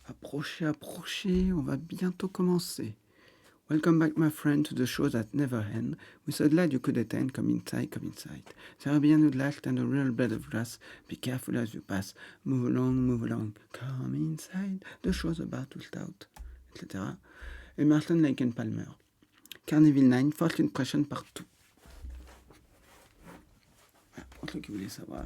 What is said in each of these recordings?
Approchez, approchez, on va bientôt commencer. Welcome back, my friend, to the show that never ends. We're so glad you could attend. Come inside, come inside. There be a new light and a real blade of grass. Be careful as you pass. Move along, move along. Come inside. The show's about to start, etc. Emerson, Lake and Palmer. Carnival 9, first impression partout. Voilà, pour ceux qui voulaient savoir.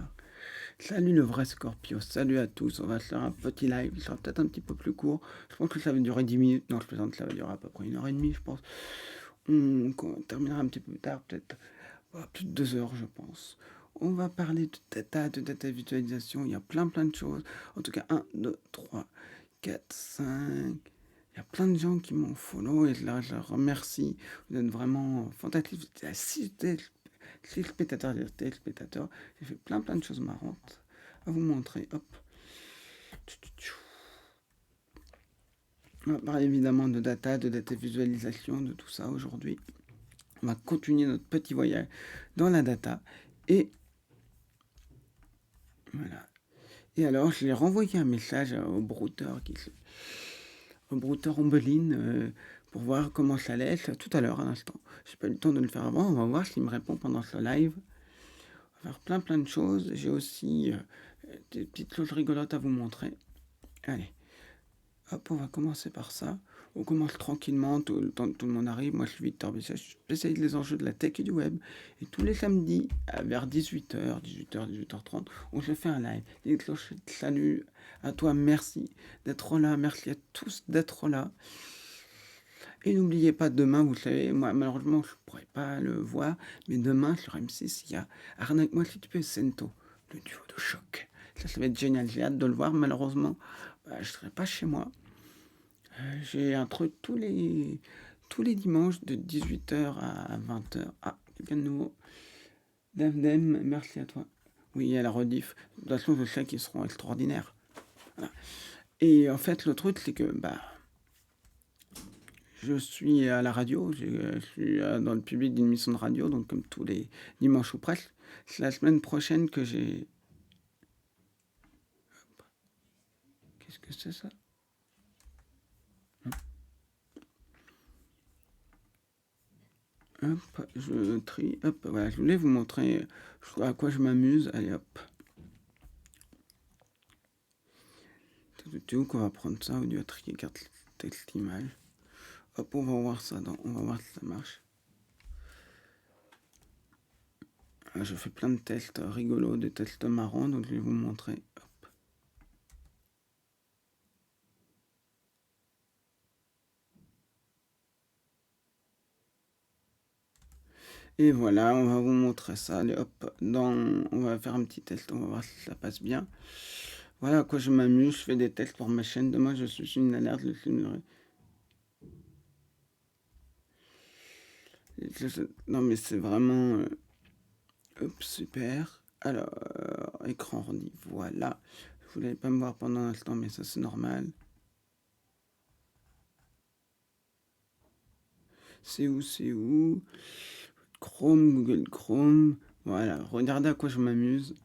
Salut le vrai Scorpio, salut à tous, on va faire un petit live, il sera peut-être un petit peu plus court, je pense que ça va durer 10 minutes, non je plaisante, ça va durer à peu près 1h30 je pense, on terminera un petit peu plus tard, peut-être plus de 2 heures je pense. On va parler de data visualisation, il y a plein de choses, en tout cas 1, 2, 3, 4, 5... Il y a plein de gens qui m'ont follow et là je leur remercie, vous êtes vraiment fantastiques, vous êtes à 6 spectateurs, j'ai fait plein de choses marrantes à vous montrer. Hop. On va parler évidemment de data visualisation, de tout ça aujourd'hui. On va continuer notre petit voyage dans la data et voilà. Et alors je l'ai renvoyé un message au brouteur Ombeline pour voir comment ça allait tout à l'heure à l'instant. J'ai pas eu le temps de le faire avant, on va voir s'il me répond pendant ce live. On va faire plein de choses. J'ai aussi des petites choses rigolotes à vous montrer. Allez, hop, on va commencer par ça. On commence tranquillement, tout le temps que tout le monde arrive. Moi, je suis Victor Bessia, je spécialise les enjeux de la tech et du web. Et tous les samedis, vers 18h, 18h30, on se fait un live. Salut à toi, merci d'être là. Merci à tous d'être là. Et n'oubliez pas, demain, vous savez, moi, malheureusement, je ne pourrai pas le voir, mais demain, sur M6, il y a Arnaque-moi si tu peux, Sento, le duo de choc. Ça va être génial, j'ai hâte de le voir. Malheureusement, je ne serai pas chez moi. J'ai un truc tous les dimanches de 18h à 20h. Ah, quelqu'un de nouveau. Dem, merci à toi. Oui, à la rediff. De toute façon, je sais qu'ils seront extraordinaires. Voilà. Et en fait, le truc, c'est que je suis à la radio, je suis dans le public d'une émission de radio, donc comme tous les dimanches ou presque. C'est la semaine prochaine que j'ai... Qu'est-ce que c'est ça ? Hop, je trie, hop, voilà, je voulais vous montrer à quoi je m'amuse. Allez, hop. Tu où qu'on va prendre ça, audio trier, carte, texte, image. Hop, on va voir ça, on va voir si ça marche. Ah, je fais plein de tests rigolos, des tests marrants, donc je vais vous montrer. Hop. Et voilà, on va vous montrer ça. Allez, hop, on va faire un petit test, on va voir si ça passe bien. Voilà à quoi je m'amuse, je fais des tests pour ma chaîne. Demain, je suis une alerte, je filmerai. Non, mais c'est vraiment... Hop, super. Alors, écran ordi, voilà. Vous n'allez pas me voir pendant un instant, mais ça, c'est normal. C'est où Chrome, Google Chrome. Voilà, regardez à quoi je m'amuse.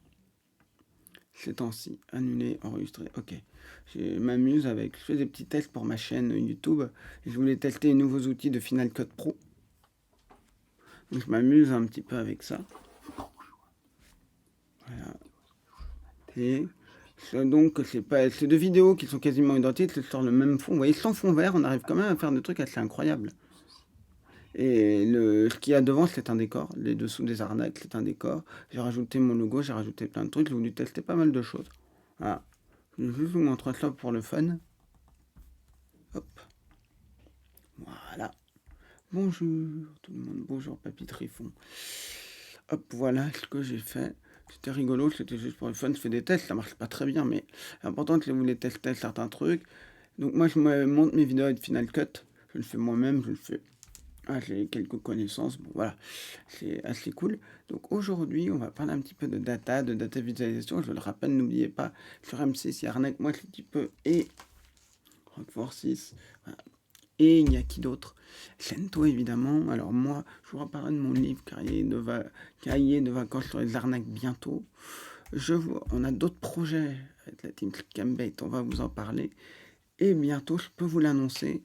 Ces temps-ci, annuler, enregistrer, ok. Je m'amuse avec, je fais des petits tests pour ma chaîne YouTube. Je voulais tester les nouveaux outils de Final Cut Pro. Donc je m'amuse un petit peu avec ça. Voilà. Et donc c'est deux vidéos qui sont quasiment identiques, c'est sur le même fond. Vous voyez, sans fond vert, on arrive quand même à faire des trucs assez incroyables. Et ce qu'il y a devant, c'est un décor. Les dessous des arnaques, c'est un décor. J'ai rajouté mon logo, j'ai rajouté plein de trucs. J'ai voulu tester pas mal de choses. Voilà. Je vais juste vous montrer ça pour le fun. Hop. Voilà. Bonjour tout le monde. Bonjour Papy Trifon. Hop, voilà ce que j'ai fait. C'était rigolo, c'était juste pour le fun. Je fais des tests, ça marche pas très bien, mais l'important c'est que vous les testez certains trucs. Donc moi je me monte mes vidéos avec Final Cut. Je le fais moi-même, je le fais. Ah, j'ai quelques connaissances, bon voilà, c'est assez cool. Donc aujourd'hui, on va parler un petit peu de data visualisation. Je le rappelle, n'oubliez pas, sur M6, il y a Arnaque-moi un petit peu et Roquefort 6. Voilà. Et il y a qui d'autre? Sento évidemment. Alors moi, je vous reparlerai de mon livre cahier de vacances sur les arnaques bientôt. On a d'autres projets avec la team Clickbait, on va vous en parler. Et bientôt, je peux vous l'annoncer,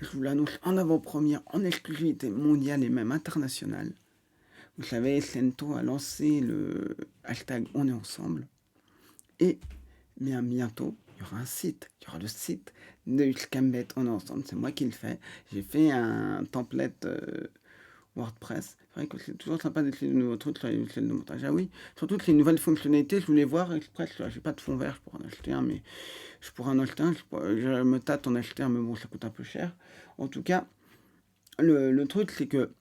je vous l'annonce en avant-première, en exclusivité mondiale et même internationale. Vous savez, Sento a lancé le hashtag On est ensemble. Et bien bientôt, il y aura un site, il y aura le site de Scambet On est ensemble. C'est moi qui le fais. J'ai fait un template WordPress. C'est vrai que c'est toujours sympa d'essayer de nouveaux trucs sur les logiciels de montage. Ah oui, surtout que les nouvelles fonctionnalités, je voulais voir express. J'ai pas de fond vert, je pourrais en acheter un, mais je pourrais en acheter un. Je me tâte en acheter un, mais bon, ça coûte un peu cher. En tout cas, le truc, c'est que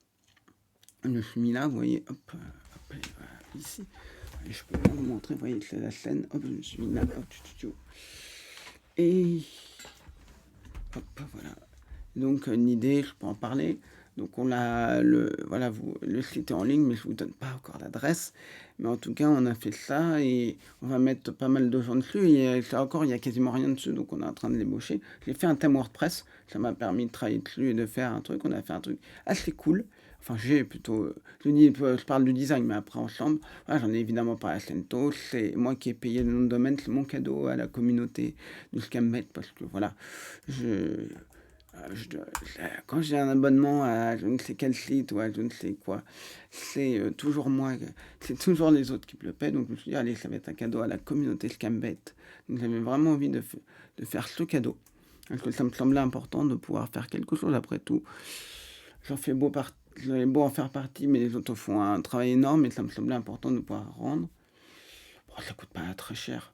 je me suis mis là, vous voyez, hop, voilà, ici. Et je peux vous montrer, vous voyez, c'est la scène. Hop, je me suis mis là, hop, et hop, voilà. Donc, une idée, je peux en parler. Donc, on a voilà, le site est en ligne, mais je vous donne pas encore l'adresse. Mais en tout cas, on a fait ça et on va mettre pas mal de gens dessus. Et ça encore, il y a quasiment rien dessus, donc on est en train de l'ébaucher. J'ai fait un thème WordPress, ça m'a permis de travailler dessus et de faire un truc. On a fait un truc assez cool. Enfin, j'ai plutôt, je parle du design, mais après ensemble, voilà, j'en ai évidemment pas à Sento. C'est moi qui ai payé le nom de domaine, c'est mon cadeau à la communauté du Scammet parce que voilà, je quand j'ai un abonnement à je ne sais quel site ou à je ne sais quoi, c'est toujours moi, c'est toujours les autres qui me le paient. Donc je me suis dit, allez, ça va être un cadeau à la communauté Scambet. Donc j'avais vraiment envie de faire ce cadeau. Parce que ça me semblait important de pouvoir faire quelque chose après tout. J'avais beau en faire partie, mais les autres font un travail énorme et ça me semblait important de pouvoir rendre. Bon, ça coûte pas très cher.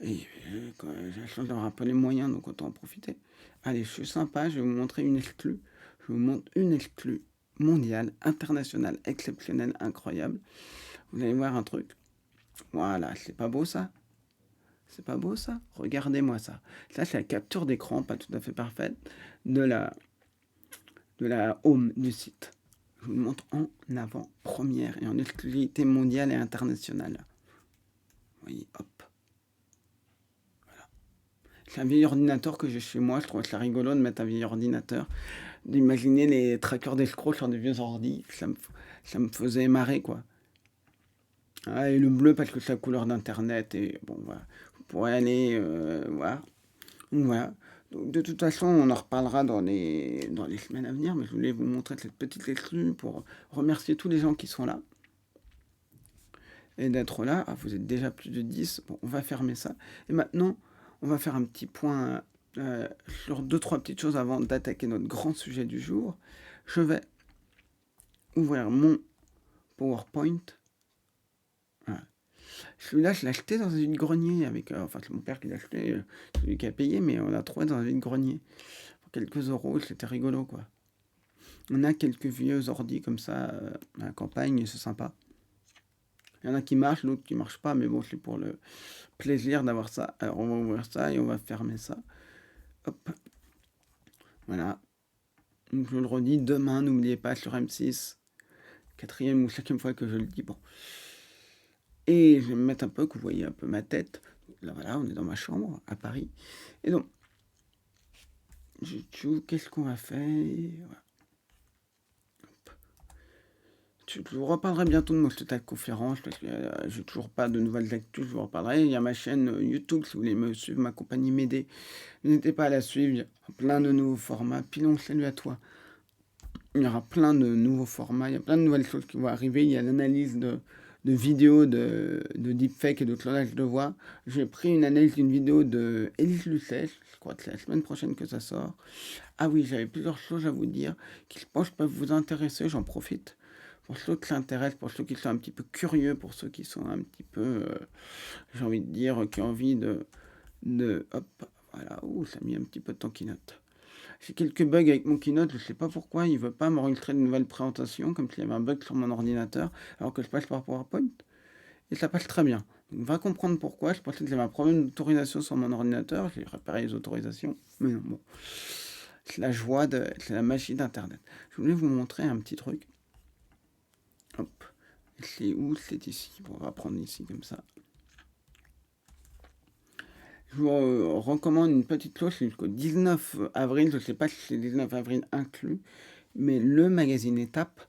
Et j'ai la chance d'avoir un peu les moyens, donc autant en profiter. Allez, je suis sympa, je vais vous montrer une exclue. Je vous montre une exclue mondiale, internationale, exceptionnelle, incroyable. Vous allez voir un truc. Voilà, c'est pas beau ça? C'est pas beau ça? Regardez-moi ça. Ça, c'est la capture d'écran, pas tout à fait parfaite, de la home du site. Je vous le montre en avant-première et en exclusivité mondiale et internationale. Vous voyez, hop. C'est un vieil ordinateur que j'ai chez moi. Je trouve ça rigolo de mettre un vieil ordinateur. D'imaginer les trackers d'escrocs sur des vieux ordi. Ça me faisait marrer, quoi. Ah, et le bleu parce que c'est la couleur d'internet. Et bon, voilà. Vous pourrez aller voir. Donc, voilà. Donc, de toute façon, on en reparlera dans les semaines à venir. Mais je voulais vous montrer cette petite exclue pour remercier tous les gens qui sont là. Et d'être là. Ah, vous êtes déjà plus de 10. Bon, on va fermer ça. Et maintenant, on va faire un petit point sur 2-3 petites choses avant d'attaquer notre grand sujet du jour. Je vais ouvrir mon PowerPoint. Voilà. Celui-là, je l'ai acheté dans un vide-grenier avec. Enfin, c'est mon père qui l'a acheté, celui qui a payé, mais on l'a trouvé dans un vide-grenier. Pour quelques euros, c'était rigolo, quoi. On a quelques vieux ordi comme ça à la campagne, et c'est sympa. Il y en a qui marchent, d'autres qui marchent pas, mais bon, c'est pour le plaisir d'avoir ça. Alors, on va ouvrir ça et on va fermer ça. Hop. Voilà. Donc, je le redis, demain, n'oubliez pas sur M6, 4e ou 5e fois que je le dis. Bon. Et je vais me mettre un peu, que vous voyez un peu ma tête. Là, voilà, on est dans ma chambre à Paris. Et donc, qu'est-ce qu'on va faire? Voilà. Je vous reparlerai bientôt de mon spectacle conférence parce que j'ai toujours pas de nouvelles actus. Je vous reparlerai. Il y a ma chaîne YouTube si vous voulez me suivre, ma compagnie m'aider. N'hésitez pas à la suivre. Il y a plein de nouveaux formats. Pilon, salut à toi. Il y aura plein de nouveaux formats. Il y a plein de nouvelles choses qui vont arriver. Il y a l'analyse de vidéos de deepfake et de clonage de voix. J'ai pris une analyse d'une vidéo de Élise Lucet. Je crois que c'est la semaine prochaine que ça sort. Ah oui, j'avais plusieurs choses à vous dire qui, je pense, peuvent vous intéresser. J'en profite. Pour ceux qui s'intéressent, pour ceux qui sont un petit peu curieux, pour ceux qui sont un petit peu, j'ai envie de dire, qui ont envie hop, voilà, ouh, ça a mis un petit peu de temps Keynote. J'ai quelques bugs avec mon Keynote, je sais pas pourquoi, il veut pas m'enregistrer de nouvelles présentations, comme s'il y avait un bug sur mon ordinateur, alors que je passe par PowerPoint, et ça passe très bien. Donc, va comprendre pourquoi, je pensais que j'avais un problème d'autorisation sur mon ordinateur, j'ai réparé les autorisations, mais non, bon. C'est la joie, c'est la magie d'Internet. Je voulais vous montrer un petit truc. Hop, c'est où? C'est ici. Bon, on va prendre ici comme ça. Je vous recommande une petite chose jusqu'au 19 avril. Je ne sais pas si c'est 19 avril inclus, mais le magazine Étape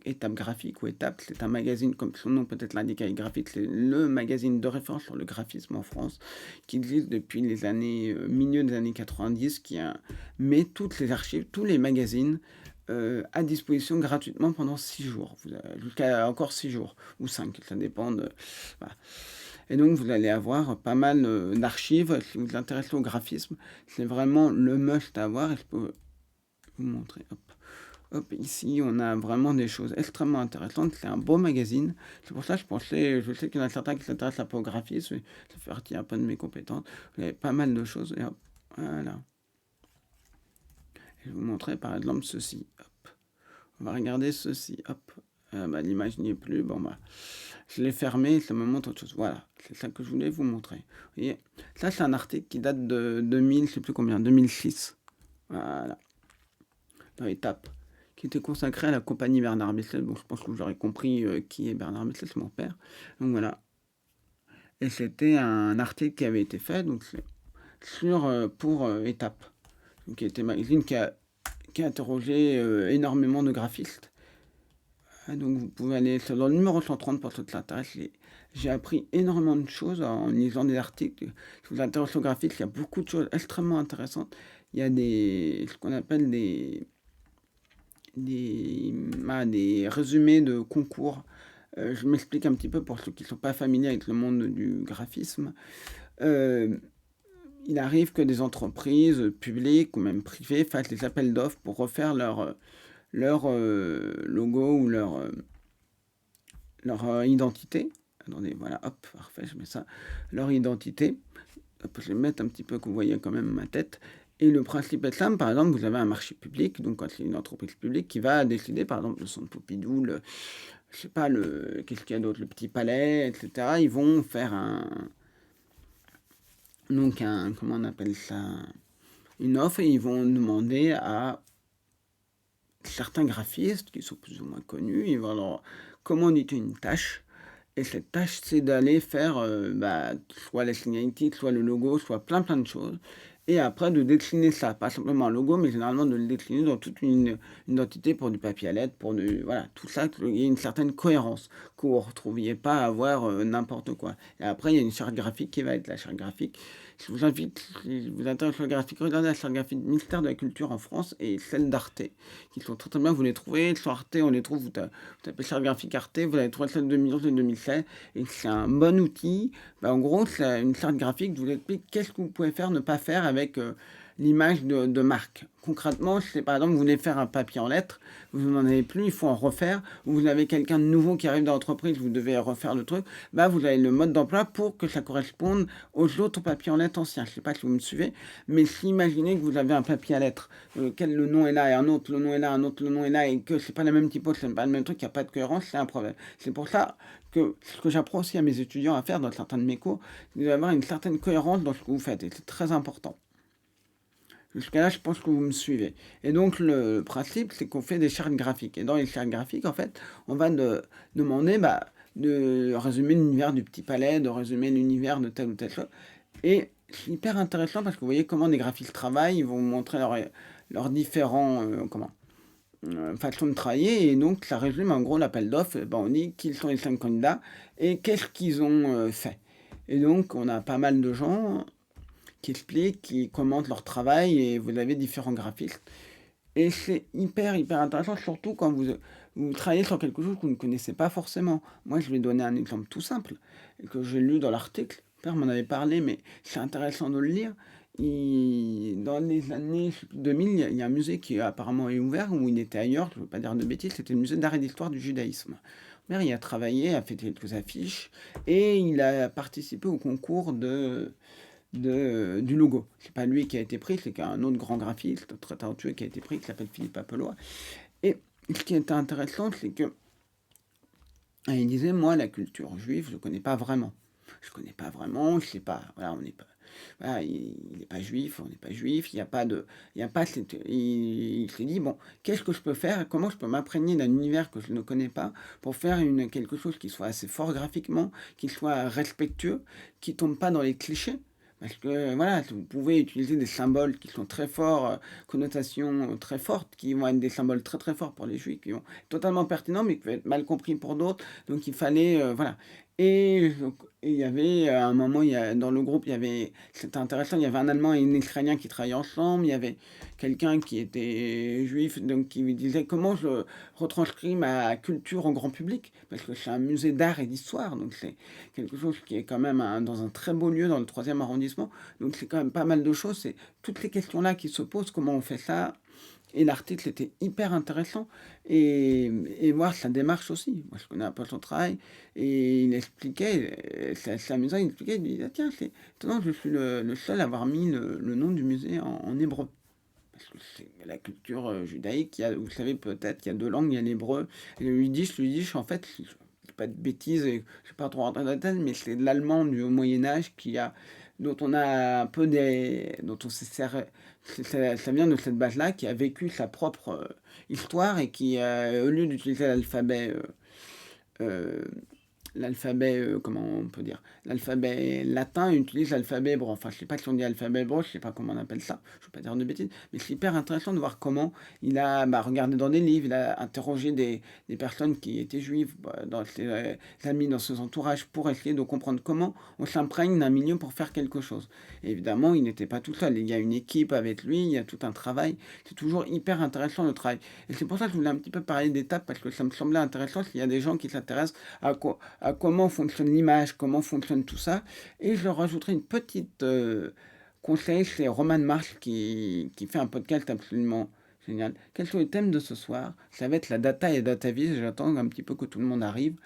Étape graphique ou Étape, c'est un magazine, comme son nom peut-être l'indique avec graphique, c'est le magazine de référence sur le graphisme en France, qui existe depuis les années, milieu des années 90, met toutes les archives, tous les magazines à disposition gratuitement pendant 6 jours, jusqu'à encore 6 jours, ou 5, ça dépend de... Voilà. Et donc vous allez avoir pas mal d'archives, si vous vous intéressez au graphisme, c'est vraiment le must à avoir, et je peux vous montrer, hop, ici, on a vraiment des choses extrêmement intéressantes. C'est un beau magazine. C'est pour ça que je sais qu'il y en a certains qui s'intéressent à la graphiste. Ça fait partie un peu de mes compétences. Vous avez pas mal de choses. Et hop, voilà. Je vais vous montrer par exemple ceci. Hop. On va regarder ceci. Hop. L'image n'y est plus. Bon, je l'ai fermé. Ça me montre autre chose. Voilà. C'est ça que je voulais vous montrer. Vous voyez, ça, c'est un article qui date de 2000, je sais plus combien, 2006. Voilà. Dans Étape, qui était consacré à la compagnie Bernard Bestel. Bon, je pense que vous aurez compris qui est Bernard Bestel, c'est mon père. Donc voilà. Et c'était un article qui avait été fait donc, pour Étape, donc, qui était un magazine qui a interrogé énormément de graphistes. Donc vous pouvez aller dans le numéro 130 pour ceux qui s'intéressent. J'ai appris énormément de choses en lisant des articles. Si vous vous intéressez au graphisme, il y a beaucoup de choses extrêmement intéressantes. Il y a ce qu'on appelle des résumés de concours. Je m'explique un petit peu pour ceux qui ne sont pas familiers avec le monde du graphisme. Il arrive que des entreprises publiques ou même privées fassent des appels d'offres pour refaire leur logo ou leur identité. Attendez, voilà, hop, parfait, je mets ça. Leur identité. Hop, je vais mettre un petit peu que vous voyez quand même ma tête. Et le principe est simple, par exemple, vous avez un marché public, donc quand c'est une entreprise publique qui va décider, par exemple, le Centre Pompidou, je sais pas, qu'est-ce qu'il y a d'autre, le Petit Palais, etc. Ils vont faire comment on appelle ça, une offre, et ils vont demander à certains graphistes qui sont plus ou moins connus, ils vont leur commander une tâche. Et cette tâche, c'est d'aller faire soit la signalétique, soit le logo, soit plein de choses. Et après, de décliner ça, pas simplement un logo, mais généralement de le décliner dans toute une identité pour du papier à lettres, voilà, tout ça, il y a une certaine cohérence que vous ne retrouviez pas à avoir n'importe quoi. Et après, il y a une charte graphique qui va être la charte graphique. Je vous invite, si vous intéressez à la graphique, regardez la charte graphique du ministère de la Culture en France et celle d'Arte, qui sont très bien, vous les trouvez. Sur Arte, on les trouve, vous tapez charte graphique Arte, vous allez trouver celle de 2011 et 2016, et c'est un bon outil. En gros, c'est une charte graphique qui vous explique qu'est-ce que vous pouvez faire, ne pas faire avec l'image de marque. Concrètement, si par exemple vous voulez faire un papier en lettres, vous n'en avez plus, il faut en refaire, ou vous avez quelqu'un de nouveau qui arrive dans l'entreprise, vous devez refaire le truc, vous avez le mode d'emploi pour que ça corresponde aux autres papiers en lettres anciens. Je ne sais pas si vous me suivez, mais si imaginez que vous avez un papier à lettres, lequel le nom est là, et un autre, le nom est là, un autre, le nom est là, et que c'est pas la même typo, c'est pas le même truc, il n'y a pas de cohérence, c'est un problème. C'est pour ça que ce que j'apprends aussi à mes étudiants à faire dans certains de mes cours, c'est d'avoir une certaine cohérence dans ce que vous faites, et c'est très important. Jusqu'à là, je pense que vous me suivez. Et donc, le principe, c'est qu'on fait des chartes graphiques. Et dans les chartes graphiques, en fait, on va demander de résumer l'univers du Petit Palais, de résumer l'univers de telle ou telle chose. Et c'est hyper intéressant parce que vous voyez comment des graphistes travaillent, ils vont vous montrer leurs différents façons de travailler. Et donc, ça résume en gros l'appel d'offres. On dit qui sont les 5 candidats et qu'est-ce qu'ils ont fait. Et donc, on a pas mal de gens qui expliquent, qui commentent leur travail, et vous avez différents graphistes. Et c'est hyper intéressant, surtout quand vous travaillez sur quelque chose que vous ne connaissez pas forcément. Moi, je vais donner un exemple tout simple, que j'ai lu dans l'article. Père m'en avait parlé, mais c'est intéressant de le lire. Dans les années 2000, il y a un musée qui apparemment est ouvert, où il était ailleurs, je ne veux pas dire de bêtises, c'était le musée d'art et d'histoire du judaïsme. Mère, il a travaillé, a fait quelques affiches, et il a participé au concours du logo. C'est pas lui qui a été pris, c'est un autre grand graphiste très talentueux qui a été pris, qui s'appelle Philippe Apollois. Et ce qui est intéressant, c'est que il disait, moi, la culture juive, je ne connais pas vraiment. Je connais pas vraiment, je sais pas, voilà, on n'est pas, voilà, il n'est pas juif, on n'est pas juif, il s'est dit, bon, qu'est-ce que je peux faire, comment je peux m'imprégner d'un univers que je ne connais pas pour faire quelque chose qui soit assez fort graphiquement, qui soit respectueux, qui tombe pas dans les clichés. Parce que voilà, vous pouvez utiliser des symboles qui sont très forts, connotations très fortes, qui vont être des symboles très, très forts pour les juifs, qui vont être totalement pertinents, mais qui peuvent être mal compris pour d'autres. Donc il fallait, voilà. Et donc et il y avait, à un moment, il y a dans le groupe, il y avait c'était intéressant, il y avait un Allemand et un Israélien qui travaillaient ensemble. Il y avait quelqu'un qui était juif, donc qui lui disait: «Comment je retranscris ma culture au grand public?» parce que c'est un musée d'art et d'histoire, donc c'est quelque chose qui est quand même dans un très beau lieu dans le troisième arrondissement. Donc c'est quand même pas mal de choses. C'est toutes les questions-là qui se posent, comment on fait ça. Et l'article était hyper intéressant et voir sa démarche aussi. Moi, je connais un peu son travail et il expliquait, c'est amusant, il expliquait, il disait, ah, tiens, c'est étonnant, je suis le seul à avoir mis le nom du musée en hébreu. Parce que c'est la culture judaïque, vous savez peut-être qu'il y a deux langues, il y a l'hébreu et le yiddish en fait, je dis pas de bêtises, et je sais pas trop rentrer dans la tête, mais c'est de l'allemand du Moyen-Âge dont on a un peu dont on s'est serré, ça vient de cette base-là, qui a vécu sa propre histoire et qui, au lieu d'utiliser euh, l'alphabet, comment on peut dire, l'alphabet latin utilise l'alphabet hébreu. Enfin, je sais pas si on dit alphabet hébreu, je sais pas comment on appelle ça, je ne veux pas dire de bêtises, mais c'est hyper intéressant de voir comment il a regardé dans des livres, il a interrogé des personnes qui étaient juives, dans ses amis, dans ses entourages, pour essayer de comprendre comment on s'imprègne d'un milieu pour faire quelque chose. Et évidemment, il n'était pas tout seul, il y a une équipe avec lui, il y a tout un travail, c'est toujours hyper intéressant le travail. Et c'est pour ça que je voulais un petit peu parler d'étapes, parce que ça me semblait intéressant s'il y a des gens qui s'intéressent à comment fonctionne l'image, comment fonctionne tout ça. Et je rajouterai une petite conseil, c'est Roman Mars qui fait un podcast absolument génial. Quels sont les thèmes de ce soir? Ça va être la data et data vis. J'attends un petit peu que tout le monde arrive.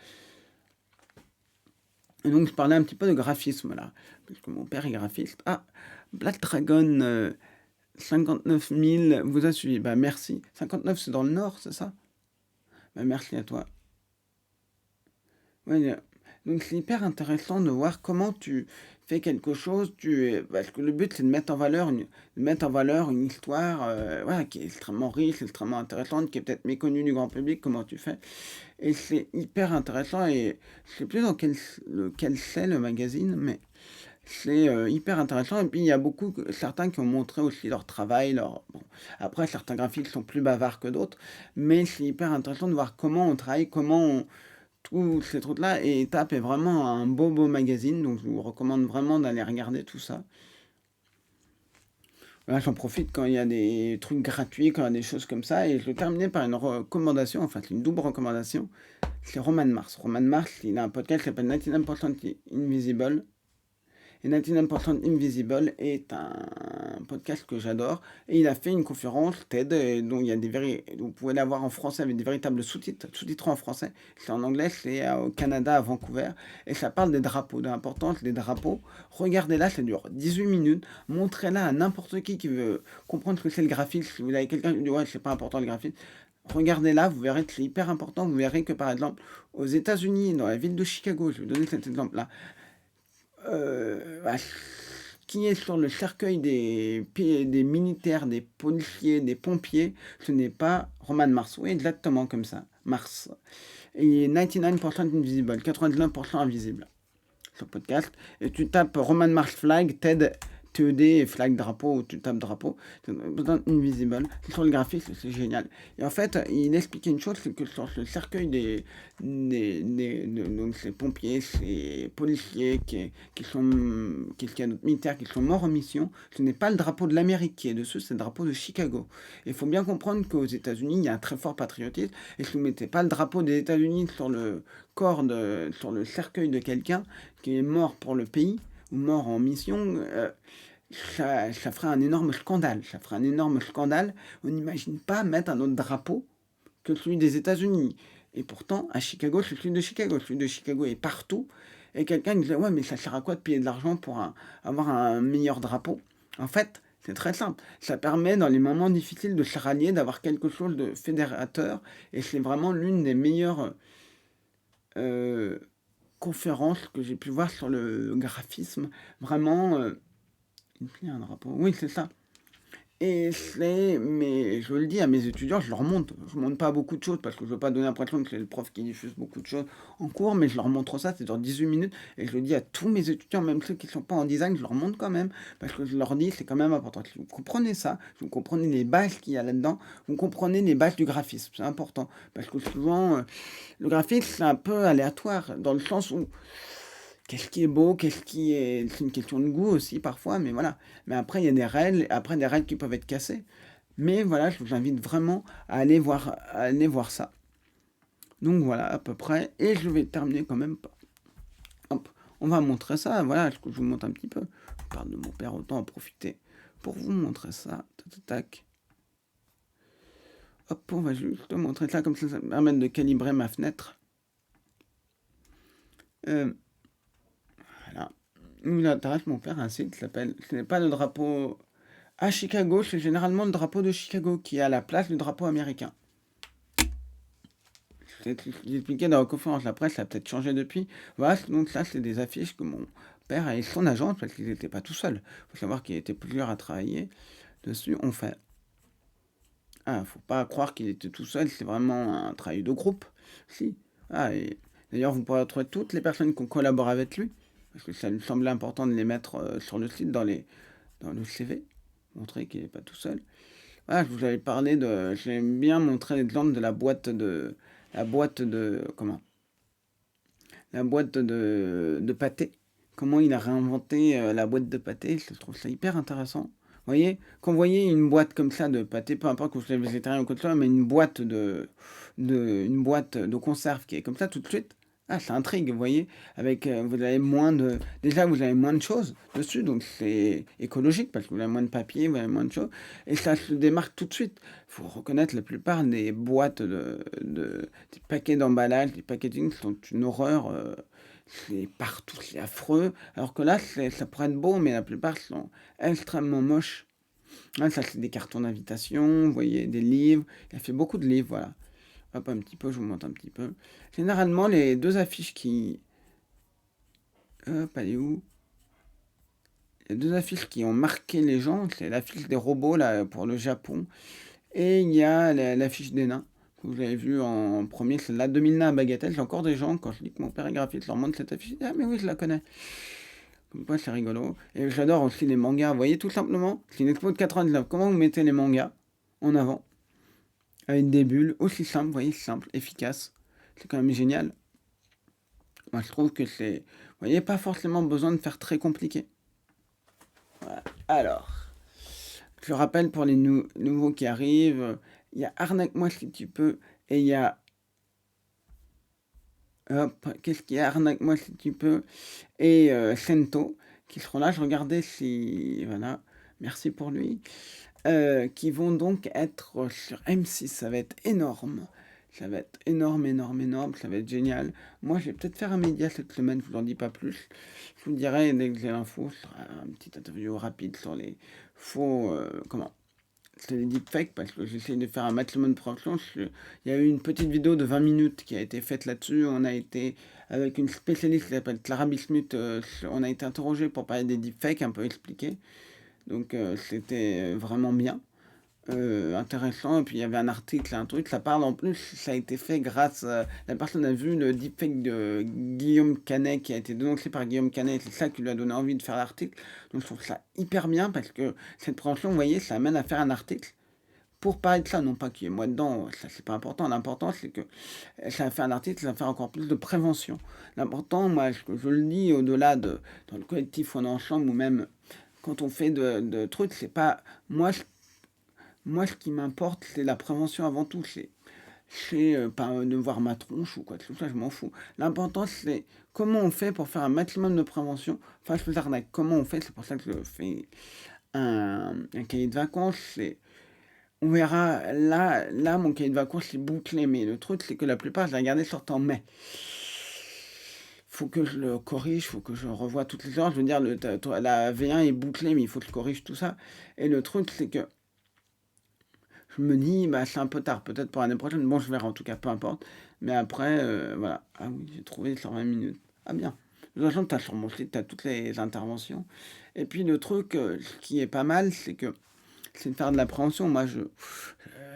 Et donc je parlais un petit peu de graphisme là, parce que mon père est graphiste. Ah, Black Dragon 59 000 vous a suivi. Bah merci. 59 c'est dans le nord, c'est ça? Bah merci à toi. Ouais, donc c'est hyper intéressant de voir comment tu fais quelque chose, parce que le but c'est de mettre en valeur une histoire voilà, qui est extrêmement riche, extrêmement intéressante, qui est peut-être méconnue du grand public, comment tu fais. Et c'est hyper intéressant et je sais plus dans lequel c'est le magazine, mais c'est hyper intéressant. Et puis il y a certains qui ont montré aussi leur travail, bon. Après certains graphiques sont plus bavards que d'autres, mais c'est hyper intéressant de voir comment on travaille, tous ces trucs-là. Et Étape est vraiment un beau magazine, donc je vous recommande vraiment d'aller regarder tout ça. Là, j'en profite quand il y a des trucs gratuits, quand il y a des choses comme ça. Et je vais terminer par une recommandation, enfin, c'est une double recommandation. C'est Roman Mars. Roman Mars, il a un podcast qui s'appelle 99% Invisible. Et 99% Invisible est un podcast que j'adore. Et il a fait une conférence TED dont il y a vous pouvez la voir en français avec des véritables sous-titrés en français. C'est en anglais, c'est au Canada, à Vancouver. Et ça parle des drapeaux, de l'importance des drapeaux. Regardez-la, ça dure 18 minutes. Montrez-la à n'importe qui veut comprendre ce que c'est le graphisme. Si vous avez quelqu'un qui dit ouais, c'est pas important le graphisme, regardez-là, vous verrez que c'est hyper important. Vous verrez que par exemple, aux États-Unis, dans la ville de Chicago, je vais vous donner cet exemple-là, bah, qui est sur le cercueil des militaires, des policiers, des pompiers, ce n'est pas Roman Mars. Oui, exactement comme ça, Mars. Et 99% invisible, 99% invisible sur podcast. Et tu tapes Roman Mars Flag, TED, TED et flag drapeau, ou tu tapes drapeau, c'est invisible. C'est sur le graphisme, c'est génial. Et en fait, il expliquait une chose, c'est que sur le cercueil donc ces pompiers, ces policiers qu'il y a d'autres militaires qui sont morts en mission, ce n'est pas le drapeau de l'Amérique qui est dessus, c'est le drapeau de Chicago. Et il faut bien comprendre qu'aux États-Unis, il y a un très fort patriotisme, et si vous ne mettez pas le drapeau des États-Unis sur le sur le cercueil de quelqu'un qui est mort pour le pays, ou mort en mission, ça ferait un énorme scandale. Ça ferait un énorme scandale. On n'imagine pas mettre un autre drapeau que celui des États-Unis. Et pourtant, à Chicago, c'est celui de Chicago. Celui de Chicago est partout. Et quelqu'un disait, ouais, mais ça sert à quoi de payer de l'argent pour avoir un meilleur drapeau? En fait, c'est très simple. Ça permet, dans les moments difficiles, de se rallier, d'avoir quelque chose de fédérateur. Et c'est vraiment l'une des meilleures euh, conférences que j'ai pu voir sur le graphisme. Vraiment, il y a un drapeau. Oui, c'est ça. Mais je le dis à mes étudiants, je leur montre. Je montre pas beaucoup de choses parce que je veux pas donner l'impression que c'est le prof qui diffuse beaucoup de choses en cours, mais je leur montre ça, c'est dans 18 minutes, et je le dis à tous mes étudiants, même ceux qui sont pas en design, je leur montre quand même, parce que je leur dis, c'est quand même important. Si vous comprenez ça, si vous comprenez les bases qu'il y a là-dedans, vous comprenez les bases du graphisme, c'est important. Parce que souvent, le graphisme, c'est un peu aléatoire, dans le sens où qu'est-ce qui est beau, qu'est-ce qui est... C'est une question de goût aussi parfois, mais voilà. Mais après, il y a des règles, après des règles qui peuvent être cassées. Mais voilà, je vous invite vraiment à aller voir ça. Donc voilà, à peu près. Et je vais terminer quand même. Hop, on va montrer ça. Voilà, je vous montre un petit peu. Je parle de mon père, autant en profiter pour vous montrer ça. Tac, tac, tac. Hop, on va juste montrer ça, comme ça me permet de calibrer ma fenêtre. Voilà. Il intéresse mon père un site qui s'appelle. Ce n'est pas le drapeau. À Chicago, c'est généralement le drapeau de Chicago qui est à la place du drapeau américain. J'ai expliqué dans la conférence de la presse, ça a peut-être changé depuis. Voilà, donc ça, c'est des affiches que mon père et son agence, parce qu'ils n'étaient pas tout seuls. Il faut savoir qu'il était plusieurs à travailler dessus. On fait. Ah, faut pas croire qu'il était tout seul, c'est vraiment un travail de groupe. Si. Ah, et d'ailleurs, vous pourrez retrouver toutes les personnes qui ont collaboré avec lui, parce que ça lui semblait important de les mettre sur le site, dans le CV, montrer qu'il n'est pas tout seul. Ah, je vous avais parlé de. J'aime bien montrer l'exemple de la boîte de. La boîte de. Comment? La boîte de pâté. Comment il a réinventé la boîte de pâté. Je trouve ça hyper intéressant. Vous voyez? Quand vous voyez une boîte comme ça de pâté, peu importe que vous soyez végétarien ou quoi que ce soit, mais une boîte de conserve qui est comme ça tout de suite. Ah, ça intrigue, vous voyez, avec vous avez moins de, déjà vous avez moins de choses dessus, donc c'est écologique parce que vous avez moins de papier, vous avez moins de choses, et ça se démarque tout de suite. Il faut reconnaître la plupart des boîtes des paquets d'emballage, des packaging sont une horreur, c'est partout, c'est affreux, alors que là ça pourrait être beau, mais la plupart sont extrêmement moches. Ah, ça c'est des cartons d'invitation, vous voyez, des livres, il a fait beaucoup de livres, voilà. Hop, un petit peu, je vous montre un petit peu. Généralement, les deux affiches qui... Hop, elle est où? Les deux affiches qui ont marqué les gens, c'est l'affiche des robots, là, pour le Japon. Et il y a l'affiche des nains, que vous avez vu en premier, c'est la 2000 nains à Bagatelle. J'ai encore des gens, quand je dis que mon père est graphiste, je leur montre cette affiche. Ah, mais oui, je la connais. Comme quoi, c'est rigolo. Et j'adore aussi les mangas. Vous voyez, tout simplement, c'est une expo de 99. Comment vous mettez les mangas en avant? Avec des bulles, aussi simple, vous voyez, simple, efficace. C'est quand même génial. Moi, je trouve que c'est... Vous voyez, pas forcément besoin de faire très compliqué. Voilà. Alors, je rappelle pour les nouveaux qui arrivent, il y a Arnaque-moi si tu peux, et il y a... Hop, qu'est-ce qu'il y a? Arnaque-moi si tu peux, et Sento, qui seront là. Je regardais si... Voilà, merci pour lui. Qui vont donc être sur M6, ça va être énorme. Ça va être énorme, énorme, énorme, ça va être génial. Moi, je vais peut-être faire un média cette semaine, je vous en dis pas plus. Je vous dirai dès que j'ai l'info, ce sera un petit interview rapide sur les faux... comment? C'est les deepfakes, parce que j'essaie de faire un maximum de promotion. Il y a eu une petite vidéo de 20 minutes qui a été faite là-dessus. On a été, avec une spécialiste qui s'appelle Clara Bismuth, on a été interrogé pour parler des deepfakes, un peu expliqué. Donc c'était vraiment bien. Intéressant, et puis il y avait un article, un truc, ça parle en plus, ça a été fait grâce à, la personne a vu le deepfake de Guillaume Canet qui a été dénoncé par Guillaume Canet, et c'est ça qui lui a donné envie de faire l'article. Donc je trouve ça hyper bien parce que cette prévention, vous voyez, ça amène à faire un article pour parler de ça, non pas qu'il y ait moi dedans, ça c'est pas important, l'important c'est que ça a fait un article, ça va faire encore plus de prévention. L'important, moi, je le dis au-delà de, dans le collectif On est ensemble, ou même quand on fait de trucs, c'est pas, moi, ce qui m'importe, c'est la prévention avant tout. C'est pas de voir ma tronche ou quoi que ce soit, je m'en fous. L'important, c'est comment on fait pour faire un maximum de prévention face aux arnaques. Comment on fait, c'est pour ça que je fais un cahier de vacances. On verra, là, mon cahier de vacances, c'est bouclé, mais le truc, c'est que la plupart, je l'ai regardé sortant en mai. Faut que je le corrige, faut que je revoie toutes les heures. Je veux dire, la V1 est bouclée, mais il faut que je corrige tout ça. Et le truc, c'est que je me dis, bah, c'est un peu tard, peut-être pour l'année prochaine. Bon, je verrai en tout cas, peu importe. Mais après, voilà. Ah oui, j'ai trouvé sur 20 minutes. Ah bien. De toute façon, tu as sur mon site, tu as toutes les interventions. Et puis le truc, ce qui est pas mal, c'est que c'est de faire de la prévention. Moi, je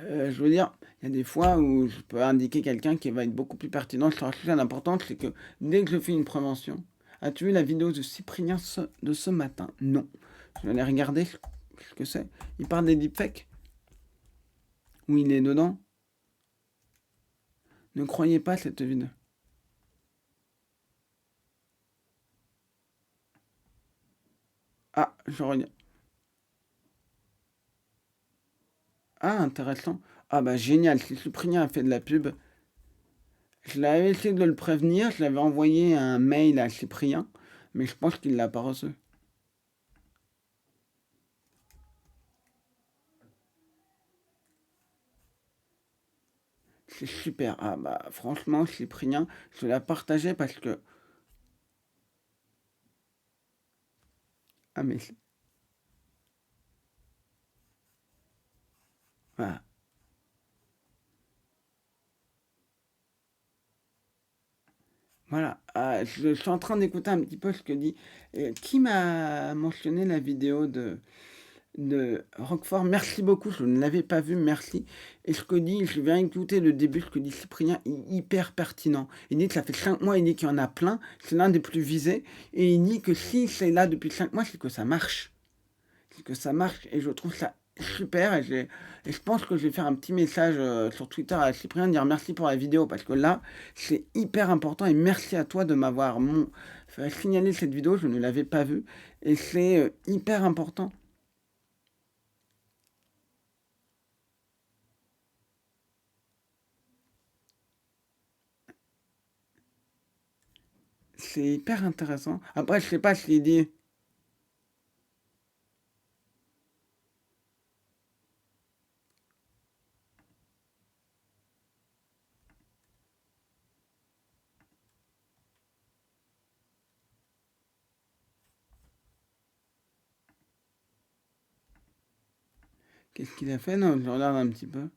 veux dire, il y a des fois où je peux indiquer quelqu'un qui va être beaucoup plus pertinent sur la chose importante, c'est que dès que je fais une prévention, as-tu vu la vidéo de Cyprien de ce matin? Non. Je vais aller regarder ce que c'est. Il parle des deepfakes. Où il est dedans. Ne croyez pas cette vidéo. Ah, je regarde. Ah, intéressant. Ah bah génial, si Cyprien a fait de la pub, je l'avais essayé de le prévenir, je l'avais envoyé un mail à Cyprien, mais je pense qu'il l'a pas reçu. C'est super. Ah bah franchement, Cyprien, je l'ai partagé parce que... Ah mais... Voilà. Voilà. Ah, je suis en train d'écouter un petit peu ce que dit... qui m'a mentionné la vidéo de Roquefort? Merci beaucoup, je ne l'avais pas vu, merci. Et ce que dit, je viens écouter le début, ce que dit Cyprien, est hyper pertinent. Il dit que ça fait 5 mois, il dit qu'il y en a plein, c'est l'un des plus visés, et il dit que si c'est là depuis 5 mois, c'est que ça marche. C'est que ça marche, et je trouve ça super, et je pense que je vais faire un petit message sur Twitter à Cyprien, dire merci pour la vidéo, parce que là, c'est hyper important, et merci à toi de m'avoir fait signaler cette vidéo, je ne l'avais pas vue, et c'est hyper important. C'est hyper intéressant. Après, je sais pas s'il dit. Qu'est-ce qu'il a fait? Non, je regarde un petit peu.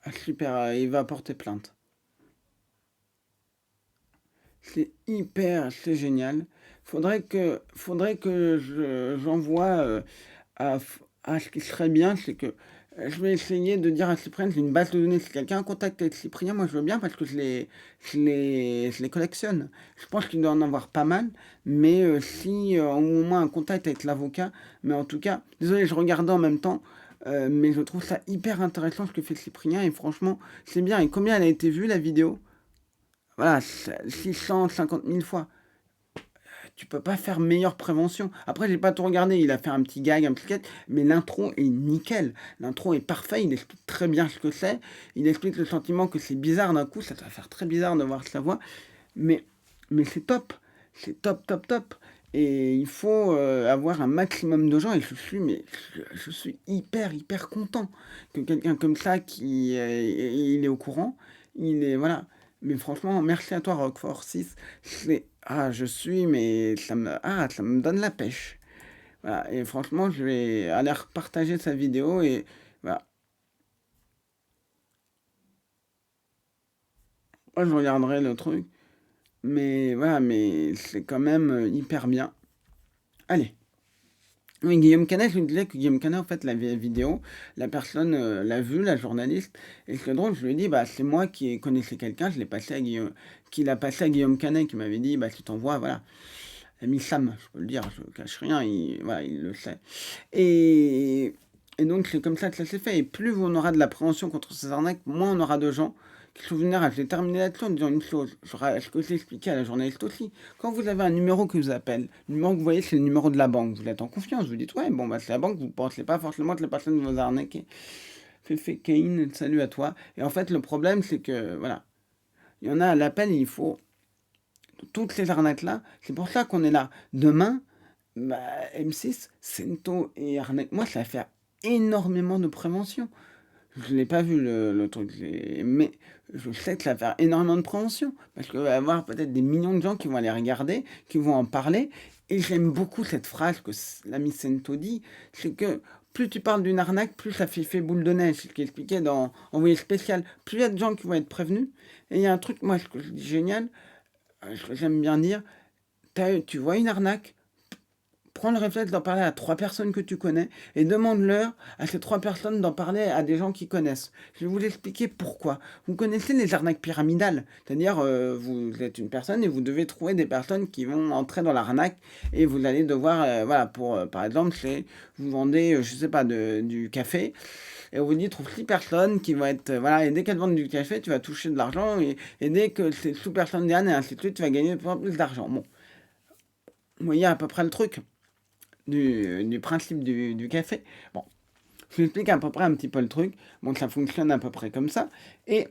Ah, super, il va porter plainte. C'est hyper, c'est génial. Faudrait que j'envoie à, à ce qui serait bien, c'est que je vais essayer de dire à Cyprien, j'ai une base de données. Si quelqu'un a un contact avec Cyprien, moi je veux bien parce que je les collectionne. Je pense qu'il doit en avoir pas mal, mais si au moins un contact avec l'avocat, mais en tout cas, désolé, je regardais en même temps, mais je trouve ça hyper intéressant ce que fait Cyprien et franchement, c'est bien. Et combien elle a été vue la vidéo? Voilà, 650 000 fois. Tu peux pas faire meilleure prévention. Après, j'ai pas tout regardé. Il a fait un petit gag, un petit sketch, mais l'intro est nickel. L'intro est parfait. Il explique très bien ce que c'est. Il explique le sentiment que c'est bizarre d'un coup. Ça va faire très bizarre de voir sa voix. Mais, mais c'est top. C'est top, top, top. Et il faut avoir un maximum de gens. Et je suis hyper, hyper content que quelqu'un comme ça, il est au courant. Il est, voilà. Mais franchement, merci à toi, Roquefort 6. Mais ça me donne la pêche. Voilà. Et franchement, je vais aller partager sa vidéo et voilà. Moi, je regarderai le truc. Mais voilà, mais c'est quand même hyper bien. Allez. Oui, Guillaume Canet, je lui disais que Guillaume Canet, en fait, la vidéo, la personne l'a vue, la journaliste, et c'est drôle, je lui ai dit, bah, c'est moi qui connaissais quelqu'un, je l'ai passé à Guillaume, qui l'a passé à Guillaume Canet, qui m'avait dit, bah, tu t'envoies, voilà, l'ami Sam, je peux le dire, je cache rien, voilà, il le sait. Et, et donc, c'est comme ça que ça s'est fait, et plus on aura de la prévention contre ces arnaques, moins on aura de gens qui sont vulnérables. Je vais terminer là-dessus en disant une chose, ce que j'ai expliqué à la journaliste aussi. Quand vous avez un numéro qui vous appelle, le numéro que vous voyez, c'est le numéro de la banque. Vous êtes en confiance, vous dites, ouais, bon, bah, c'est la banque, vous ne pensez pas forcément que la personne vous a arnaqué. Féfé Kane, salut à toi. Et en fait, le problème, c'est que, voilà, il y en a à l'appel, il faut toutes ces arnaques-là. C'est pour ça qu'on est là. Demain, bah, M6, Sento et arnaque, moi, ça va faire énormément de prévention. Je l'ai pas vu le truc, mais je sais que ça va faire énormément de prévention. Parce qu'il va y avoir peut-être des millions de gens qui vont aller regarder, qui vont en parler. Et j'aime beaucoup cette phrase que l'ami Sento dit, c'est que plus tu parles d'une arnaque, plus ça fait effet boule de neige. C'est ce qui est expliqué dans Envoyé spécial. Plus il y a de gens qui vont être prévenus. Et il y a un truc, moi, ce que je dis génial, ce que j'aime bien dire, tu vois une arnaque, prends le réflexe d'en parler à 3 personnes que tu connais et demande-leur à ces 3 personnes d'en parler à des gens qui connaissent. Je vais vous expliquer pourquoi. Vous connaissez les arnaques pyramidales, c'est-à-dire vous êtes une personne et vous devez trouver des personnes qui vont entrer dans l'arnaque et vous allez devoir, voilà, pour par exemple, c'est vous vendez, je sais pas, du café. Et on vous dit, trouve 6 personnes qui vont être, voilà, et dès qu'elles vendent du café, tu vas toucher de l'argent, et dès que ces sous-personnes gagnent, et ainsi de suite, tu vas gagner plus d'argent. Bon, vous voyez à peu près le truc du principe du café. Bon, je vous explique à peu près un petit peu le truc. Bon, ça fonctionne à peu près comme ça. Et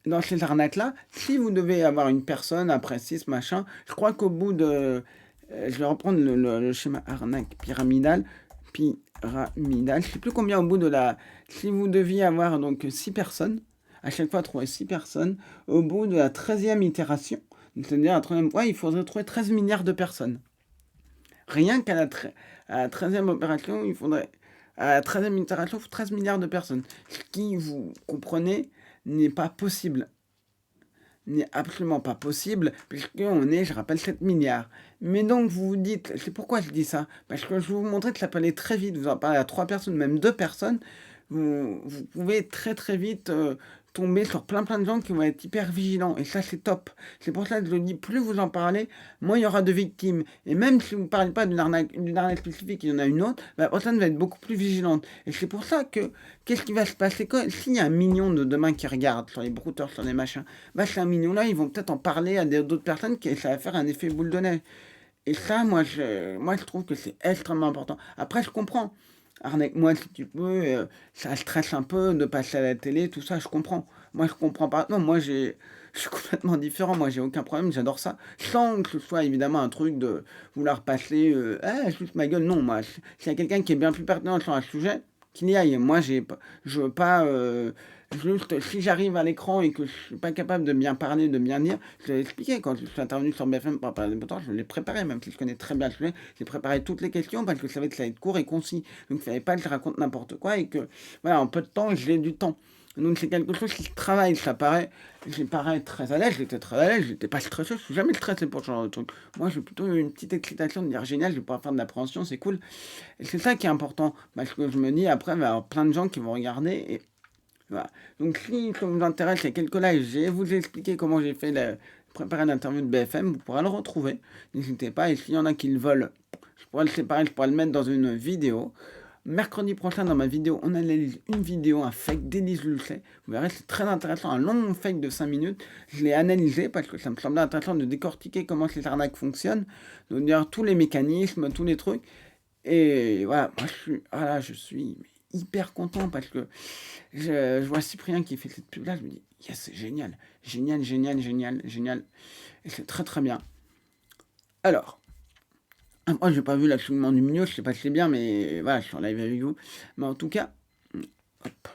dans ces arnaques-là, si vous devez avoir une personne après 6 machin, je crois qu'au bout de... je vais reprendre le schéma arnaque pyramidal. Pyramidal, je sais plus combien au bout de la... Si vous deviez avoir donc 6 personnes, à chaque fois trouver 6 personnes, au bout de la 13e itération, c'est-à-dire à la 13e fois, il faudrait trouver 13 milliards de personnes. Rien qu'à la 13e opération, il faudrait... À la 13e itération, il faut 13 milliards de personnes. Ce qui, vous comprenez, n'est pas possible. N'est absolument pas possible, puisqu'on est, je rappelle, 7 milliards. Mais donc, vous vous dites, c'est pourquoi je dis ça, parce que je vais vous montrer que ça peut aller très vite. Vous en parlez à 3 personnes, même 2 personnes, vous pouvez très très vite tomber sur plein de gens qui vont être hyper vigilants. Et ça, c'est top. C'est pour ça que je dis, plus vous en parlez, moins il y aura de victimes. Et même si vous ne parlez pas d'une arnaque spécifique, il y en a une autre, la personne va être beaucoup plus vigilante. Et c'est pour ça que, qu'est-ce qui va se passer s'il y a 1 million de demain qui regardent sur les brouteurs, sur les machins, bah ces 1 million-là, ils vont peut-être en parler à d'autres personnes qui ça va faire un effet boule de neige. Et ça, moi, je trouve que c'est extrêmement important. Après, je comprends. Arnaque-moi si tu peux, ça stresse un peu de passer à la télé, tout ça, je comprends. Moi, je comprends pas. Non, moi, je suis complètement différent. Moi, j'ai aucun problème, j'adore ça. Sans que ce soit évidemment un truc de vouloir passer, juste ma gueule. Non, moi, s'il y a quelqu'un qui est bien plus pertinent sur un sujet, qu'il y aille. Moi, je veux pas. Juste, si j'arrive à l'écran et que je suis pas capable de bien parler, de bien dire, je l'ai expliqué quand je suis intervenu sur BFM pour parler de je l'ai préparé, même si je connais très bien le sujet, j'ai préparé toutes les questions parce que je savais que ça allait être court et concis. Donc, il fallait pas que je raconte n'importe quoi et que, voilà, en peu de temps, j'ai du temps. Donc, c'est quelque chose qui se travaille, ça paraît, j'ai paraît très à l'aise, j'étais très à l'aise, j'étais pas stressé, je suis jamais stressé pour ce genre de truc. Moi, j'ai plutôt une petite excitation de dire génial, je vais pouvoir faire de l'appréhension, c'est cool. Et c'est ça qui est important, parce que je me dis, après, il va y avoir plein de gens qui vont regarder et voilà. Donc si ça vous intéresse, il y a quelques lives, je vais vous expliquer comment j'ai fait préparer l'interview de BFM, vous pourrez le retrouver, n'hésitez pas, et s'il y en a qui le veulent, je pourrais le séparer, je pourrais le mettre dans une vidéo. Mercredi prochain, dans ma vidéo, on analyse une vidéo, un fake d'Élise Lucet. Vous verrez, c'est très intéressant, un long fake de 5 minutes. Je l'ai analysé parce que ça me semblait intéressant de décortiquer comment ces arnaques fonctionnent, de dire tous les mécanismes, tous les trucs. Et voilà, moi je suis hyper content parce que je vois Cyprien qui fait cette pub-là, je me dis, yes, c'est génial, génial, génial, génial, génial. Et c'est très très bien. Alors, moi j'ai pas vu l'acheminement du milieu, je sais pas si c'est bien, mais voilà, je suis en live avec vous. Mais en tout cas, hop,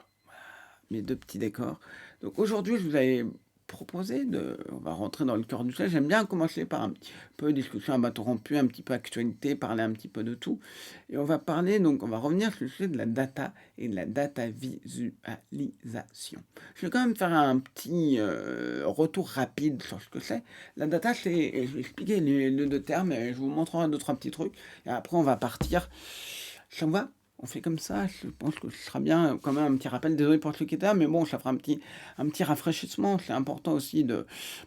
mes 2 petits décors. Donc aujourd'hui, je vous avais proposé on va rentrer dans le cœur du sujet. J'aime bien commencer par un petit peu discussion à bâton rompu, un petit peu actualité, parler un petit peu de tout. Et on va parler, donc on va revenir sur le sujet de la data et de la data visualisation. Je vais quand même faire un petit retour rapide sur ce que c'est. La data, je vais expliquer les 2 termes et je vous montrerai 2-3 petits trucs. Et après, on va partir. Ça vous va? On fait comme ça, je pense que ce sera bien, quand même un petit rappel, désolé pour ceux qui étaient là, mais bon, ça fera un petit rafraîchissement, c'est important aussi,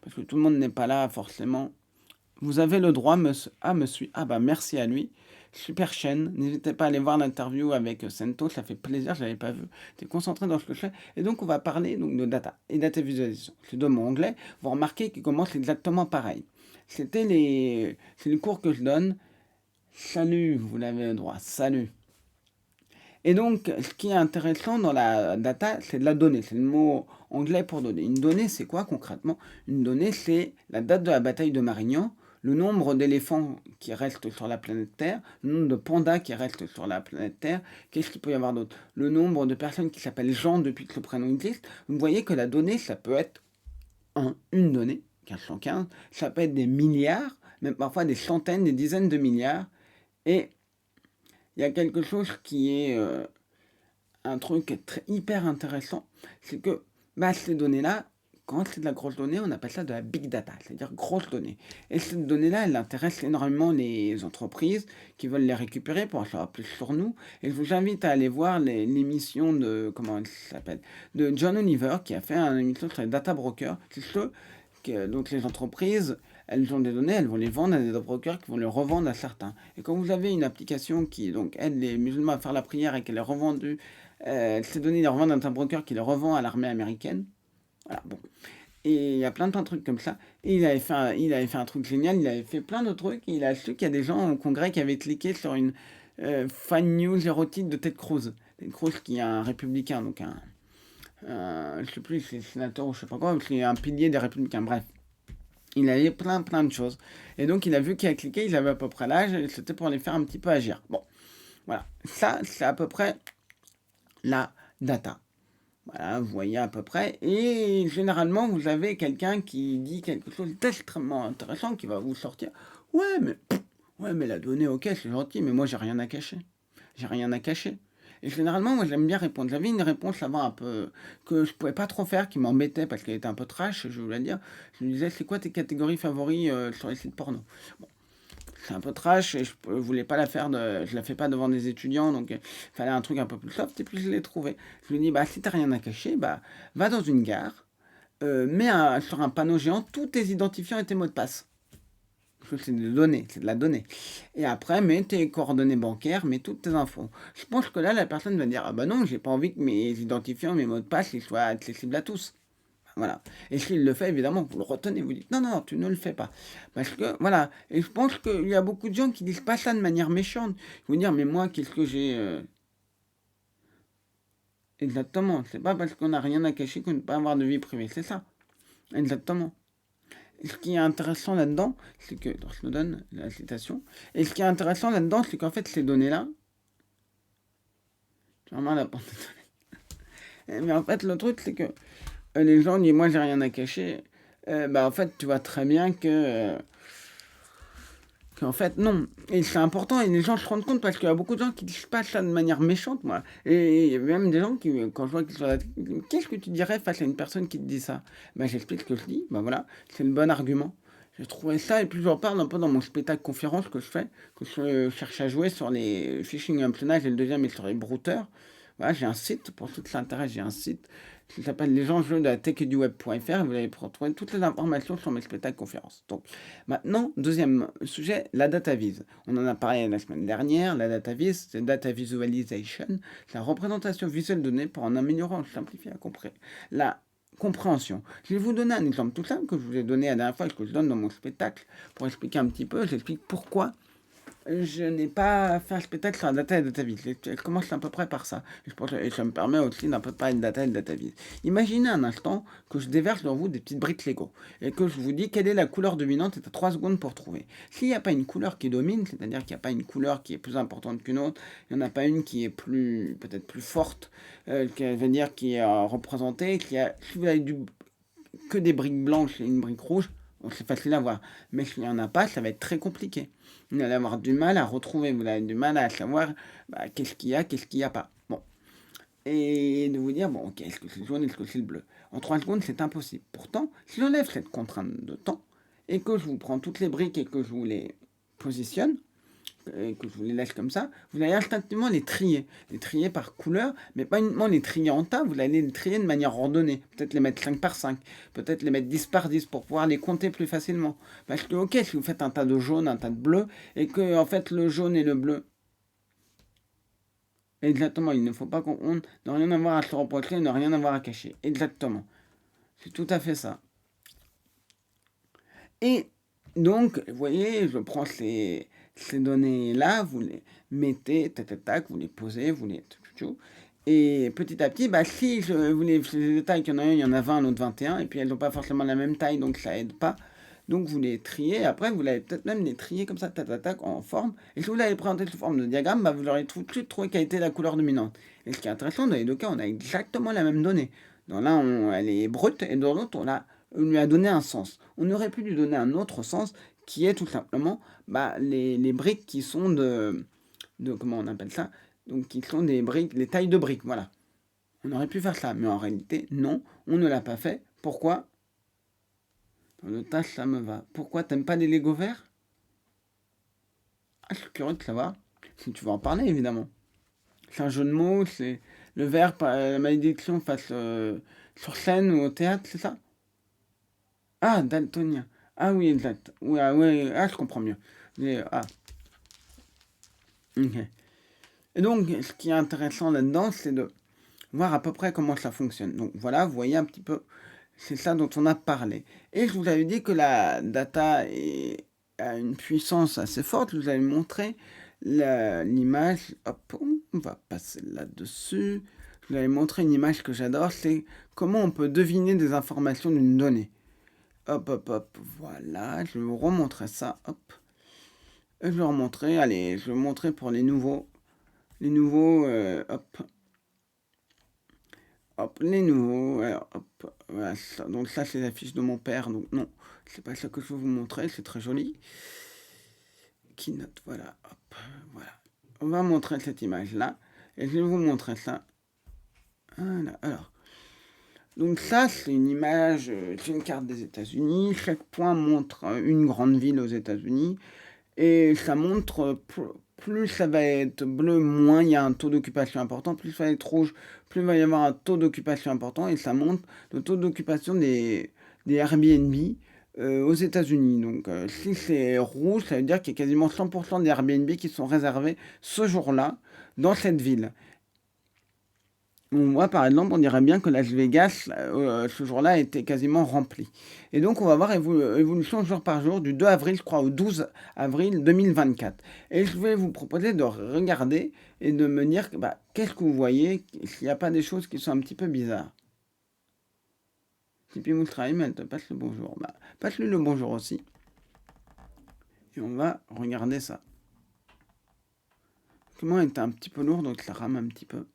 parce que tout le monde n'est pas là forcément. Vous avez le droit à me suivre, ah bah merci à lui, super chaîne, n'hésitez pas à aller voir l'interview avec Sento, ça fait plaisir, je l'avais pas vu, t'es concentré dans ce que je fais, et donc on va parler donc, de data, et data visualisation. C'est de mon anglais, vous remarquez qu'il commence exactement pareil. C'est les cours que je donne, salut, vous l'avez le droit, salut. Et donc, ce qui est intéressant dans la data, c'est de la donnée. C'est le mot anglais pour donner. Une donnée, c'est quoi concrètement? Une donnée, c'est la date de la bataille de Marignan, le nombre d'éléphants qui restent sur la planète Terre, le nombre de pandas qui restent sur la planète Terre. Qu'est-ce qu'il peut y avoir d'autre? Le nombre de personnes qui s'appellent Jean depuis que le prénom existe. Vous voyez que la donnée, ça peut être une donnée, 1515, ça peut être des milliards, même parfois des centaines, des dizaines de milliards. Et il y a quelque chose qui est un truc hyper intéressant, c'est que ces données-là, quand c'est de la grosse donnée, on appelle ça de la big data, c'est-à-dire grosse donnée. Et cette donnée-là, elle intéresse énormément les entreprises qui veulent les récupérer pour en savoir plus sur nous. Et je vous invite à aller voir l'émission de, comment elle s'appelle, de John Oliver, qui a fait une émission sur les data brokers. C'est ceux que, donc les entreprises, elles ont des données, elles vont les vendre à des brokers qui vont les revendre à certains. Et quand vous avez une application qui donc aide les musulmans à faire la prière et qu'elle est revendue, ces données, les revendent à un broker qui les revend à l'armée américaine. Voilà, bon. Et il y a plein de trucs comme ça. Et il avait fait un truc génial, il avait fait plein de trucs. Et il a su qu'il y a des gens au Congrès qui avaient cliqué sur une fan news érotique de Ted Cruz. Ted Cruz qui est un républicain, donc je sais plus, c'est sénateur ou je sais pas quoi, c'est un pilier des républicains, bref. Il avait plein de choses. Et donc il a vu qu'il a cliqué, il avait à peu près l'âge, et c'était pour les faire un petit peu agir. Bon, voilà. Ça, c'est à peu près la data. Voilà, vous voyez à peu près. Et généralement, vous avez quelqu'un qui dit quelque chose d'extrêmement intéressant qui va vous sortir. Ouais, mais la donnée, ok, c'est gentil, mais moi, j'ai rien à cacher. J'ai rien à cacher. Et généralement, moi, j'aime bien répondre. J'avais une réponse avant un peu que je pouvais pas trop faire, qui m'embêtait parce qu'elle était un peu trash, je voulais dire. Je lui disais, c'est quoi tes catégories favoris sur les sites porno? Bon, c'est un peu trash et je voulais pas la faire je la fais pas devant des étudiants, donc il fallait un truc un peu plus soft et puis je l'ai trouvé. Je lui ai dit, si t'as rien à cacher, va dans une gare, mets sur un panneau géant tous tes identifiants et tes mots de passe. C'est des données, c'est de la donnée. Et après, mets tes coordonnées bancaires, mets toutes tes infos. Je pense que là, la personne va dire, ah bah non, j'ai pas envie que mes identifiants, mes mots de passe, ils soient accessibles à tous. Voilà. Et s'il le fait, évidemment, vous le retenez, vous dites non, non, tu ne le fais pas. Parce que, voilà. Et je pense qu'il y a beaucoup de gens qui disent pas ça de manière méchante. Ils vont dire, mais moi, qu'est-ce que j'ai. Exactement. C'est pas parce qu'on n'a rien à cacher qu'on ne peut pas avoir de vie privée. C'est ça. Exactement. Et ce qui est intéressant là-dedans, c'est que. Je me donne la citation. Et ce qui est intéressant là-dedans, c'est qu'en fait, ces données-là. C'est vraiment la porte de données. Mais en fait, le truc, c'est que les gens disent, moi, j'ai rien à cacher. En fait, tu vois très bien que. En fait, non. Et c'est important, et les gens se rendent compte parce qu'il y a beaucoup de gens qui disent pas ça de manière méchante, moi. Et il y a même des gens qui, quand je vois qu'ils sont là, qu'est-ce que tu dirais face à une personne qui te dit ça? J'explique ce que je dis, voilà, c'est le bon argument. J'ai trouvé ça, et puis j'en parle un peu dans mon spectacle conférence que je fais, que je cherche à jouer sur les phishing empionage, et le deuxième est sur les brouteurs. Voilà, j'ai un site, pour ceux qui s'intéressent, j'ai un site qui s'appelle Les enjeux de la tech et du web.fr. Vous allez retrouver toutes les informations sur mes spectacles conférences. Donc, maintenant, deuxième sujet, la data vise. On en a parlé la semaine dernière. La data vise, c'est data visualization, c'est la représentation visuelle de données pour en améliorant, simplifier la compréhension. Je vais vous donner un exemple tout simple que je vous ai donné la dernière fois et que je donne dans mon spectacle pour expliquer un petit peu. J'explique pourquoi je n'ai pas fait un spectacle sur la data et la data vise. Elle commence à peu près par ça. Et ça me permet aussi d'un peu parler de data et de data vise. Imaginez un instant que je déverse dans vous des petites briques Lego et que je vous dis quelle est la couleur dominante et tu as 3 secondes pour trouver. S'il n'y a pas une couleur qui domine, c'est-à-dire qu'il n'y a pas une couleur qui est plus importante qu'une autre, il n'y en a pas une qui est peut-être plus forte, qui veut dire qui est représentée, si vous avez que des briques blanches et une brique rouge, c'est facile à voir. Mais s'il n'y en a pas, ça va être très compliqué. Vous allez avoir du mal à retrouver, vous allez du mal à savoir qu'est-ce qu'il y a, qu'est-ce qu'il n'y a pas. Bon. Et de vous dire, bon, ok, est-ce que c'est le jaune, est-ce que c'est le bleu? En 3 secondes, c'est impossible. Pourtant, si j'enlève cette contrainte de temps, et que je vous prends toutes les briques et que je vous les positionne, et que je vous les laisse comme ça, vous allez instinctivement les trier par couleur, mais pas uniquement les trier en tas, vous allez les trier de manière ordonnée, peut-être les mettre 5 par 5, peut-être les mettre 10 par 10 pour pouvoir les compter plus facilement. Parce que ok, si vous faites un tas de jaune, un tas de bleu, et que en fait le jaune et le bleu, exactement, il ne faut pas qu'on n'a rien à voir à se reprocher, n'a rien à voir à cacher, exactement. C'est tout à fait ça. Et donc, vous voyez, je prends ces données-là, vous les mettez, tac, vous les posez, vous les... Et petit à petit, si vous les détails qu'il y en a un, il y en a 20, l'autre 21, et puis elles n'ont pas forcément la même taille, donc ça aide pas. Donc vous les triez, après vous allez peut-être même les trier comme ça, tac, en forme. Et si vous l'avez présenté sous forme de diagramme, vous aurez tout de suite trouvé quelle était la couleur dominante. Et ce qui est intéressant, dans les deux cas, on a exactement la même donnée. Dans l'un, elle est brute, et dans l'autre, on lui a donné un sens. On aurait pu lui donner un autre sens, qui est tout simplement les briques qui sont comment on appelle ça, donc qui sont des briques, des tailles de briques, voilà. On aurait pu faire ça, mais en réalité, non, on ne l'a pas fait. Pourquoi? Dans le tas, ça me va. Pourquoi t'aimes pas les Lego verts? Ah, je suis curieux de savoir. Si tu veux en parler, évidemment. C'est un jeu de mots, c'est le verre, la malédiction face sur scène ou au théâtre, c'est ça? Ah, daltonien. Ah oui, exact. Oui, ah, ouais, ah, je comprends mieux. Ah, ok. Et donc, ce qui est intéressant là-dedans, c'est de voir à peu près comment ça fonctionne. Donc voilà, vous voyez un petit peu, c'est ça dont on a parlé. Et je vous avais dit que la data a une puissance assez forte. Je vous avais montré l'image. Hop, on va passer là-dessus. Je vous avais montré une image que j'adore, c'est comment on peut deviner des informations d'une donnée. Hop, hop, hop, voilà, je vais vous remontrer ça, hop. Et je vais remontrer, allez, je vais vous montrer pour les nouveaux, hop. Hop, les nouveaux, alors, hop, voilà, ça. Donc ça c'est la fiche de mon père, donc non, c'est pas ça que je veux vous montrer, c'est très joli. Keynote, voilà, hop, voilà. On va montrer cette image-là, et je vais vous montrer ça. Voilà, alors. Donc ça, c'est une image, c'est une carte des États-Unis. Chaque point montre une grande ville aux États-Unis. Et ça montre, plus ça va être bleu, moins il y a un taux d'occupation important. Plus ça va être rouge, plus il va y avoir un taux d'occupation important. Et ça montre le taux d'occupation des Airbnb aux États-Unis. Donc si c'est rouge, ça veut dire qu'il y a quasiment 100% des Airbnb qui sont réservés ce jour-là dans cette ville. Moi, par exemple, on dirait bien que Las Vegas, ce jour-là, était quasiment rempli. Et donc, on va voir évolution jour par jour, du 2 avril, je crois, au 12 avril 2024. Et je vais vous proposer de regarder et de me dire, qu'est-ce que vous voyez, s'il n'y a pas des choses qui sont un petit peu bizarres. Tipeee Moustraïm, elle te passe le bonjour. Passe-lui le bonjour aussi. Et on va regarder ça. Comment est un petit peu lourd, donc ça rame un petit peu.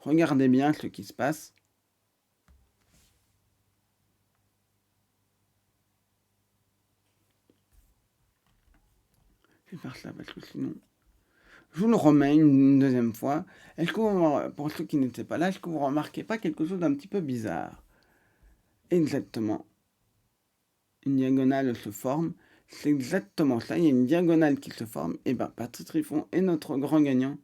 Regardez bien ce qui se passe. Je vais faire ça parce que sinon... Je vous le remets une deuxième fois. Est-ce que vous, pour ceux qui n'étaient pas là, est-ce que vous remarquez pas quelque chose d'un petit peu bizarre? Exactement. Une diagonale se forme. C'est exactement ça. Il y a une diagonale qui se forme. Et Patrick Triffon est notre grand gagnant.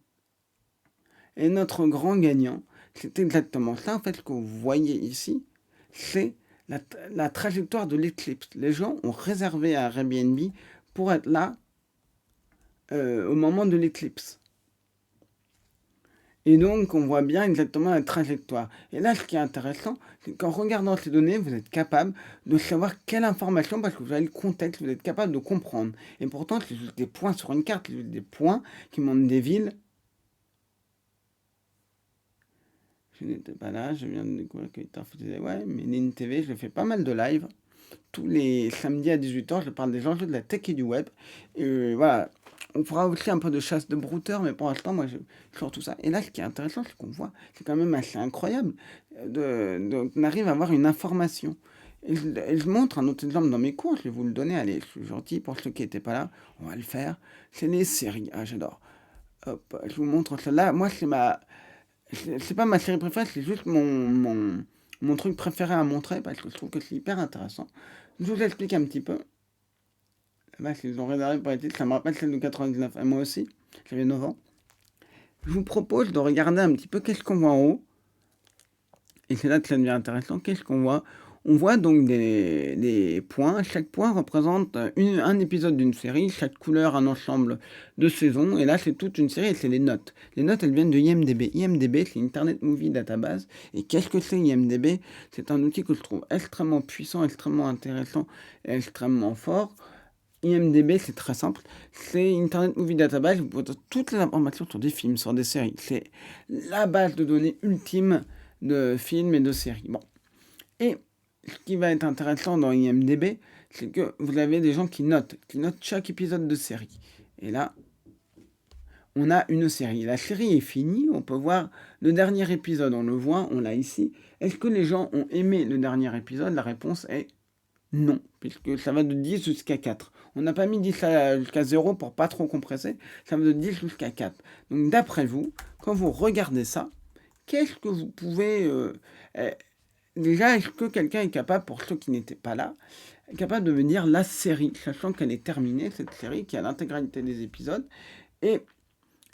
Et notre grand gagnant, c'est exactement ça. En fait, ce que vous voyez ici, c'est la trajectoire de l'éclipse. Les gens ont réservé à Airbnb pour être là au moment de l'éclipse. Et donc, on voit bien exactement la trajectoire. Et là, ce qui est intéressant, c'est qu'en regardant ces données, vous êtes capable de savoir quelle information, parce que vous avez le contexte, vous êtes capable de comprendre. Et pourtant, c'est juste des points sur une carte, c'est juste des points qui montrent des villes. Je n'étais pas là, je viens de découvrir que Victor faisait... Ouais, mais Nin TV, je fais pas mal de live. Tous les samedis à 18h, je parle des enjeux de la tech et du web. Et voilà, on fera aussi un peu de chasse de brouteurs, mais pour l'instant, moi, je sors tout ça. Et là, ce qui est intéressant, c'est qu'on voit, c'est quand même assez incroyable, qu'on arrive à avoir une information. Et je montre un autre exemple dans mes cours, je vais vous le donner, allez, je suis gentil, pour ceux qui n'étaient pas là, on va le faire. C'est les séries, ah j'adore. Hop, je vous montre celle-là. Moi, c'est pas ma série préférée, c'est juste mon truc préféré à montrer, parce que je trouve que c'est hyper intéressant. Je vous explique un petit peu. Là, ils ont réservé pour les titres, ça me rappelle celle de 99. Et moi aussi, j'avais 9 ans. Je vous propose de regarder un petit peu qu'est-ce qu'on voit en haut. Et c'est là que ça devient intéressant. Qu'est-ce qu'on voit? On voit donc des points. Chaque point représente un épisode d'une série. Chaque couleur, un ensemble de saisons. Et là, c'est toute une série et c'est les notes. Les notes, elles viennent de IMDb. IMDb, c'est Internet Movie Database. Et qu'est-ce que c'est IMDb? C'est un outil que je trouve extrêmement puissant, extrêmement intéressant et extrêmement fort. IMDb, c'est très simple. C'est Internet Movie Database. Vous pouvez avoir toutes les informations sur des films, sur des séries. C'est la base de données ultime de films et de séries. Bon. Et ce qui va être intéressant dans IMDb, c'est que vous avez des gens qui notent chaque épisode de série. Et là, on a une série. La série est finie, on peut voir le dernier épisode, on le voit, on l'a ici. Est-ce que les gens ont aimé le dernier épisode? La réponse est Non, puisque ça va de 10 jusqu'à 4. On n'a pas mis 10 jusqu'à 0 pour pas trop compresser, ça va de 10 jusqu'à 4. Donc d'après vous, quand vous regardez ça, qu'est-ce que vous pouvez... euh, déjà, est-ce que quelqu'un est capable, pour ceux qui n'étaient pas là, est capable de me dire la série, sachant qu'elle est terminée, cette série, qui a l'intégralité des épisodes, et,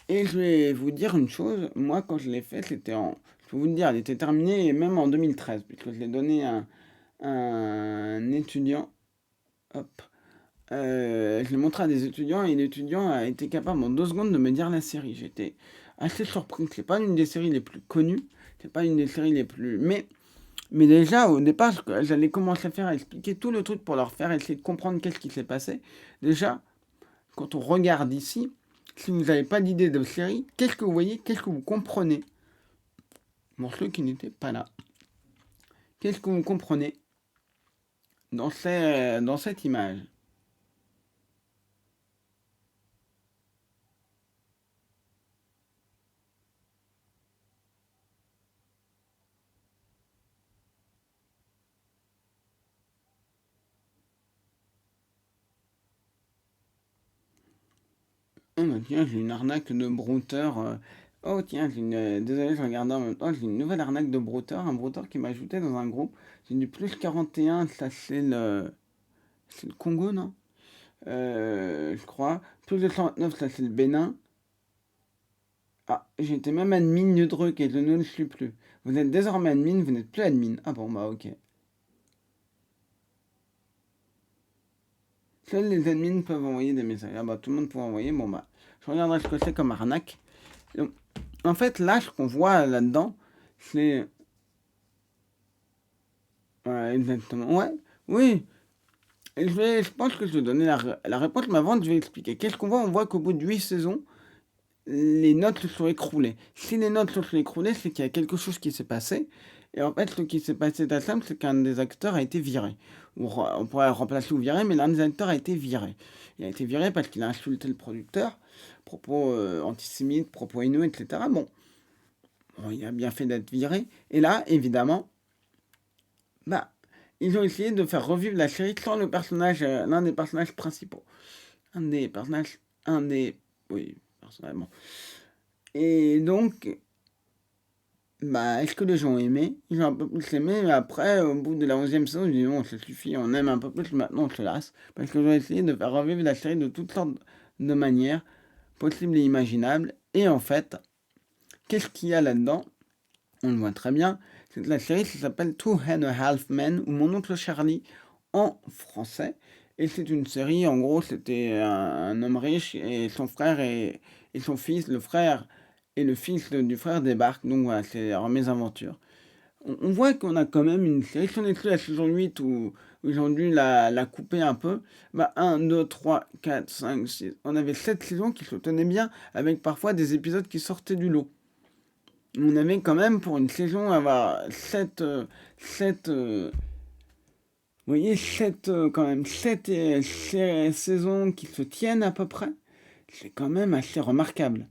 et je vais vous dire une chose, moi quand je l'ai fait, c'était en... Je peux vous le dire, elle était terminée même en 2013, puisque je l'ai donné à un étudiant. Hop. Je l'ai montré à des étudiants et l'étudiant a été capable en 2 secondes de me dire la série. J'étais assez surpris. C'est pas une des séries les plus connues. C'est pas une des séries les plus. Mais déjà, au départ, j'allais commencer à faire à expliquer tout le truc pour leur faire essayer de comprendre qu'est-ce qui s'est passé. Déjà, quand on regarde ici, si vous n'avez pas d'idée de série, qu'est-ce que vous voyez, qu'est-ce que vous comprenez? Pour ceux qui n'étaient pas là, qu'est-ce que vous comprenez dans cette image? Oh, bah, tiens, j'ai une arnaque de brouteur. Oh, tiens, désolé, je regardais en même temps. J'ai une nouvelle arnaque de brouteur. Un brouteur qui m'a ajouté dans un groupe. J'ai du plus 41. Ça, c'est le Congo, non? Je crois. Plus 229, ça, c'est le Bénin. Ah, j'étais même admin Nudruk et je ne le suis plus. Vous êtes désormais admin, vous n'êtes plus admin. Ah bon, bah, ok. Seuls les admins peuvent envoyer des messages. Ah bah, tout le monde peut envoyer. Bon, bah, je regarderai ce que c'est comme arnaque. Donc, en fait, là, ce qu'on voit là-dedans, c'est... Ouais, exactement. Ouais, oui. Je pense que je vais donner la réponse, mais avant, je vais expliquer. Qu'est-ce qu'on voit? On voit qu'au bout de 8 saisons, les notes se sont écroulées. Si les notes se sont écroulées, c'est qu'il y a quelque chose qui s'est passé. Et en fait, ce qui s'est passé à simple, c'est qu'un des acteurs a été viré. On pourrait remplacer ou virer, mais l'un des acteurs a été viré. Il a été viré parce qu'il a insulté le producteur, propos antisémites, propos haineux, etc. Bon, il a bien fait d'être viré. Et là, évidemment, bah, ils ont essayé de faire revivre la série sans le personnage, l'un des personnages principaux. Un des personnages, un des... Oui, personnellement. Et donc, bah, est-ce que les gens ont aimé? Ils ont un peu plus aimé, mais après, au bout de la 11e saison, ils disent non, ça suffit, on aime un peu plus, maintenant on se lasse. Parce qu'ils ont essayé de faire revivre la série de toutes sortes de manières possibles et imaginables. Et en fait, qu'est-ce qu'il y a là-dedans? On le voit très bien. C'est que la série, ça s'appelle Two and a Half Men, ou Mon oncle Charlie en français. Et c'est une série, en gros, c'était un homme riche et son frère et son fils, le frère et le fils du frère débarquent. Donc voilà, c'est leur mésaventures. On voit qu'on a quand même une série. Si on exclut la saison 8 où ils ont dû la couper un peu, bah 1, 2, 3, 4, 5, 6. On avait 7 saisons qui se tenaient bien, avec parfois des épisodes qui sortaient du lot. On avait quand même pour une saison avoir 7 vous voyez, 7 quand même, 7 saisons qui se tiennent à peu près. C'est quand même assez remarquable.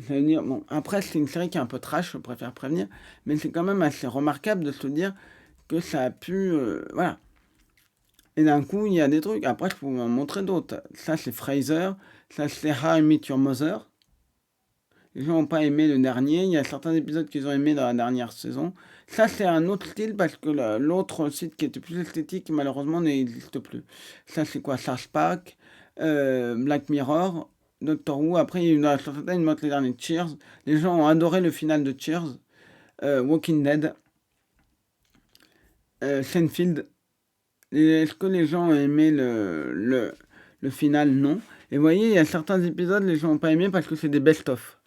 Ça veut dire, bon, après, c'est une série qui est un peu trash, je préfère prévenir, mais c'est quand même assez remarquable de se dire que ça a pu. Voilà. Et d'un coup, il y a des trucs. Après, je peux vous en montrer d'autres. Ça, c'est Fraser. Ça, c'est How I Met Your Mother. Les gens n'ont pas aimé le dernier. Il y a certains épisodes qu'ils ont aimé dans la dernière saison. Ça, c'est un autre style parce que l'autre site qui était plus esthétique, malheureusement, n'existe plus. Ça, c'est quoi? South Park, Black Mirror, Doctor Who. Après, il y a certains, ils montrent les derniers Cheers. Les gens ont adoré le final de Cheers. Walking Dead, Seinfeld. Est-ce que les gens ont aimé le final? Non. Et vous voyez, il y a certains épisodes, les gens n'ont pas aimé parce que c'est des best-of.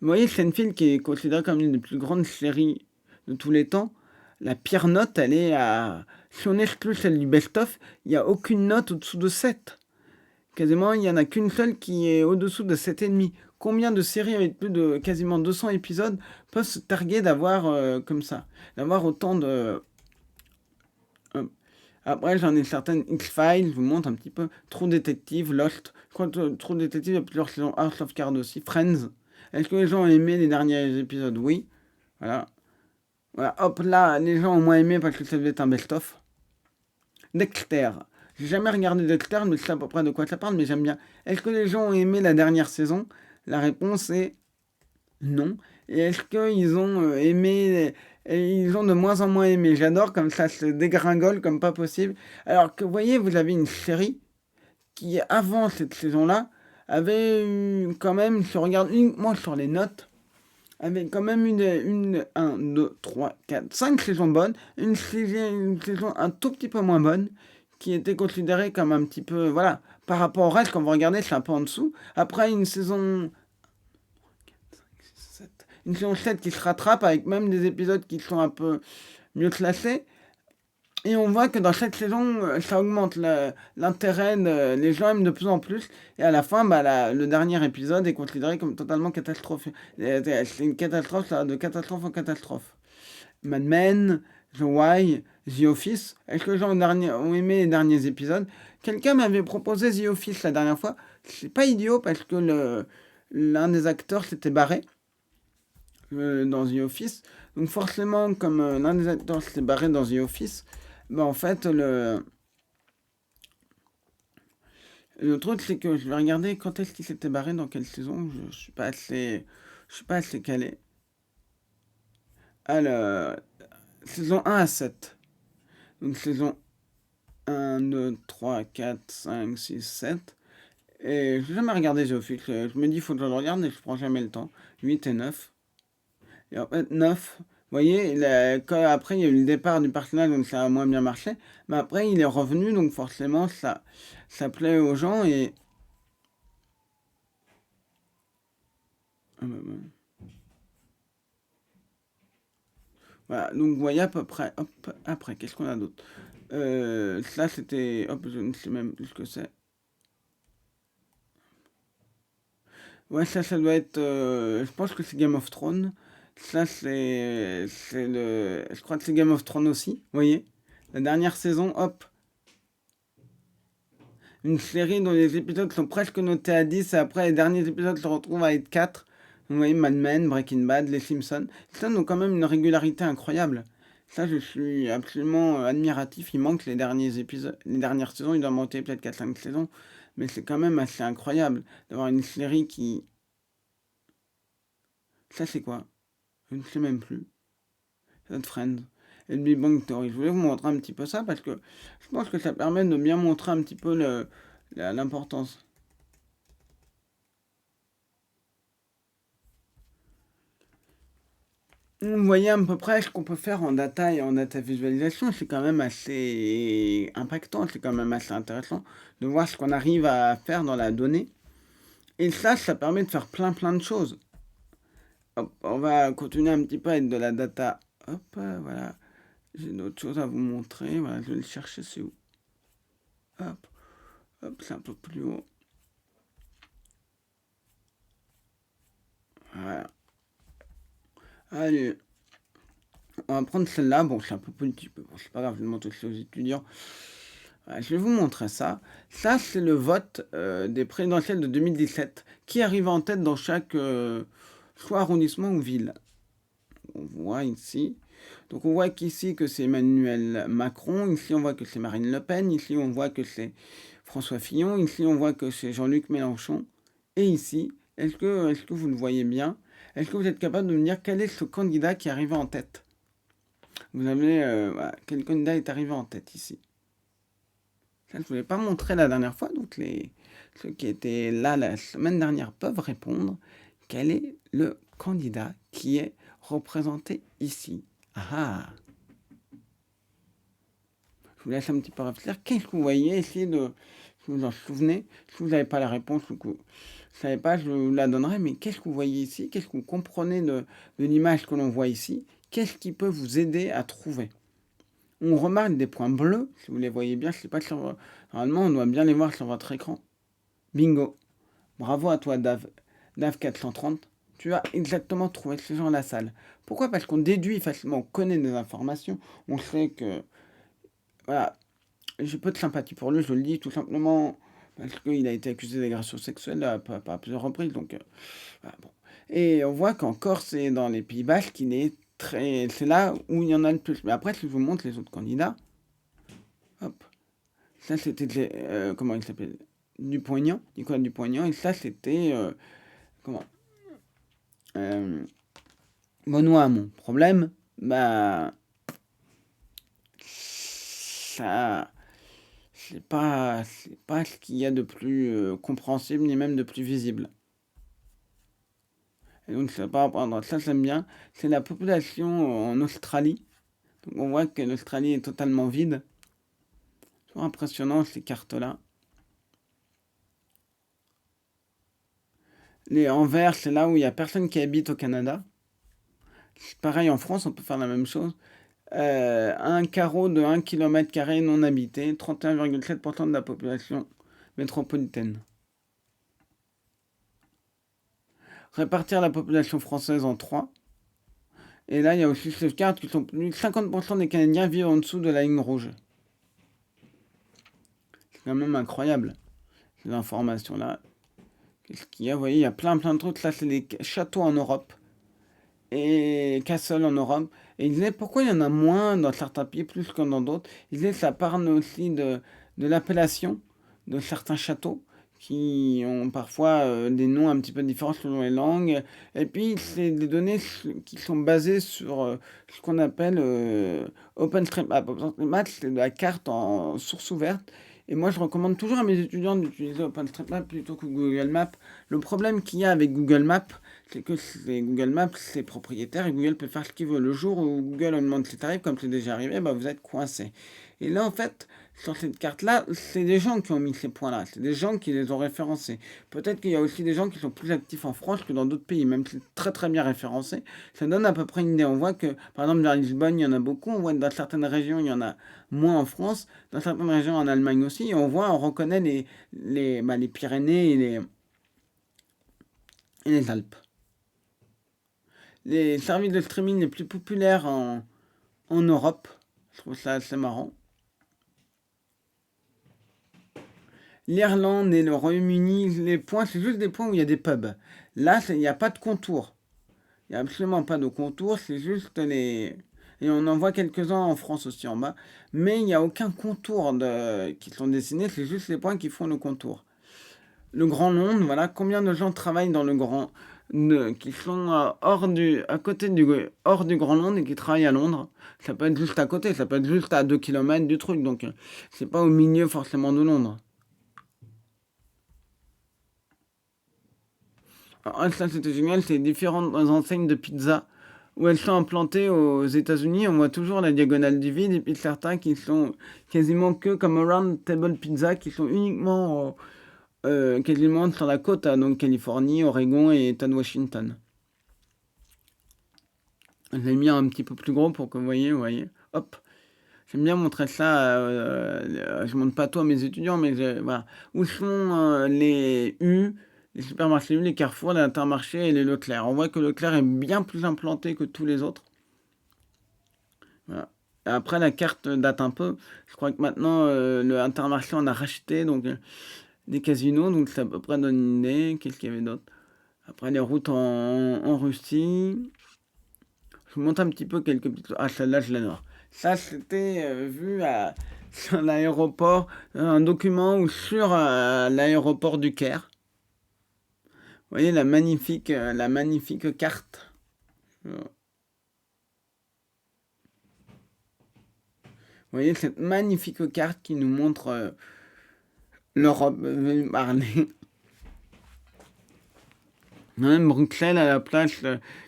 Vous voyez, Seinfeld, qui est considéré comme une des plus grandes séries de tous les temps, la pire note, elle est à... Si on exclut celle du best-of, il n'y a aucune note au-dessous de 7. Quasiment, il n'y en a qu'une seule qui est au-dessous de 7,5. Combien de séries avec plus de quasiment 200 épisodes peuvent se targuer d'avoir comme ça? D'avoir autant de... euh, Après, j'en ai certaines. X-Files, je vous montre un petit peu. True Detective, Lost. Je crois que True Detective, il y a plusieurs saisons. House of Cards aussi. Friends. Est-ce que les gens ont aimé les derniers épisodes? Oui. Voilà. Voilà. Hop, là, les gens ont moins aimé parce que ça devait être un best-of. Dexter. J'ai jamais regardé Dexter, mais je sais à peu près de quoi ça parle, mais j'aime bien. Est-ce que les gens ont aimé la dernière saison? La réponse est non. Et est-ce qu'ils ont aimé... Et ils ont de moins en moins aimé. J'adore comme ça se dégringole comme pas possible. Alors que vous voyez, vous avez une série qui, avant cette saison-là, avait eu quand même, si on regarde uniquement sur les notes, avait quand même une 1, 2, 3, 4, 5 saisons bonnes, une saison un tout petit peu moins bonne, qui était considérée comme un petit peu, voilà, par rapport au reste, quand vous regardez, c'est un peu en dessous. Après, une saison 7 qui se rattrape avec même des épisodes qui sont un peu mieux classés. Et on voit que dans cette saison, ça augmente l'intérêt, les gens aiment de plus en plus. Et à la fin, le dernier épisode est considéré comme totalement catastrophique. C'est une catastrophe, ça va de catastrophe en catastrophe. Mad Men, The Wire, The Office. Est-ce que les gens ont aimé les derniers épisodes? Quelqu'un m'avait proposé The Office la dernière fois. C'est pas idiot parce que l'un des acteurs s'était barré dans The Office. Donc forcément, comme l'un des acteurs s'était barré dans The Office, en fait, le truc, c'est que je vais regarder quand est-ce qu'il s'était barré, dans quelle saison. Je suis pas assez calé. Alors, saison 1 à 7. Donc, saison 1, 2, 3, 4, 5, 6, 7. Et je n'ai jamais regardé The Office. Je me dis, il faut que je le regarde, mais je prends jamais le temps. 8 et 9. Et en fait, 9, vous voyez, après il y a eu le départ du personnage, donc ça a moins bien marché. Mais après, il est revenu, donc forcément, ça plaît aux gens. Et voilà, donc vous voyez à peu près. Hop, après, qu'est-ce qu'on a d'autre? Ça, c'était. Hop, je ne sais même plus ce que c'est. Ouais, ça doit être. Je pense que c'est Game of Thrones. Ça, je crois que c'est Game of Thrones aussi, vous voyez? La dernière saison, hop. Une série dont les épisodes sont presque notés à 10 et après les derniers épisodes se retrouvent à être 4. Vous voyez, Mad Men, Breaking Bad, Les Simpsons. Les Simpsons ont quand même une régularité incroyable. Ça, je suis absolument admiratif. Il manque les derniers épisodes, les dernières saisons. Il doit monter peut-être 4-5 saisons. Mais c'est quand même assez incroyable d'avoir une série qui. Ça, c'est quoi? Je ne sais même plus. C'est Friends. Et le Big Bang Theory. Je voulais vous montrer un petit peu ça parce que je pense que ça permet de bien montrer un petit peu l'importance. Vous voyez à peu près ce qu'on peut faire en data et en data visualisation, c'est quand même assez impactant, c'est quand même assez intéressant de voir ce qu'on arrive à faire dans la donnée. Et ça permet de faire plein de choses. Hop, on va continuer un petit peu avec de la data. Hop, voilà. J'ai d'autres choses à vous montrer. Voilà, je vais le chercher, c'est où? Hop, hop, c'est un peu plus haut. Voilà. Allez, on va prendre celle-là. Bon, c'est un peu petit peu. Bon, c'est pas grave, je vais le montrer aussi aux étudiants. Voilà, je vais vous montrer ça. Ça, c'est le vote des présidentielles de 2017 qui arrive en tête dans chaque soit arrondissement ou ville. On voit ici. Donc on voit qu'ici que c'est Emmanuel Macron, ici on voit que c'est Marine Le Pen, ici on voit que c'est François Fillon, ici on voit que c'est Jean-Luc Mélenchon. Et ici, est-ce que vous le voyez bien? Est-ce que vous êtes capable de me dire quel est ce candidat qui arrive en tête? Vous avez voilà, quel candidat est arrivé en tête ici? Ça, je ne vous l'ai pas montré la dernière fois, donc ceux qui étaient là la semaine dernière peuvent répondre. Quel est le candidat qui est représenté ici? Ah! Je vous laisse un petit peu réfléchir. Qu'est-ce que vous voyez? Essayez de vous en souvenez. Si vous n'avez pas la réponse, ou que vous ne savez pas, je vous la donnerai. Mais qu'est-ce que vous voyez ici? Qu'est-ce que vous comprenez de l'image que l'on voit ici? Qu'est-ce qui peut vous aider à trouver? On remarque des points bleus, si vous les voyez bien. Je sais pas sur. Normalement, on doit bien les voir sur votre écran. Bingo. Bravo à toi, Dave. Dave 430. Tu as exactement trouvé ces gens à la salle. Pourquoi? Parce qu'on déduit facilement, on connaît des informations. On sait que. Voilà. J'ai peu de sympathie pour lui, je le dis tout simplement parce qu'il a été accusé d'agression sexuelle à plusieurs reprises. Donc, voilà, bon. Et on voit qu'en Corse et dans les Pays Basques, c'est là où il y en a le plus. Mais après, si je vous montre les autres candidats, hop. Ça, c'était, comment il s'appelle? Dupont-Aignan, Nicolas Dupont-Aignan. Et ça, c'était, comment? Benoît Hamon. Problème, bah, ça, c'est pas ce qu'il y a de plus compréhensible, ni même de plus visible. Et donc, ça, par rapport à ça, j'aime bien. C'est la population en Australie. Donc, on voit que l'Australie est totalement vide. C'est impressionnant, ces cartes-là. En vert, c'est là où il n'y a personne qui habite au Canada. Pareil, en France, on peut faire la même chose. Un carreau de 1 km² non habité, 31,7% de la population métropolitaine. Répartir la population française en 3. Et là, il y a aussi ces cartes qui sont plus 50% des Canadiens vivent en dessous de la ligne rouge. C'est quand même incroyable, ces informations-là. Qu'est-ce qu'il y a? Vous voyez, il y a plein de trucs. Là, c'est des châteaux en Europe. Et Castle en Europe. Et il disait pourquoi il y en a moins dans certains pays plus que dans d'autres. Il disait ça part aussi de l'appellation de certains châteaux qui ont parfois des noms un petit peu différents selon les langues. Et puis c'est des données qui sont basées sur ce qu'on appelle OpenStreetMap. OpenStreetMap, c'est de la carte en source ouverte. Et moi, je recommande toujours à mes étudiants d'utiliser OpenStreetMap plutôt que Google Maps. Le problème qu'il y a avec Google Maps, c'est que Google Maps, c'est propriétaire et Google peut faire ce qu'il veut. Le jour où Google augmente ses tarifs, comme c'est déjà arrivé, bah, vous êtes coincé. Et là, en fait, sur cette carte-là, c'est des gens qui ont mis ces points-là. C'est des gens qui les ont référencés. Peut-être qu'il y a aussi des gens qui sont plus actifs en France que dans d'autres pays, même si c'est très très bien référencé. Ça donne à peu près une idée. On voit que, par exemple, vers Lisbonne, il y en a beaucoup. On voit que dans certaines régions, il y en a moins en France. Dans certaines régions en Allemagne aussi. Et on voit, on reconnaît les Pyrénées et les Alpes. Les services de streaming les plus populaires en Europe. Je trouve ça assez marrant. L'Irlande et le Royaume-Uni, les points, c'est juste des points où il y a des pubs. Là, il n'y a pas de contour. Il n'y a absolument pas de contour, c'est juste les... Et on en voit quelques-uns en France aussi en bas. Mais il n'y a aucun contour qui sont dessinés, c'est juste les points qui font le contour. Le Grand Londres, voilà, combien de gens travaillent dans le Grand... qui sont hors du Grand Londres et qui travaillent à Londres. Ça peut être juste à côté, ça peut être juste à 2 km du truc, donc c'est pas au milieu forcément de Londres. Alors, ça c'était génial, c'est différentes enseignes de pizza où elles sont implantées aux États-Unis. On voit toujours la diagonale du vide et puis certains qui sont quasiment que comme Round Table Pizza qui sont uniquement quasiment sur la côte, donc Californie, Oregon et État de Washington. Je l'ai mis un petit peu plus gros pour que vous voyez. Hop. J'aime bien montrer ça. Je montre pas tout à mes étudiants, mais voilà. Où sont les U, les supermarchés U, les Carrefour, les Intermarchés et les Leclerc. On voit que Leclerc est bien plus implanté que tous les autres. Voilà. Et après, la carte date un peu. Je crois que maintenant, le Intermarché en a racheté donc, des casinos, donc ça à peu près donne une idée. Qu'est-ce qu'il y avait d'autre? Après, les routes en Russie. Je vous montre un petit peu quelques petites... Ah, celle-là, je l'adore. Ça, c'était vu sur l'aéroport, un document ou sur l'aéroport du Caire. Vous voyez la magnifique carte. Vous voyez cette magnifique carte qui nous montre l'Europe. Je vais vous parler. Même Bruxelles à la place,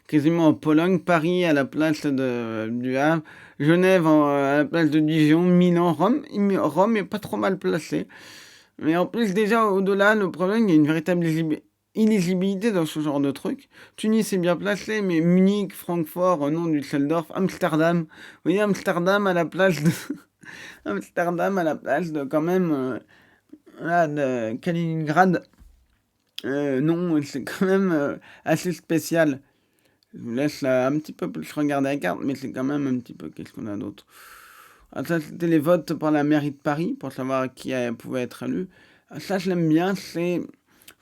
quasiment en Pologne, Paris à la place du Havre, Genève à la place de Dijon, Milan, Rome. Rome est pas trop mal placé. Mais en plus, déjà, au-delà, le problème, il y a une véritable illisibilité dans ce genre de truc. Tunis est bien placé, mais Munich, Francfort, non, Düsseldorf, Amsterdam. Vous voyez, Amsterdam à la place de... Amsterdam à la place de quand même... de Kaliningrad. Non, c'est quand même assez spécial. Je vous laisse un petit peu plus regarder la carte, mais c'est quand même un petit peu... Qu'est-ce qu'on a d'autre? Ah, ça, c'était les votes par la mairie de Paris, pour savoir qui pouvait être élu. Ah, ça, je l'aime bien, c'est...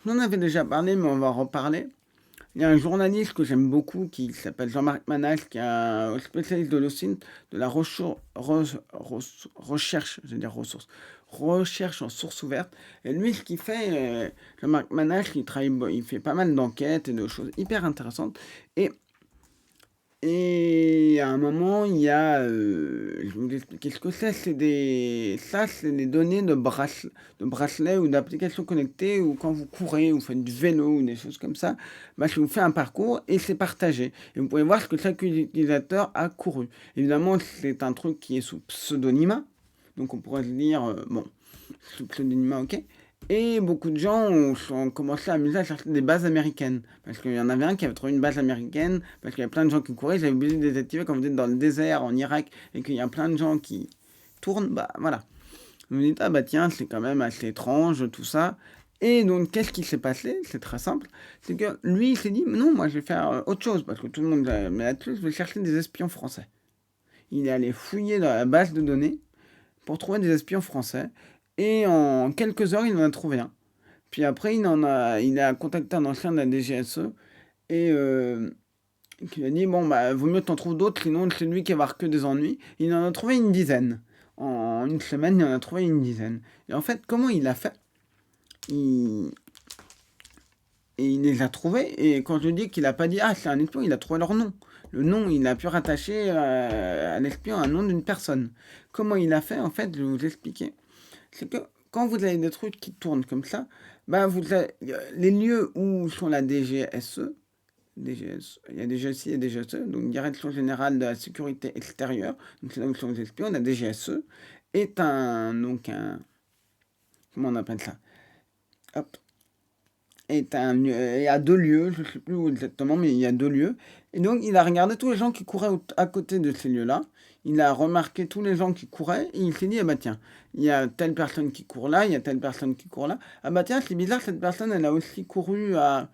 On en avait déjà parlé, mais on va en reparler. Il y a un journaliste que j'aime beaucoup qui s'appelle Jean-Marc Manage, qui est un spécialiste de l'OSINT, de la recherche, je veux dire ressources, recherche en source ouverte. Et lui, ce qu'il fait, Jean-Marc Manache, il fait pas mal d'enquêtes et de choses hyper intéressantes. Et à un moment, il y a, je vais vous expliquer ce que c'est. C'est des données de bracelets ou d'applications connectées, ou quand vous courez, ou faites du vélo, ou des choses comme ça, bah, je vous fais un parcours et c'est partagé. Et vous pouvez voir ce que chaque utilisateur a couru. Évidemment, c'est un truc qui est sous pseudonymat. Donc on pourrait se dire, bon, sous pseudonymat, ok. Et beaucoup de gens ont commencé à amuser à chercher des bases américaines. Parce qu'il y en avait un qui avait trouvé une base américaine, parce qu'il y avait plein de gens qui couraient, ils avaient oublié de désactiver quand vous êtes dans le désert en Irak et qu'il y a plein de gens qui tournent, bah voilà. Vous me dites, ah bah tiens, c'est quand même assez étrange tout ça. Et donc, qu'est-ce qui s'est passé? C'est très simple. C'est que lui, il s'est dit, non, moi je vais faire autre chose, parce que tout le monde met là-dessus, je vais chercher des espions français. Il est allé fouiller dans la base de données pour trouver des espions français. Et en quelques heures, il en a trouvé un. Puis après, il a contacté un ancien de la DGSE et qui lui a dit, bon, bah, vaut mieux que t'en trouves d'autres, sinon c'est lui qui va avoir que des ennuis. Il en a trouvé une dizaine. En une semaine, il en a trouvé une dizaine. Et en fait, comment il a fait il... Et il les a trouvés. Et quand je dis qu'il a pas dit, ah, c'est un espion, il a trouvé leur nom. Le nom, il a pu rattacher à l'espion un nom d'une personne. Comment il a fait, en fait, je vais vous expliquer. C'est que quand vous avez des trucs qui tournent comme ça, bah vous avez, les lieux où sont la DGSE, il y a DGSI et DGSE, donc Direction Générale de la Sécurité Extérieure, donc c'est là où sont les espions, la DGSE, est comment on appelle ça? Hop, il y a deux lieux, je ne sais plus où exactement, mais il y a deux lieux. Et donc, il a regardé tous les gens qui couraient à côté de ces lieux-là. Il a remarqué tous les gens qui couraient et il s'est dit, ah bah tiens, il y a telle personne qui court là, il y a telle personne qui court là. Ah bah tiens, c'est bizarre, cette personne, elle a aussi couru dans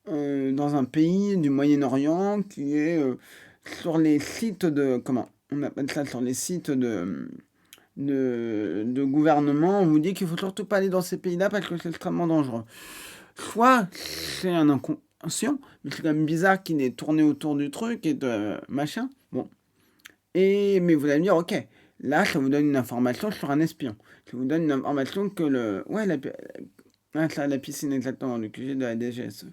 un pays du Moyen-Orient qui est sur les sites de, comment on appelle ça, sur les sites de gouvernement, on vous dit qu'il faut surtout pas aller dans ces pays-là parce que c'est extrêmement dangereux. Soit c'est un inconscient, mais c'est quand même bizarre qu'il ait tourné autour du truc et de machin. Bon. Mais vous allez me dire, ok, là, ça vous donne une information sur un espion. Ça vous donne une information que ouais, la piscine exactement, le QG de la DGSE.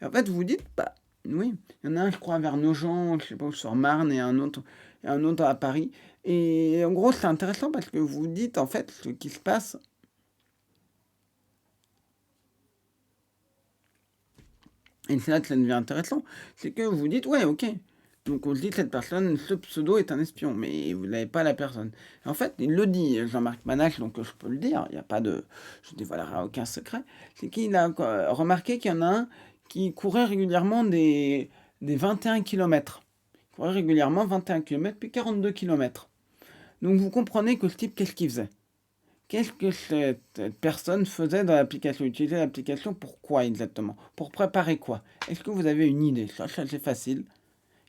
Et en fait, vous vous dites, bah, oui, il y en a un, je crois, vers Nogent, je sais pas où, sur Marne, et un autre à Paris. Et en gros, c'est intéressant parce que vous dites, en fait, ce qui se passe. Et c'est là que ça devient intéressant. C'est que vous dites, ouais, ok. Donc on se dit, cette personne, ce pseudo est un espion, mais vous n'avez pas la personne. En fait, il le dit, Jean-Marc Manache, donc je peux le dire, il n'y a pas de. Je ne dévoilerai aucun secret. C'est qu'il a remarqué qu'il y en a un qui courait régulièrement des 21 km. Il courait régulièrement 21 km, puis 42 km. Donc vous comprenez que ce type, qu'est-ce qu'il faisait? Qu'est-ce que cette personne faisait dans l'application? Utilisait l'application pour quoi exactement? Pour préparer quoi? Est-ce que vous avez une idée? Ça, c'est facile.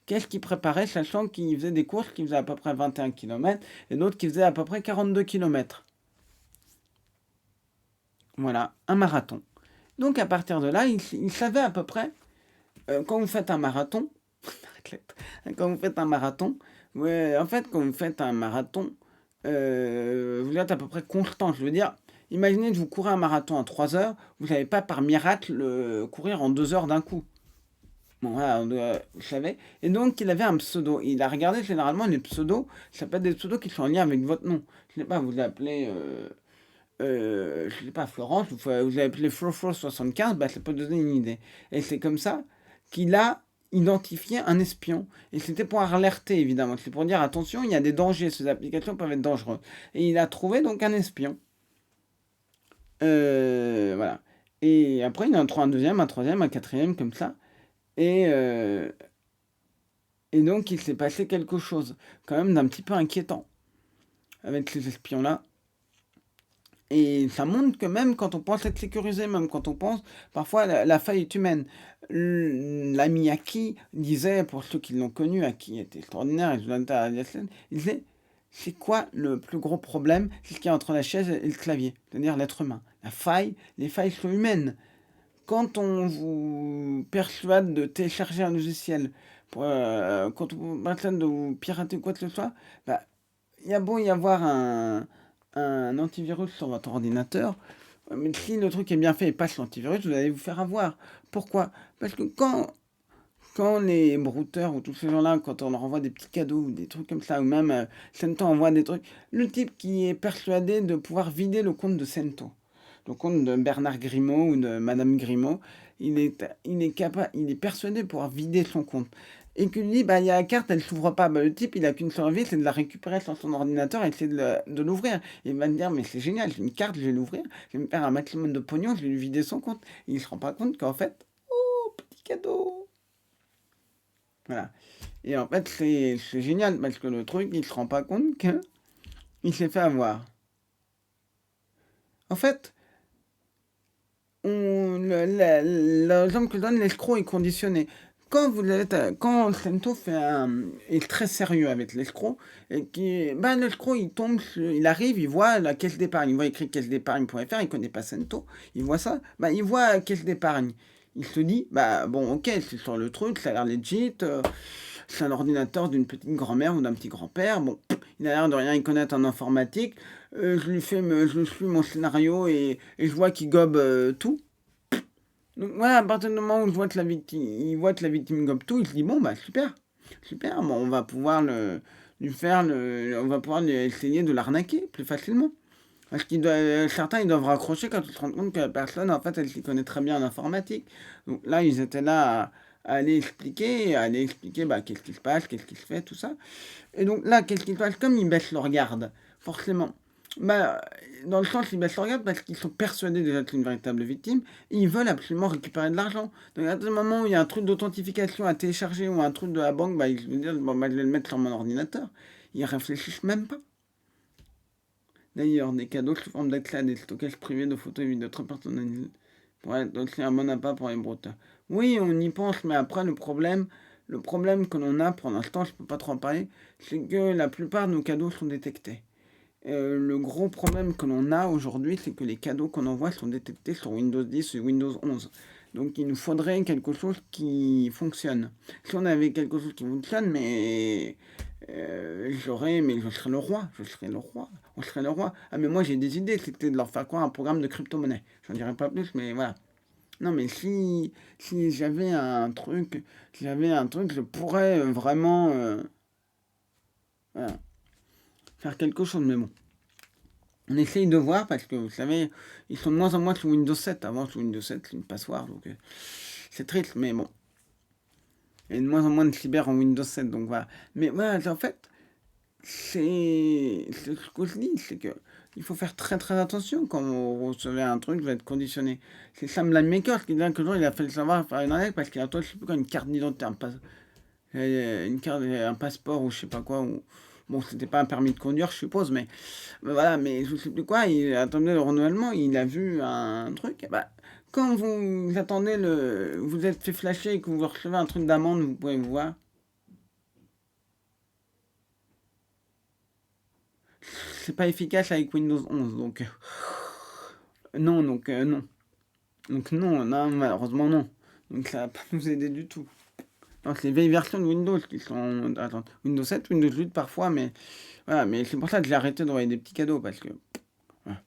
Qu'est-ce qu'il préparait, sachant qu'il faisait des courses qui faisaient à peu près 21 km et d'autres qui faisaient à peu près 42 km? Voilà, un marathon. Donc à partir de là, il savait à peu près, quand vous faites un marathon, quand vous faites un marathon, ouais, en fait, quand vous faites un marathon, vous êtes à peu près constant. Je veux dire, imaginez que vous courez un marathon en 3 heures, vous n'allez pas par miracle courir en 2 heures d'un coup. Bon, voilà, vous savez. Et donc, il avait un pseudo. Il a regardé généralement les pseudos, ça peut être des pseudos qui sont en lien avec votre nom. Je ne sais pas, vous appelez, je sais pas, Florence, vous avez appelé Flo75, bah, ça peut donner une idée. Et c'est comme ça qu'il a identifié un espion. Et c'était pour alerter, évidemment. C'est pour dire, attention, il y a des dangers, ces applications peuvent être dangereuses. Et il a trouvé donc un espion. Voilà. Et après, il en trouve un deuxième, un troisième, un quatrième, comme ça. Et, euh, et donc, il s'est passé quelque chose, quand même, d'un petit peu inquiétant avec ces espions-là. Et ça montre que même quand on pense être sécurisé, même quand on pense, parfois la faille est humaine. L'ami Aki disait, pour ceux qui l'ont connu, Aki était extraordinaire, il disait, c'est quoi le plus gros problème? C'est ce qu'il y a entre la chaise et le clavier, c'est-à-dire l'être humain. Les failles sont humaines. Quand on vous persuade de télécharger un logiciel, quand on vous persuade de vous pirater ou quoi que ce soit, bah, il y a beau y avoir un antivirus sur votre ordinateur, mais si le truc est bien fait et passe l'antivirus, vous allez vous faire avoir. Pourquoi? Parce que quand les brouteurs ou tous ces gens-là, quand on leur envoie des petits cadeaux ou des trucs comme ça, ou même Cento envoie des trucs, le type qui est persuadé de pouvoir vider le compte de Cento, le compte de Bernard Grimaud ou de Madame Grimaud, il est persuadé de pouvoir vider son compte. Et que lui, bah, il y a la carte, elle s'ouvre pas. Bah, le type, il a qu'une seule envie, c'est de la récupérer sur son ordinateur et essayer de l'ouvrir. Il va me dire, mais c'est génial, j'ai une carte, je vais l'ouvrir, je vais me faire un maximum de pognon, je vais lui vider son compte. Et il se rend pas compte qu'en fait, oh, petit cadeau. Voilà. Et en fait, c'est génial parce que le truc, il se rend pas compte qu'il s'est fait avoir. En fait, l'exemple que je donne, l'escroc est conditionné. Quand Sento est très sérieux avec l'escroc, et bah, l'escroc il arrive, il voit la caisse d'épargne, il voit écrit caisse d'épargne.fr, il connaît pas Sento, il voit ça, bah, il voit caisse d'épargne. Il se dit, bah bon, ok, c'est sur le truc, ça a l'air legit, c'est un ordinateur d'une petite grand-mère ou d'un petit grand-père, bon, il a l'air de rien y connaître en informatique, je lui suis mon scénario et je vois qu'il gobe tout. Donc voilà, à partir du moment où je vois que il voit que la victime gobe tout, il se dit bon bah super, super, bon, on va pouvoir on va pouvoir essayer de l'arnaquer plus facilement. Parce certains ils doivent raccrocher quand ils se rendent compte que la personne en fait elle s'y connaît très bien en informatique. Donc là ils étaient là à aller expliquer bah, qu'est-ce qui se passe, qu'est-ce qui se fait, tout ça. Et donc là, qu'est-ce qui se passe? Comme ils baissent leur garde, forcément. Bah, dans le sens, ils baissent leur garde parce qu'ils sont persuadés déjà que c'est une véritable victime et ils veulent absolument récupérer de l'argent. Donc à ce moment où il y a un truc d'authentification à télécharger ou un truc de la banque, bah, ils se disent bon, bah, je vais le mettre sur mon ordinateur. Ils réfléchissent même pas. D'ailleurs, des cadeaux sous forme d'accès à des stockages privés de photos et vidéos très personnalisés pourraient être aussi un bon appât pour les brouteurs. Oui, on y pense, mais après, le problème que l'on a, pour l'instant, je peux pas trop en parler, c'est que la plupart de nos cadeaux sont détectés. Le gros problème que l'on a aujourd'hui, c'est que les cadeaux qu'on envoie sont détectés sur Windows 10 et Windows 11. Donc il nous faudrait quelque chose qui fonctionne. Si on avait quelque chose qui fonctionne, mais je serais le roi, je serais le roi, on serait le roi. Ah mais moi j'ai des idées, c'était de leur faire quoi un programme de crypto-monnaie. J'en dirais pas plus, mais voilà. Non mais si j'avais un truc, je pourrais vraiment voilà, faire quelque chose, mais bon. On essaye de voir parce que vous savez, ils sont de moins en moins sous Windows 7. Avant, sous Windows 7, c'est une passoire, donc c'est triste, mais bon. Il y a de moins en moins de cyber en Windows 7, donc voilà. Mais voilà, en fait, c'est ce que je dis, c'est que il faut faire très très attention quand vous recevez un truc, vous êtes conditionné. C'est Sam Maker qui dit que jour il a fait le savoir faire une arnaque parce qu'il a toi, je sais plus quoi, une carte d'identité, un passeport ou je sais pas quoi. Bon, c'était pas un permis de conduire, je suppose, mais voilà, mais je sais plus quoi. Il attendait le renouvellement, il a vu un truc. Bah, quand vous attendez vous êtes fait flasher et que vous recevez un truc d'amende, vous pouvez voir. C'est pas efficace avec Windows 11, donc non, non. Donc non, non, malheureusement non. Donc ça va pas nous aider du tout. Donc les vieilles versions de Windows qui sont... Attends, Windows 7, Windows 8 parfois, mais... Voilà, mais c'est pour ça que j'ai arrêté d'envoyer des petits cadeaux, parce que... Voilà.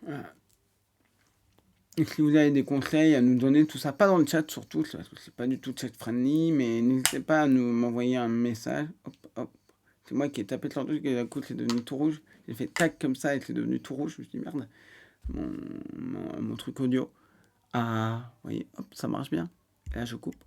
Voilà. Et si vous avez des conseils à nous donner, tout ça, pas dans le chat surtout, parce que c'est pas du tout chat friendly, mais n'hésitez pas à m'envoyer un message. Hop, hop. C'est moi qui ai tapé sur le truc et d'un coup c'est devenu tout rouge. J'ai fait tac comme ça et c'est devenu tout rouge. Je me suis dit merde, mon truc audio. Ah, vous voyez, hop, ça marche bien. Et là je coupe.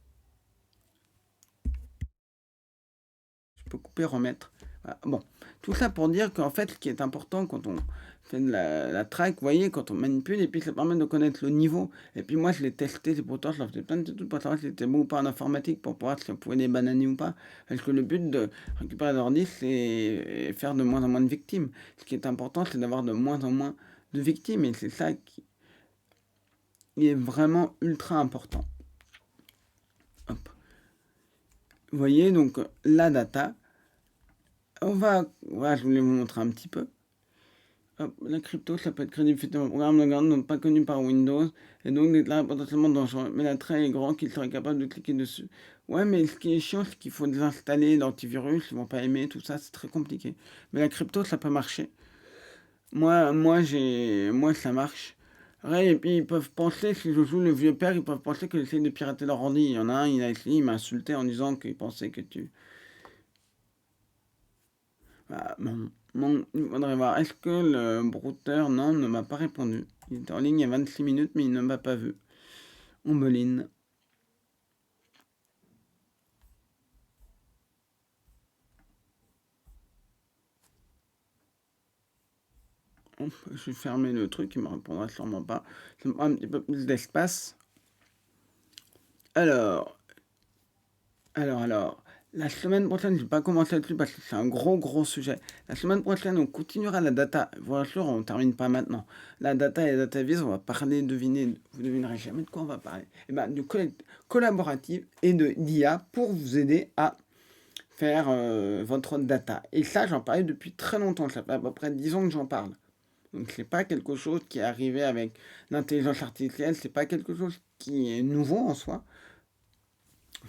Je peux couper, remettre. Voilà. Bon, tout ça pour dire qu'en fait, ce qui est important quand on fait de la track, vous voyez, quand on manipule, et puis ça permet de connaître le niveau. Et puis moi, je l'ai testé, c'est pourtant, je leur faisais plein de trucs pour savoir si c'était bon ou pas en informatique, pour voir si on pouvait les bananer ou pas. Parce que le but de récupérer l'ordi, c'est faire de moins en moins de victimes. Ce qui est important, c'est d'avoir de moins en moins de victimes, et c'est ça qui est vraiment ultra important. Hop. Vous voyez, donc la data, voilà, je voulais vous montrer un petit peu. Hop, la crypto, ça peut être crédible effectivement. Programme de garde donc pas connu par Windows et donc déclaré potentiellement dangereux. Mais l'attrait est grand qu'il serait capable de cliquer dessus. Ouais, mais ce qui est chiant, c'est qu'il faut désinstaller l'antivirus. Ils vont pas aimer tout ça, c'est très compliqué. Mais la crypto, ça peut marcher. Moi, ça marche. Ouais, et puis ils peuvent penser, si je joue le vieux père, ils peuvent penser que j'essaie de pirater leur ordi. Il y en a un, il a essayé, il m'a insulté en disant qu'il pensait que tu. Ah, il faudrait voir. Est-ce que le brouteur, non, ne m'a pas répondu. Il était en ligne il y a 26 minutes, mais il ne m'a pas vu. Ombeline. Je vais fermer le truc, il me répondra sûrement pas. Ça me prend un petit peu plus d'espace. Alors, alors. La semaine prochaine, je vais pas commencer là-dessus parce que c'est un gros sujet. La semaine prochaine, on continuera la data. Bien sûr, on termine pas maintenant. La data et la data vis, on va parler, devinez, vous devinerez jamais de quoi on va parler. Et ben, du collaboratif et de d'IA pour vous aider à faire votre data. Et ça, j'en parlais depuis très longtemps. Ça fait à peu près 10 ans que j'en parle. Donc, c'est pas quelque chose qui est arrivé avec l'intelligence artificielle. C'est pas quelque chose qui est nouveau en soi.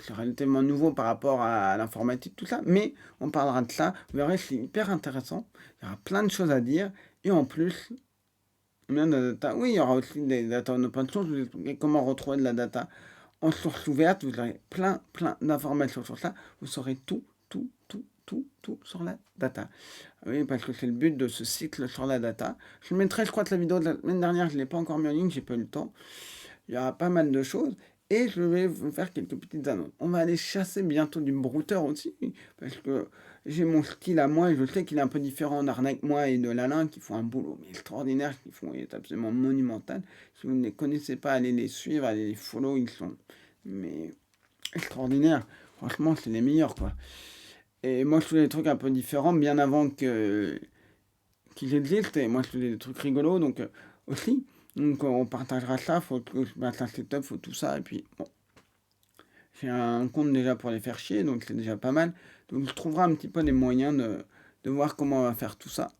C'est relativement nouveau par rapport à l'informatique, tout ça, mais on parlera de ça. Vous verrez, c'est hyper intéressant. Il y aura plein de choses à dire. Et en plus, bien de la data. Oui, il y aura aussi des data en open source. Je vous expliquerai comment retrouver de la data en source ouverte. Vous aurez plein d'informations sur ça. Vous saurez tout sur la data. Oui, parce que c'est le but de ce cycle sur la data. Je mettrai, je crois que la vidéo de la semaine dernière, je ne l'ai pas encore mis en ligne, j'ai pas eu le temps. Il y aura pas mal de choses. Et je vais vous faire quelques petites annonces. On va aller chasser bientôt du brouteur aussi. Parce que j'ai mon style à moi et je sais qu'il est un peu différent d'Arnaque moi et de Lalin qui font un boulot mais extraordinaire, qui font, il est absolument monumental. Si vous ne les connaissez pas, allez les suivre, allez les follow, ils sont mais extraordinaires. Franchement, c'est les meilleurs quoi. Et moi, je faisais des trucs un peu différents bien avant que qu'ils existent. Et moi, je faisais des trucs rigolos donc aussi. Donc on partagera ça, faut que je mette un setup, faut tout ça, et puis bon, j'ai un compte déjà pour les faire chier, donc c'est déjà pas mal. Donc je trouverai un petit peu les moyens de voir comment on va faire tout ça.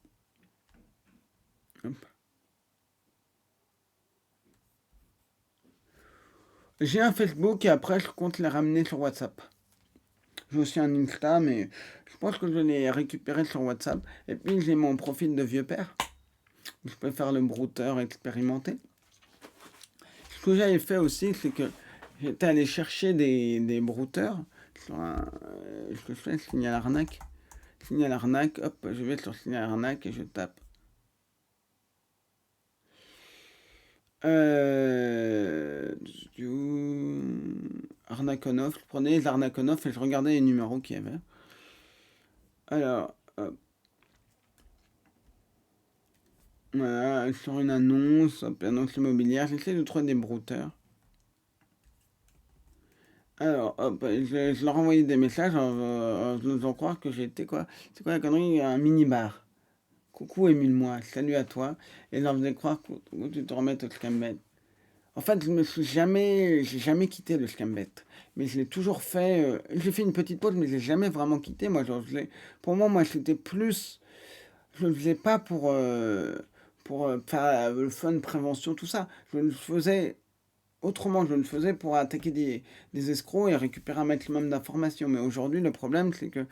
Hop. J'ai un Facebook et après je compte les ramener sur WhatsApp. J'ai aussi un Insta, mais je pense que je vais les récupérer sur WhatsApp. Et puis j'ai mon profil de vieux père. Je peux faire le brouteur expérimenté. Ce que j'avais fait aussi, c'est que j'étais allé chercher des brouteurs sur ce que je fais, signal arnaque. Signal arnaque, hop, je vais sur signal arnaque et je tape. Euh, Arnakonov, je prenais les Arnakonov et je regardais les numéros qu'il y avait. Alors, hop, voilà, sur une annonce, hop, annonce immobilière, j'essaie de trouver des brouteurs. Alors, hop, je leur envoyais des messages en faisant croire que j'étais quoi? C'est quoi la connerie? Un mini-bar. Coucou Émile-moi, salut à toi. Et je leur faisais croire que tu te remettes au scambet. En fait, j'ai jamais quitté le scambet. Mais je l'ai toujours fait. J'ai fait une petite pause, mais je l'ai jamais vraiment quitté. Moi, genre, pour moi, c'était plus. Je le faisais pas pour faire le fun, prévention, tout ça. Je le faisais autrement. Je le faisais pour attaquer des escrocs et récupérer un maximum d'informations. Mais aujourd'hui, le problème, c'est que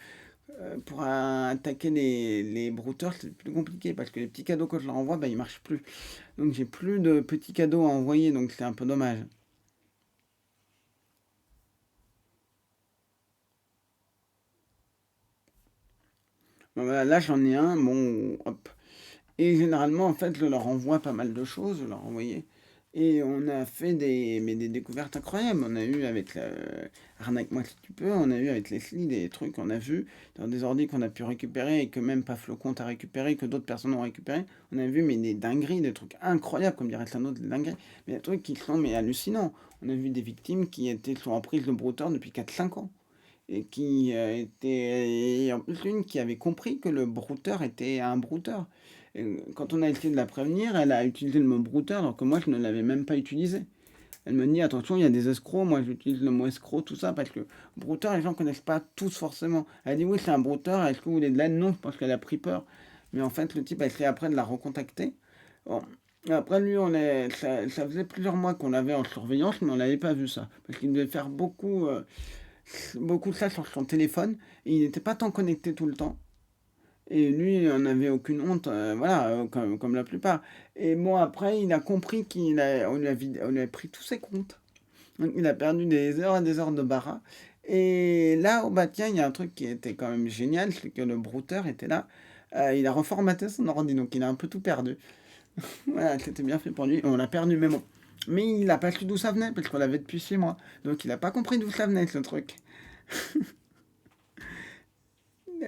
pour attaquer les brouteurs, c'est plus compliqué parce que les petits cadeaux, quand je leur envoie, bah, ils marchent plus. Donc j'ai plus de petits cadeaux à envoyer, donc c'est un peu dommage. Bon, voilà, là j'en ai un, bon, hop. Et généralement, en fait, je leur envoie pas mal de choses, je leur envoyais. Et on a fait des découvertes incroyables. On a eu avec Arnaque-moi si tu peux, on a eu avec Leslie des trucs qu'on a vus dans des ordi qu'on a pu récupérer et que même pas Flocon a récupéré, que d'autres personnes ont récupéré. On a vu mais des dingueries, des trucs incroyables, comme dirait un autre, des dingueries. Mais des trucs qui sont mais hallucinants. On a vu des victimes qui étaient sur emprise de brouteur depuis 4 5 ans. Et qui était et en plus une qui avait compris que le brouteur était un brouteur. Et quand on a essayé de la prévenir, elle a utilisé le mot brouteur alors que moi je ne l'avais même pas utilisé. Elle me dit attention, il y a des escrocs, moi j'utilise le mot escroc, tout ça, parce que brouteur, les gens ne connaissent pas tous forcément. Elle dit oui, c'est un brouteur, est-ce que vous voulez de l'aide? Non, je pense qu'elle a pris peur. Mais en fait, le type a essayé après de la recontacter. Bon, après, lui, ça faisait plusieurs mois qu'on l'avait en surveillance, mais on n'avait pas vu ça. Parce qu'il devait faire beaucoup de ça sur son téléphone. Et il n'était pas tant connecté tout le temps. Et lui, on n'avait aucune honte, voilà, comme la plupart. Et bon, après, il a compris on lui a pris tous ses comptes. Donc, il a perdu des heures et des heures de bara. Et là, oh, bah tiens, il y a un truc qui était quand même génial, c'est que le brouteur était là. Il a reformaté son ordi, donc il a un peu tout perdu. Voilà, c'était bien fait pour lui. On l'a perdu, mais bon. Mais il n'a pas su d'où ça venait, parce qu'on l'avait depuis 6 mois. Donc il n'a pas compris d'où ça venait, ce truc.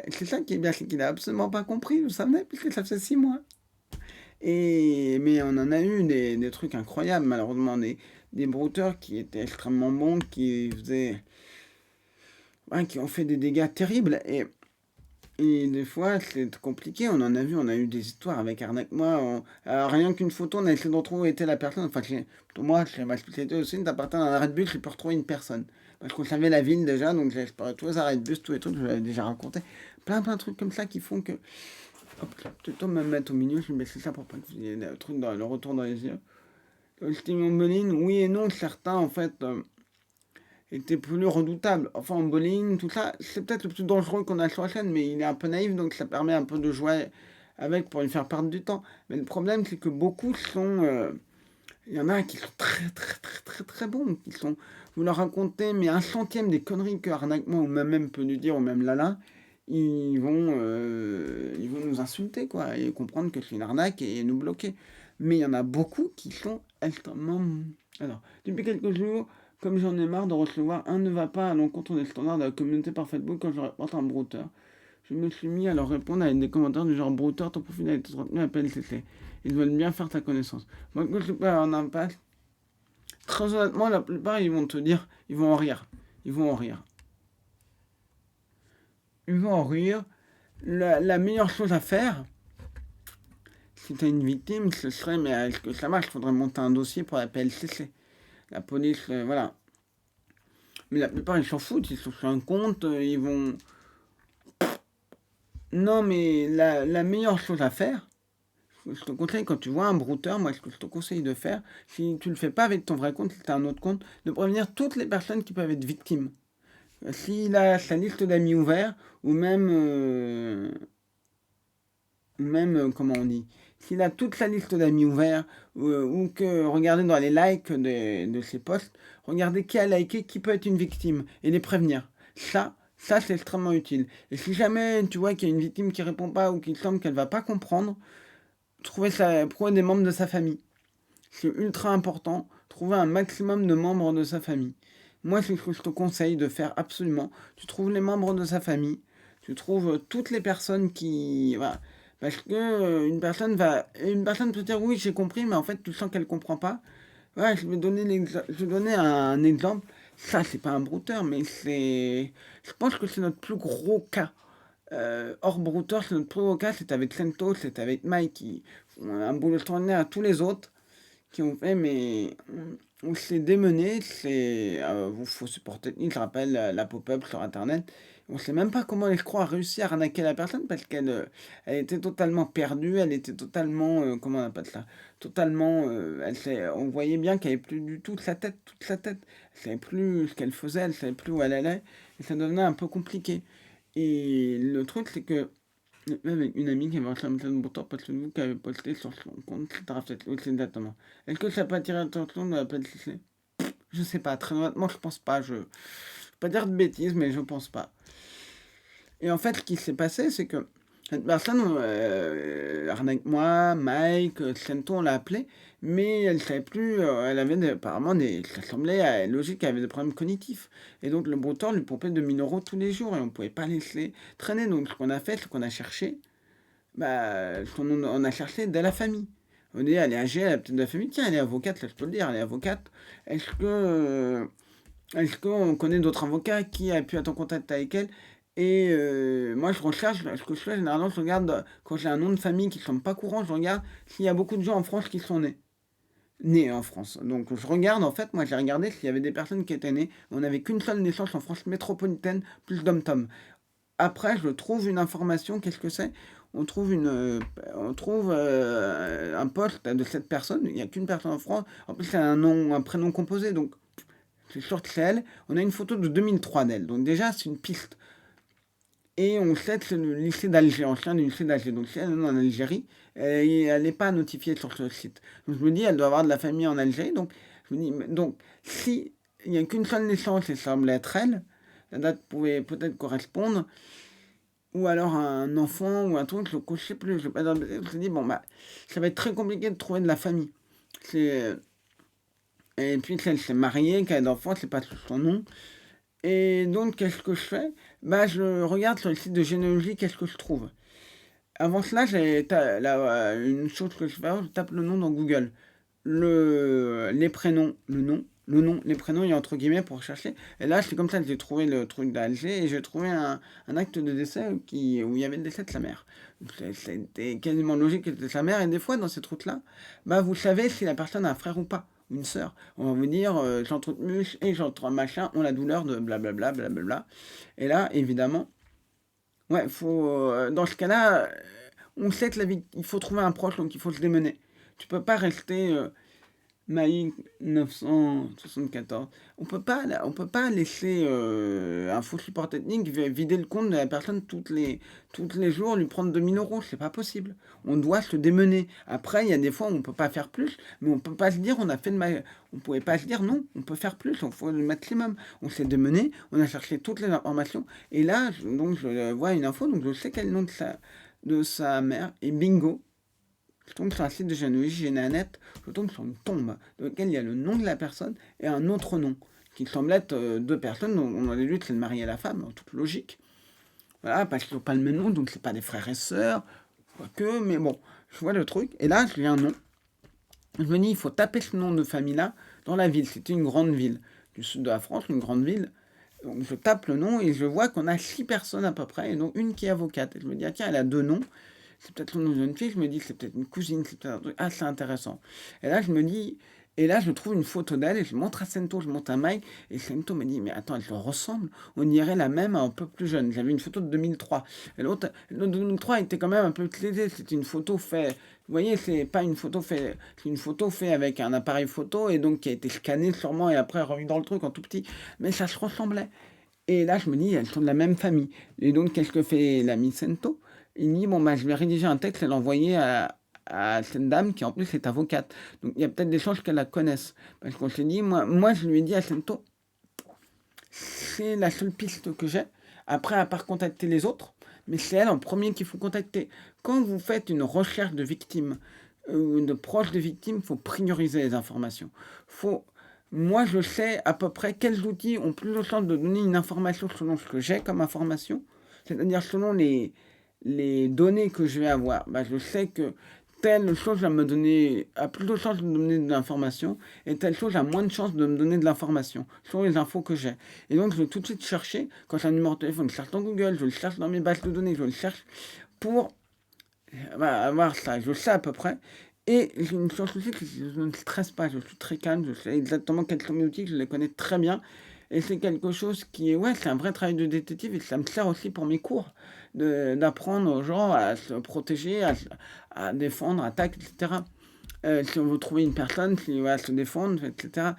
C'est ça qui est bien, c'est qu'il a absolument pas compris d'où ça venait, puisque ça faisait 6 mois. Mais on en a eu des trucs incroyables, malheureusement, des brouteurs qui étaient extrêmement bons, ouais, qui ont fait des dégâts terribles. Et des fois, c'est compliqué. On en a vu, on a eu des histoires avec Arnaque. Moi, rien qu'une photo, on a essayé de retrouver où était la personne. Enfin, pour moi, c'est ma spécialité aussi. T'appartiens à un arrêt de bus, je peux retrouver une personne. Parce qu'on savait la ville déjà, donc j'ai exploré tous les arrêts de bus, tous les trucs, je vous l'avais déjà raconté. Plein de trucs comme ça qui font que. Hop, là, plutôt me mettre au milieu, je vais baisser ça pour pas que vous ayez le truc dans le retour dans les yeux. Le Stevie Moline, oui et non, certains en fait étaient plus redoutables. Enfin, en bowling, tout ça, c'est peut-être le plus dangereux qu'on a sur la chaîne, mais il est un peu naïf, donc ça permet un peu de jouer avec pour lui faire perdre du temps. Mais le problème, c'est que beaucoup sont. Il y en a qui sont très bons, qui sont. Vous leur racontez, mais un centième des conneries que Arnaque-moi ou même peut lui dire, ou même Lala, ils vont nous insulter, quoi, et comprendre que c'est une arnaque et nous bloquer. Mais il y en a beaucoup qui sont extrêmement. Alors, depuis quelques jours, comme j'en ai marre de recevoir un ne va pas à l'encontre des standards de la communauté par Facebook quand je reporte un brouteur, je me suis mis à leur répondre avec des commentaires du genre brouteur, ton profil a été retenu à PLCC. Ils veulent bien faire ta connaissance. Moi, quand je peux avoir un impact, très honnêtement, la plupart, ils vont te dire, ils vont en rire. Ils vont en rire. Ils vont en rire. La meilleure chose à faire, si tu as une victime, ce serait, mais est-ce que ça marche? Il faudrait monter un dossier pour la PLCC. La police, voilà. Mais la plupart, ils s'en foutent, ils sont sur un compte, ils vont. Non, mais la meilleure chose à faire, je te conseille quand tu vois un brouteur, moi ce que je te conseille de faire, si tu le fais pas avec ton vrai compte, si tu as un autre compte, de prévenir toutes les personnes qui peuvent être victimes. S'il a sa liste d'amis ouverts, ou même, comment on dit, s'il a toute sa liste d'amis ouverts, ou que regardez dans les likes de ses posts, regardez qui a liké, qui peut être une victime, et les prévenir. Ça c'est extrêmement utile. Et si jamais tu vois qu'il y a une victime qui répond pas ou qu'il semble qu'elle va pas comprendre, trouver des membres de sa famille. C'est ultra important, trouver un maximum de membres de sa famille. Moi, c'est ce que je te conseille de faire absolument. Tu trouves les membres de sa famille, tu trouves toutes les personnes qui. Voilà. Parce que une personne peut dire oui, j'ai compris, mais en fait, tu sens qu'elle comprend pas. Ouais, je vais donner un exemple. Ça, c'est pas un brouteur, mais je pense que c'est notre plus gros cas. Hors brouteur, c'est notre plus gros cas. C'est avec Sento, c'est avec Mike qui font un boulot extraordinaire à tous les autres qui ont fait, mais on s'est démené, vous faut supporter, je rappelle la pop-up sur internet, on sait même pas comment l'escroc a réussi à arnaquer la personne parce elle était totalement perdue, elle était totalement, comment on appelle ça, totalement, on voyait bien qu'elle avait plus du tout toute sa tête, elle savait plus ce qu'elle faisait, elle savait plus où elle allait, et ça devenait un peu compliqué. Et le truc c'est que même avec une amie qui avait reçu un message de pourtant parce que vous qui avez posté sur son compte, etc. Oui, exactement. Est-ce que ça peut attirer l'attention de la PLCC? Je sais pas, très honnêtement, je pense pas. Je vais pas dire de bêtises, mais je pense pas. Et en fait, ce qui s'est passé, c'est que cette personne, arnaque moi, Mike, Sento, on l'a appelé, mais elle savait plus, elle avait apparemment ça semblait logique qu'elle avait des problèmes cognitifs. Et donc le brouteur lui pompait 2 000 € tous les jours et on pouvait pas laisser traîner. Donc ce qu'on a fait, c'est qu'on a cherché, on a cherché dès la famille. On dit, elle est âgée, elle est peut-être de la famille, tiens, elle est avocate, là je peux le dire, elle est avocate. Est-ce que, est-ce qu'on connaît d'autres avocats qui a pu être en contact avec elle? Et moi, je recherche, ce que je fais généralement, je regarde, quand j'ai un nom de famille qui ne sont pas courants, je regarde s'il y a beaucoup de gens en France qui sont nés en France. Donc je regarde, en fait, moi j'ai regardé s'il y avait des personnes qui étaient nées. On n'avait qu'une seule naissance en France métropolitaine, plus dom-tom. Après, je trouve une information, qu'est-ce que c'est? on trouve un poste de cette personne. Il n'y a qu'une personne en France. En plus, c'est un prénom composé, donc c'est sûr que c'est elle. On a une photo de 2003 d'elle, donc déjà, c'est une piste. Et on sait que c'est le lycée d'Alger, ancien du lycée d'Alger. Donc si elle est en Algérie, elle n'est pas notifiée sur ce site. Donc je me dis, elle doit avoir de la famille en Algérie. Donc je me dis, donc si il n'y a qu'une seule naissance et ça semble être elle, la date pouvait peut-être correspondre, ou alors un enfant ou un truc, je ne sais plus. Je me suis dit, bon, bah, ça va être très compliqué de trouver de la famille. C'est... Et puis, si elle s'est mariée, qu'elle a d'enfants, c'est pas sous son nom. Et donc, qu'est-ce que je fais? Bah, je regarde sur le site de généalogie, qu'est-ce que je trouve. Avant cela, une chose que je fais, je tape le nom dans Google. Les prénoms, le nom, les prénoms, il y a entre guillemets pour chercher. Et là, c'est comme ça que j'ai trouvé le truc d'Alger et j'ai trouvé un acte de décès où il y avait le décès de sa mère. C'était quasiment logique que c'était sa mère. Et des fois, dans ces trucs-là, bah, vous savez si la personne a un frère ou pas, ou une sœur. On va vous dire, j'entre mus et j'entre machin, ont la douleur de blablabla, blablabla. Et là, évidemment, ouais, dans ce cas-là, on sait que il faut trouver un proche, donc il faut se démener. Tu peux pas rester Maï 974. On peut pas laisser un faux support technique vider le compte de la personne toutes les jours, lui prendre 2000 euros. C'est pas possible. On doit se démener. Après, il y a des fois où on peut pas faire plus, mais on peut pas se dire on pouvait pas se dire non, on peut faire plus, on faut le maximum. On s'est démené, on a cherché toutes les informations, et là, donc je vois une info, donc je sais quel nom de sa mère, et bingo, je tombe sur un site de généalogie Généanet, je tombe sur une tombe dans laquelle il y a le nom de la personne et un autre nom, qui semble être deux personnes, dont on a déduit que c'est le mari et la femme, en toute logique. Voilà, parce qu'ils n'ont pas le même nom, donc c'est pas des frères et sœurs, quoique, mais bon, je vois le truc, et là, j'ai un nom. Je me dis, il faut taper ce nom de famille-là dans la ville. C'était une grande ville du sud de la France, une grande ville. Donc je tape le nom et je vois qu'on a 6 personnes à peu près, et donc une qui est avocate. Et je me dis, ah tiens, elle a 2 noms. C'est peut-être le nom d'une fille, je me dis c'est peut-être une cousine, c'est peut-être un truc assez intéressant. Et là, je me dis, et là, je trouve une photo d'elle et je montre à Sento, je montre à Mike, et Sento me dit, mais attends, elle te ressemble, on dirait la même un peu plus jeune. J'avais une photo de 2003. Et l'autre de 2003 était quand même un peu clésée, c'était une photo faite, vous voyez, c'est pas une photo faite, c'est une photo faite avec un appareil photo et donc qui a été scanné sûrement et après remis dans le truc en tout petit. Mais ça se ressemblait. Et là, je me dis, elles sont de la même famille. Et donc, qu'est-ce que fait l'ami Sento? Il dit, bon, bah, je vais rédiger un texte et l'envoyer à cette dame qui en plus est avocate. Donc, il y a peut-être des chances qu'elle la connaisse. Parce qu'on s'est dit, moi, je lui ai dit à Sento, c'est la seule piste que j'ai. Après, à part contacter les autres, mais c'est elle en premier qu'il faut contacter. Quand vous faites une recherche de victimes ou de proches de victimes, il faut prioriser les informations. Faut, moi, je sais à peu près quels outils ont plus de chances de donner une information selon ce que j'ai comme information, c'est-à-dire selon les données que je vais avoir. Bah, je sais que telle chose va me donner, a plus de chances de me donner de l'information et telle chose a moins de chances de me donner de l'information selon les infos que j'ai. Et donc, je vais tout de suite chercher, quand j'ai un numéro de téléphone, je cherche dans Google, je le cherche dans mes bases de données, je le cherche pour avoir ça. Je sais à peu près. Et j'ai une chance aussi que je ne stresse pas, je suis très calme, je sais exactement quels sont mes outils, je les connais très bien. Et c'est quelque chose qui est, ouais, c'est un vrai travail de détective et ça me sert aussi pour mes cours, d'apprendre aux gens à se protéger, à défendre, attaquer, etc. Si on veut trouver une personne qui va se défendre, etc.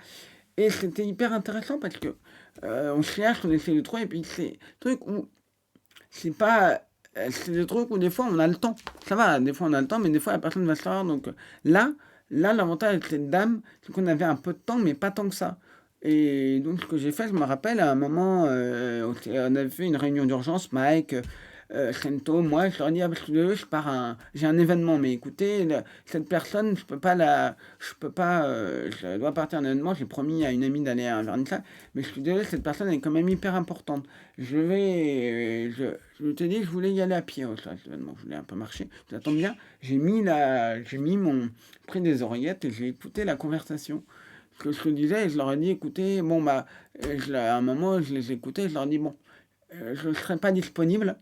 Et c'était hyper intéressant parce que on cherche, on essaie de trouver, et puis c'est des trucs où c'est pas. C'est des trucs où des fois on a le temps. Ça va, des fois on a le temps, mais des fois la personne va se savoir. Donc là, l'avantage avec cette dame, c'est qu'on avait un peu de temps, mais pas tant que ça. Et donc ce que j'ai fait, je me rappelle à un moment, on avait fait une réunion d'urgence, Mike, Sento, moi, je leur ai dit, ah, parce que j'ai un événement, mais écoutez, cette personne, je peux pas, je dois partir à un événement, j'ai promis à une amie d'aller à un vernissage, mais je suis désolé, cette personne est quand même hyper importante. Je te dis, je voulais y aller à pied au cet événement, je voulais un peu marcher. Ça tombe bien, j'ai mis pris des oreillettes et j'ai écouté la conversation. Ce que je te disais, et je leur ai dit, écoutez, bon, bah, à un moment, je les écoutais, je leur ai dit, bon, je ne serai pas disponible.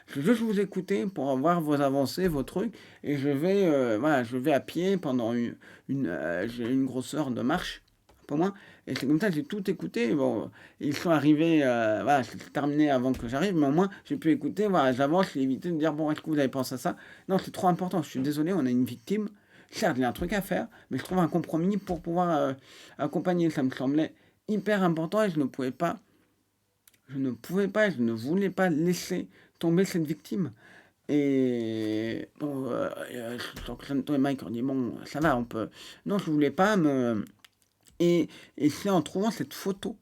Je veux juste vous écouter pour voir vos avancées, vos trucs, et voilà, je vais à pied pendant j'ai une grosse heure de marche, pour moi. Et c'est comme ça que j'ai tout écouté. Bon, ils sont arrivés, voilà, c'est terminé avant que j'arrive, mais au moins j'ai pu écouter, voilà, j'avance, j'ai évité de dire, bon, est-ce que vous avez pensé à ça? Non, c'est trop important, je suis désolé, on a une victime. Certes, il y a un truc à faire, mais je trouve un compromis pour pouvoir accompagner. Ça me semblait hyper important et je ne voulais pas laisser tomber cette victime. Et bon, donc Santo et Mike ont dit, bon, ça va, on peut. Non, je voulais pas me. Et c'est en trouvant cette photo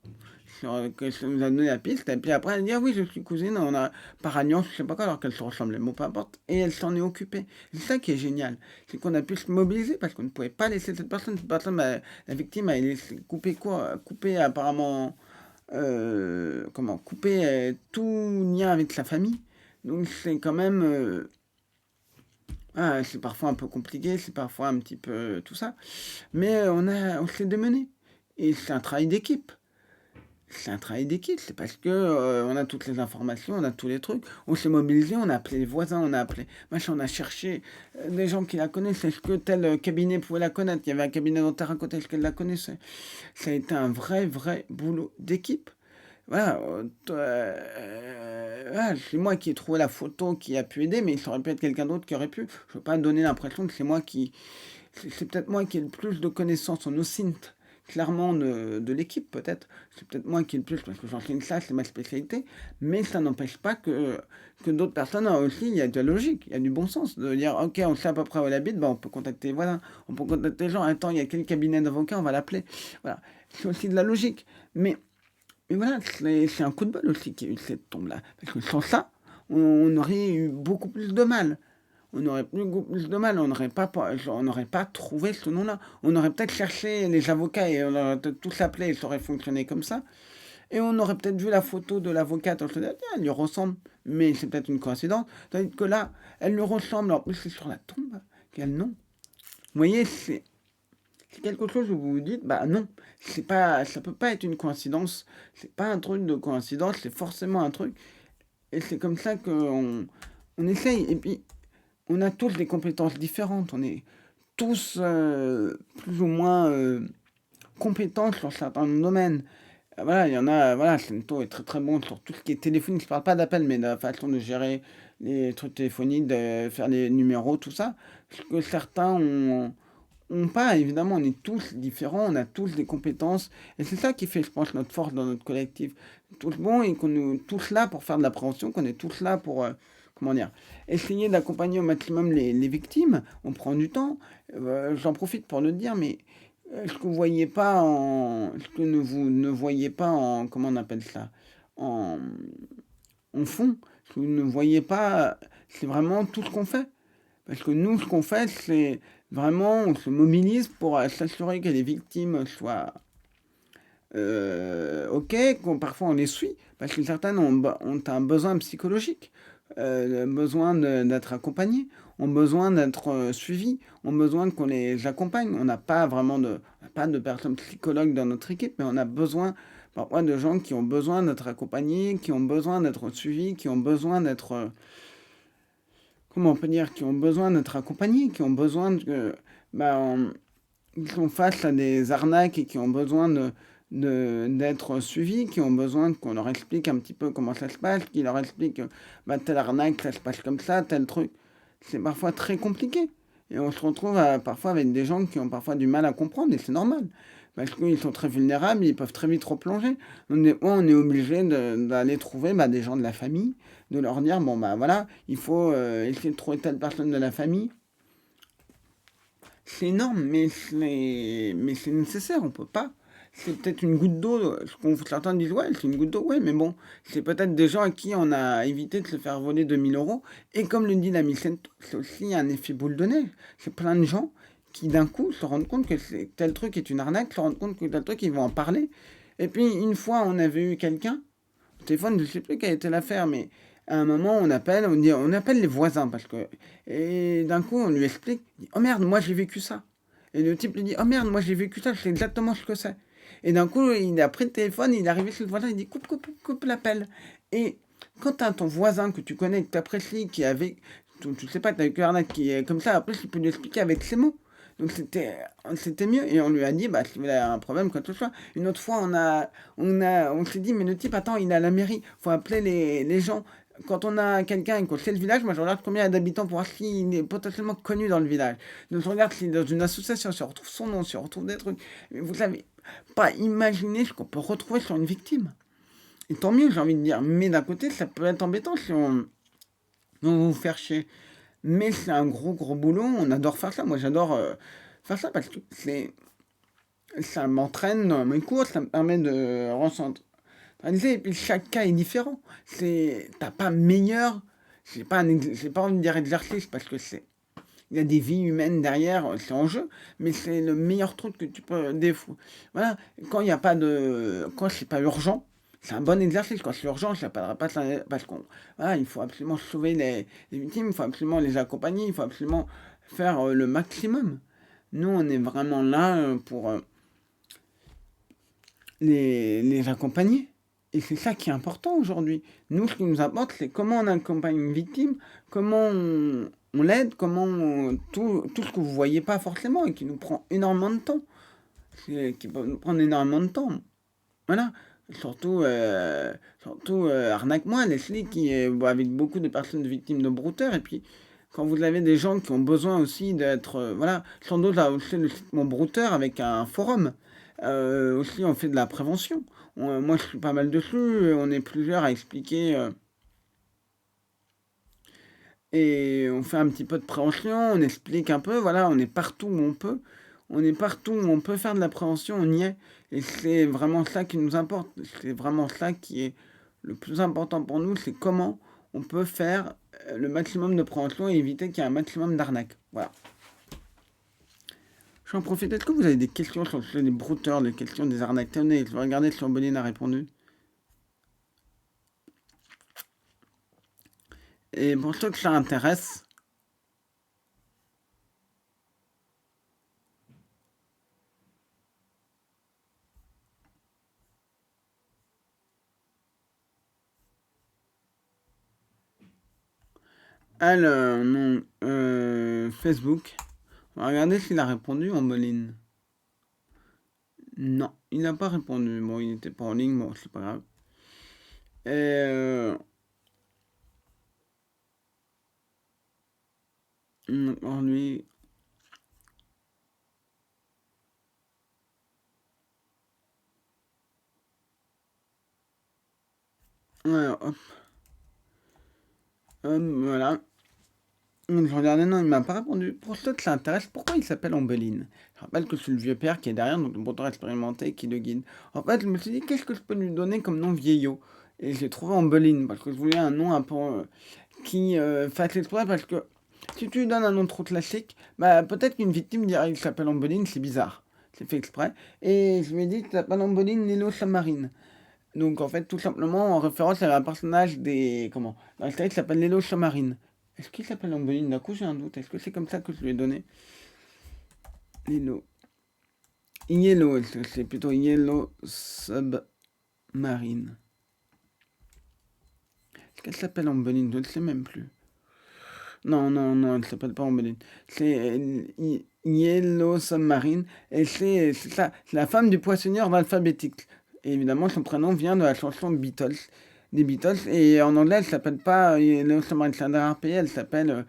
que ça nous a donné la piste. Et puis après, elle a dit, ah oui, je suis cousine, on a par alliance, je sais pas quoi, alors qu'elles se ressemblaient, bon, peu importe. Et elle s'en est occupée. C'est ça qui est génial. C'est qu'on a pu se mobiliser parce qu'on ne pouvait pas laisser cette personne. Cette personne, bah, la victime a laissé couper quoi? Couper apparemment. Couper tout lien avec sa famille. Donc c'est quand même. C'est parfois un peu compliqué, c'est parfois un petit peu tout ça. Mais on s'est démené. Et c'est un travail d'équipe. C'est un travail d'équipe, c'est parce que on a toutes les informations, on a tous les trucs. On s'est mobilisé, on a appelé les voisins, on a appelé machin, on a cherché des gens qui la connaissent. Est-ce que tel cabinet pouvait la connaître? Il y avait un cabinet dentaire à côté, est-ce qu'elle la connaissait? Ça a été un vrai boulot d'équipe. Voilà, voilà, c'est moi qui ai trouvé la photo qui a pu aider, mais ça aurait pu être quelqu'un d'autre qui aurait pu. Je ne veux pas donner l'impression que c'est moi qui. C'est peut-être moi qui ai le plus de connaissances en OSINT, clairement de l'équipe peut-être. C'est peut-être moi qui ai le plus, parce que j'enseigne ça, c'est ma spécialité. Mais ça n'empêche pas que d'autres personnes aussi, il y a de la logique, il y a du bon sens. De dire, ok, on sait à peu près où elle habite, ben on peut contacter, voilà, on peut contacter les gens. Attends, il y a quel cabinet d'avocats, on va l'appeler. Voilà, c'est aussi de la logique. Mais voilà, c'est un coup de bol aussi qu'il y a eu cette tombe-là. Parce que sans ça, on aurait eu beaucoup plus de mal. On aurait eu beaucoup plus de mal, on n'aurait pas trouvé ce nom-là. On aurait peut-être cherché les avocats et on aurait peut-être tous appelé et ça aurait fonctionné comme ça. Et on aurait peut-être vu la photo de l'avocate, on se dit, ah, tiens, elle lui ressemble, mais c'est peut-être une coïncidence. Tandis que là, elle lui ressemble, en plus c'est sur la tombe, quel nom. Vous voyez, c'est quelque chose où vous vous dites, bah non, c'est pas, ça peut pas être une coïncidence, c'est pas un truc de coïncidence, c'est forcément un truc. Et c'est comme ça qu'on essaye. Et puis, on a tous des compétences différentes, on est tous plus ou moins compétents sur certains domaines. Voilà, il y en a, voilà, Sento est très bon sur tout ce qui est téléphonique, je parle pas d'appel, mais de la façon de gérer les trucs téléphoniques, de faire les numéros, tout ça. Ce que certains ont pas, évidemment, on est tous différents, on a tous des compétences, et c'est ça qui fait, je pense, notre force dans notre collectif. Tous bons et qu'on est tous là pour faire de la prévention, qu'on est tous là pour, comment dire, essayer d'accompagner au maximum les victimes. On prend du temps. J'en profite pour le dire, mais est-ce que vous voyez pas est-ce que vous ne voyez pas en, comment on appelle ça, en, en fond, est-ce que vous ne voyez pas, c'est vraiment tout ce qu'on fait. Parce que nous, ce qu'on fait, c'est vraiment, on se mobilise pour s'assurer que les victimes soient ok, parfois on les suit, parce que certaines ont un besoin psychologique, besoin d'être accompagnées, ont besoin d'être suivies, ont besoin qu'on les accompagne. On n'a pas vraiment pas de personnes psychologues dans notre équipe, mais on a besoin parfois de gens qui ont besoin d'être accompagnés, qui ont besoin d'être suivis, qui ont besoin d'être comment on peut dire, qui ont besoin d'être accompagnés, qui ont besoin ils sont face à des arnaques et qui ont besoin d'être suivis, qui ont besoin qu'on leur explique un petit peu comment ça se passe, qu'ils leur explique telle arnaque, ça se passe comme ça, tel truc. C'est parfois très compliqué. Et on se retrouve parfois avec des gens qui ont parfois du mal à comprendre, et c'est normal. Parce qu'ils sont très vulnérables, ils peuvent très vite replonger. On est obligé d'aller trouver des gens de la famille, de leur dire, bon voilà, il faut essayer de trouver telle personne de la famille. C'est énorme, mais c'est nécessaire, on peut pas. C'est peut-être une goutte d'eau, certains disent, ouais, c'est une goutte d'eau, ouais, mais bon, c'est peut-être des gens à qui on a évité de se faire voler 2 000 euros. Et comme le dit l'ami Sento, c'est aussi un effet boule de neige. C'est plein de gens qui d'un coup se rendent compte que tel truc est une arnaque, se rendent compte que tel truc, ils vont en parler. Et puis une fois, on avait eu quelqu'un, au téléphone, je ne sais plus quelle était l'affaire, mais à un moment, on appelle les voisins, parce que... Et d'un coup, on lui explique, il dit, oh merde, moi j'ai vécu ça. Et le type lui dit, oh merde, moi j'ai vécu ça, je sais exactement ce que c'est. Et d'un coup, il a pris le téléphone, il est arrivé chez le voisin, il dit, coupe l'appel. Et quand tu as ton voisin que tu connais, que tu apprécies, qui avait... Tu sais pas, tu as vécu l'arnaque, qui est comme ça, après, tu peux lui expliquer avec ses mots. Donc c'était mieux. Et on lui a dit, bah, si vous avez un problème, quoi que ce soit. Une autre fois, on s'est dit, mais le type, attends, il est à la mairie, faut appeler les gens. Quand on a quelqu'un et qu'on sait le village, moi je regarde combien il y a d'habitants pour voir s'il est potentiellement connu dans le village. Donc je regarde s'il est dans une association, si on retrouve son nom, si on retrouve des trucs. Mais vous savez pas imaginer ce qu'on peut retrouver sur une victime. Et tant mieux, j'ai envie de dire. Mais d'un côté, ça peut être embêtant si on va vous faire chier. Mais c'est un gros gros boulot, on adore faire ça. Moi j'adore faire ça parce que ça m'entraîne dans mes cours, ça me permet de recentrer. Et puis chaque cas est différent. T'as pas meilleur, j'ai pas envie de dire exercice parce que il y a des vies humaines derrière, c'est en jeu, mais c'est le meilleur truc que tu peux défouler. Voilà, quand il n'y a pas de, quand c'est pas urgent, c'est un bon exercice. Quand c'est urgent, ça ne pas parce qu'on, voilà, il faut absolument sauver les victimes, il faut absolument les accompagner, il faut absolument faire le maximum. Nous, on est vraiment là pour les accompagner. Et c'est ça qui est important aujourd'hui. Nous, ce qui nous importe, c'est comment on accompagne une victime, comment on l'aide, tout ce que vous voyez pas forcément et qui nous prend énormément de temps. Qui peut nous prendre énormément de temps. Voilà. Surtout arnaque-moi, Leslie, qui est avec beaucoup de personnes victimes de brouteurs. Et puis, quand vous avez des gens qui ont besoin aussi d'être. Voilà, sans doute, là, aussi le site Mon Brouteur avec un forum. Aussi, on fait de la prévention. Moi, je suis pas mal dessus. On est plusieurs à expliquer. Et on fait un petit peu de prévention. On explique un peu. Voilà, on est partout où on peut. On est partout où on peut faire de la prévention. On y est. Et c'est vraiment ça qui nous importe. C'est vraiment ça qui est le plus important pour nous. C'est comment on peut faire le maximum de prévention et éviter qu'il y ait un maximum d'arnaques. Voilà. J'en profite. Est-ce que vous avez des questions sur les brouteurs, des questions des arnaques? Tenez, je vais regarder si Ambeline a répondu. Et pour ceux que ça intéresse, alors, non, Facebook. On va regarder s'il a répondu, Ambeline. Non, il n'a pas répondu. Bon, il n'était pas en ligne, bon, c'est pas grave. Et alors lui. Alors, hop. Voilà. Donc, je regardais, non, il m'a pas répondu. Pour ceux que ça intéresse, pourquoi il s'appelle Ambeline? Je rappelle que c'est le vieux père qui est derrière, donc le brouteur expérimenté qui le guide. En fait, je me suis dit, qu'est-ce que je peux lui donner comme nom vieillot? Et j'ai trouvé Ambeline, parce que je voulais un nom un peu qui fasse exprès, parce que si tu lui donnes un nom trop classique, bah peut-être qu'une victime dirait qu'il s'appelle Ambeline, c'est bizarre. C'est fait exprès. Et je lui ai dit, tu t'appelles Ambeline Lilo Samarine. Donc en fait, tout simplement en référence à un personnage des. Comment? Dans la série qui s'appelle Lilo Samarine. Est-ce qu'il s'appelle Ambeline? D'un coup, j'ai un doute. Est-ce que c'est comme ça que je lui ai donné? Lilo. Yellow, c'est plutôt Yellow Submarine. Est-ce qu'elle s'appelle Ambeline? Je ne sais même plus. Non, non, non, elle s'appelle pas Ambeline. C'est Yellow Submarine. Et c'est ça, c'est la femme du poissonneur d'Alphabétique. Et évidemment, son prénom vient de la chanson Beatles, des Beatles. Et en anglais, elle s'appelle pas Yellow Submarine, c'est un dernier pays, elle s'appelle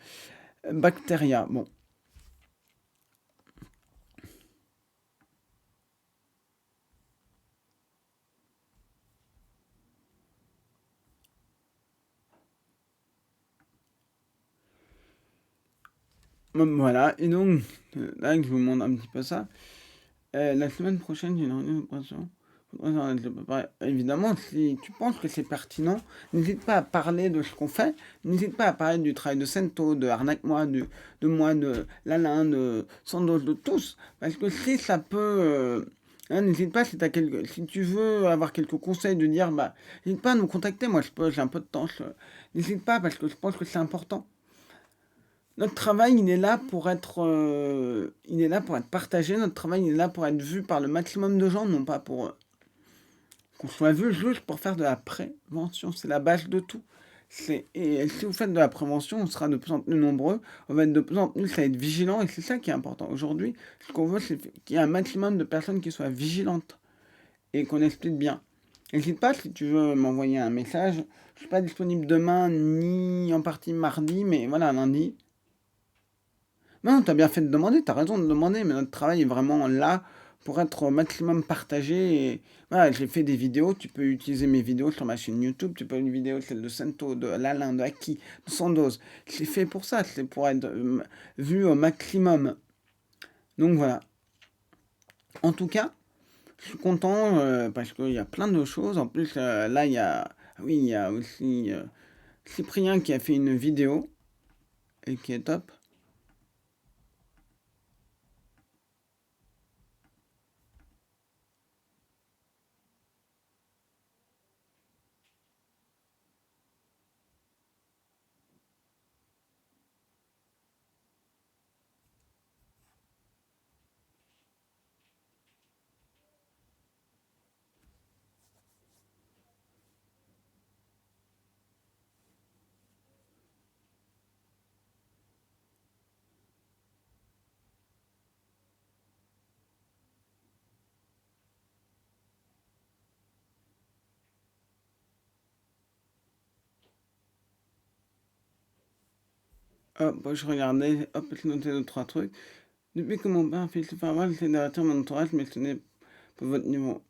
Bacteria. Bon. Voilà. Et donc, là, je vous montre un petit peu ça. La semaine prochaine, j'ai une réunion de préparation. Évidemment, si tu penses que c'est pertinent, n'hésite pas à parler de ce qu'on fait. N'hésite pas à parler du travail de Sento, de Arnaque-moi, de moi, de Lalin, de Sandos, de tous. Parce que si ça peut. Hein, n'hésite pas si tu veux avoir quelques conseils de dire, bah, n'hésite pas à nous contacter. Moi, j'ai un peu de temps. N'hésite pas parce que je pense que c'est important. Notre travail, il est là pour être partagé. Notre travail, il est là pour être vu par le maximum de gens, non pas pour qu'on soit vu juste pour faire de la prévention. C'est la base de tout. Et si vous faites de la prévention, on sera de plus en plus nombreux, on va être de plus en plus à être vigilants, et c'est ça qui est important. Aujourd'hui, ce qu'on veut, c'est qu'il y ait un maximum de personnes qui soient vigilantes et qu'on explique bien. N'hésite pas si tu veux m'envoyer un message. Je ne suis pas disponible demain, ni en partie mardi, mais voilà, lundi. Non, tu as bien fait de demander, tu as raison de demander, mais notre travail est vraiment là pour être au maximum partagé. Et voilà, j'ai fait des vidéos, tu peux utiliser mes vidéos sur ma chaîne YouTube, tu peux une vidéo, celle de Sento, de Lalin, de Aki, de Sandoz. C'est fait pour ça, c'est pour être vu au maximum. Donc voilà. En tout cas, je suis content parce qu'il y a plein de choses. En plus, là, il y a, oui, il y a aussi Cyprien qui a fait une vidéo et qui est top. Hop, je regardais, hop, je notais deux, trois trucs. Depuis que mon père fait se faire avoir, j'essaie d'arrêter mon entourage, mais ce n'est pas votre niveau.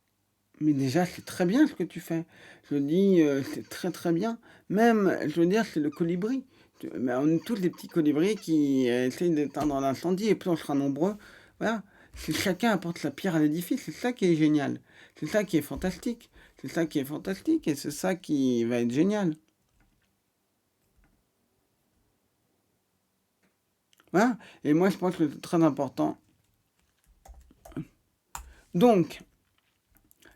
Mais déjà, c'est très bien ce que tu fais. Je dis, c'est très très bien. Même, je veux dire, c'est le colibri. Mais on est tous des petits colibris qui essayent d'éteindre l'incendie, et plus on sera nombreux. Voilà. Si chacun apporte sa pierre à l'édifice, c'est ça qui est génial. C'est ça qui est fantastique. C'est ça qui est fantastique, et c'est ça qui va être génial. Voilà. Et moi, je pense que c'est très important. Donc,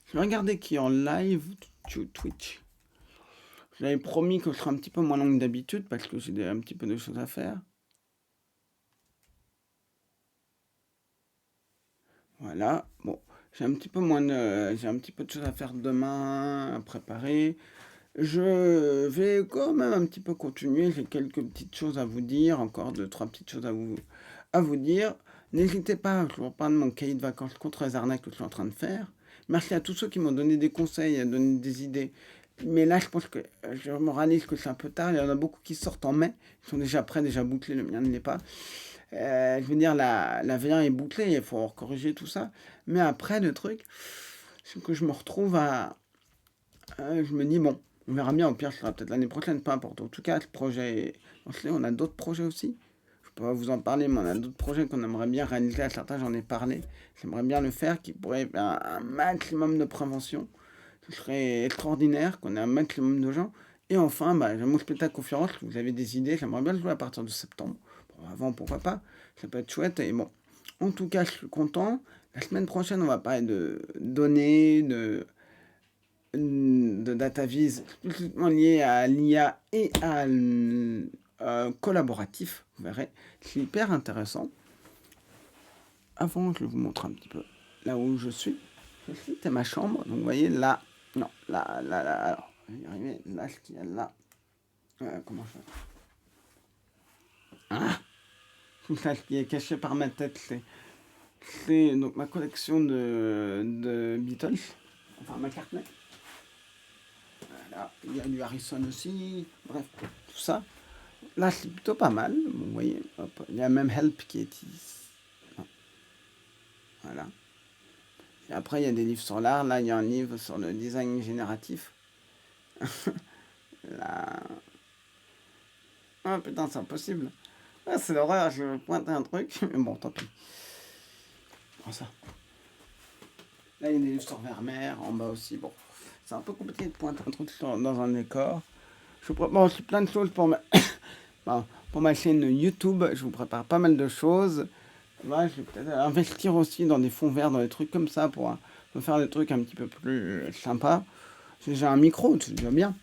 je vais regarder qui est en live sur Twitch. J'avais promis que je serais un petit peu moins long que d'habitude parce que j'ai un petit peu de choses à faire. Voilà. Bon, j'ai un petit peu j'ai un petit peu de choses à faire demain, à préparer. Je vais quand même un petit peu continuer. J'ai quelques petites choses à vous dire, encore deux, trois petites choses à vous dire. N'hésitez pas, je vous reparle de mon cahier de vacances contre les arnaques que je suis en train de faire. Merci à tous ceux qui m'ont donné des conseils, donné des idées. Mais là, je pense que je me réalise que c'est un peu tard. Il y en a beaucoup qui sortent en mai. Ils sont déjà prêts, déjà bouclés. Le mien ne l'est pas. Je veux dire, la V1 est bouclée. Il faut corriger tout ça. Mais après, le truc, c'est que je me retrouve à. Je me dis, bon, on verra bien. Au pire, ce sera peut-être l'année prochaine. Peu importe. En tout cas, ce projet est lancé. On a d'autres projets aussi. Je peux pas vous en parler, mais on a d'autres projets qu'on aimerait bien réaliser. À certains, j'en ai parlé. J'aimerais bien le faire, qui pourrait faire un maximum de prévention. Ce serait extraordinaire qu'on ait un maximum de gens. Et enfin, j'ai mon spectacle conférence. Vous avez des idées, j'aimerais bien le jouer à partir de septembre. Bon, avant, pourquoi pas. Ça peut être chouette. Et bon, en tout cas, je suis content. La semaine prochaine, on va parler de données, de data vis, explicitement lié à l'IA et à collaboratif. Vous verrez, c'est hyper intéressant. Avant, je vais vous montrer un petit peu là où je suis. C'était ma chambre. Donc, vous voyez, là, non, là, alors, je vais y arriver. Là, ce qu'il y a là. Comment je fais tout ça, ce qui est caché par ma tête, c'est donc ma collection de Beatles. Enfin, ma McCartney. Voilà, il y a du Harrison aussi. Bref, tout ça. Là, c'est plutôt pas mal. Bon, vous voyez, hop, il y a même Help qui est ici. Voilà. Et après, il y a des livres sur l'art. Là, il y a un livre sur le design génératif. Là. Ah putain, c'est impossible. Ah, c'est l'horreur, je pointe un truc. Mais bon, tant pis. Prends ça. Là, il y a des livres sur Vermeer, en bas aussi. Bon, c'est un peu compliqué de pointer un truc dans un décor. Je vous prépare aussi plein de choses pour ma chaîne YouTube. Je vous prépare pas mal de choses. Là, je vais peut-être investir aussi dans des fonds verts, dans des trucs comme ça pour faire des trucs un petit peu plus sympas. J'ai un micro, c'est déjà bien.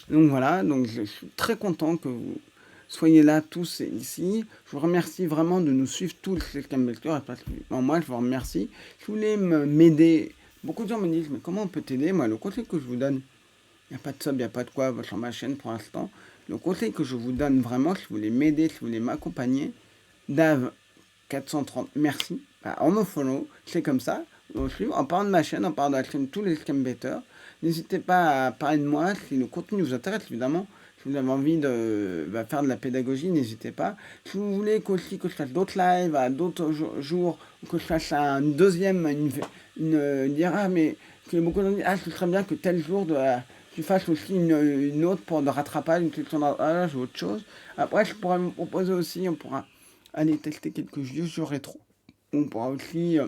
Donc voilà, donc je suis très content que vous soyez là tous ici. Je vous remercie vraiment de nous suivre tous les Campbellers et particulièrement moi, je vous remercie. Si vous voulez m'aider, beaucoup de gens me disent mais comment on peut t'aider? Moi, le conseil que je vous donne, il n'y a pas de sub, il n'y a pas de quoi sur ma chaîne pour l'instant. le conseil que je vous donne vraiment, si vous voulez m'aider, si vous voulez m'accompagner, Dave 430, merci. Bah, on me follow, c'est comme ça. En parlant de ma chaîne, en parlant de la chaîne Tous les Scam Better, n'hésitez pas à parler de moi si le contenu vous intéresse, évidemment. Si vous avez envie de faire de la pédagogie, n'hésitez pas. Si vous voulez que je fasse d'autres lives à d'autres jours, ou que je fasse un deuxième, dire ah mais que beaucoup de gens disent ah ce serait bien que tel jour tu fasses aussi une autre pour de rattrapage, une section de ou autre chose. Après je pourrais me proposer aussi, on pourra aller tester quelques vieux jeux rétro. On pourra aussi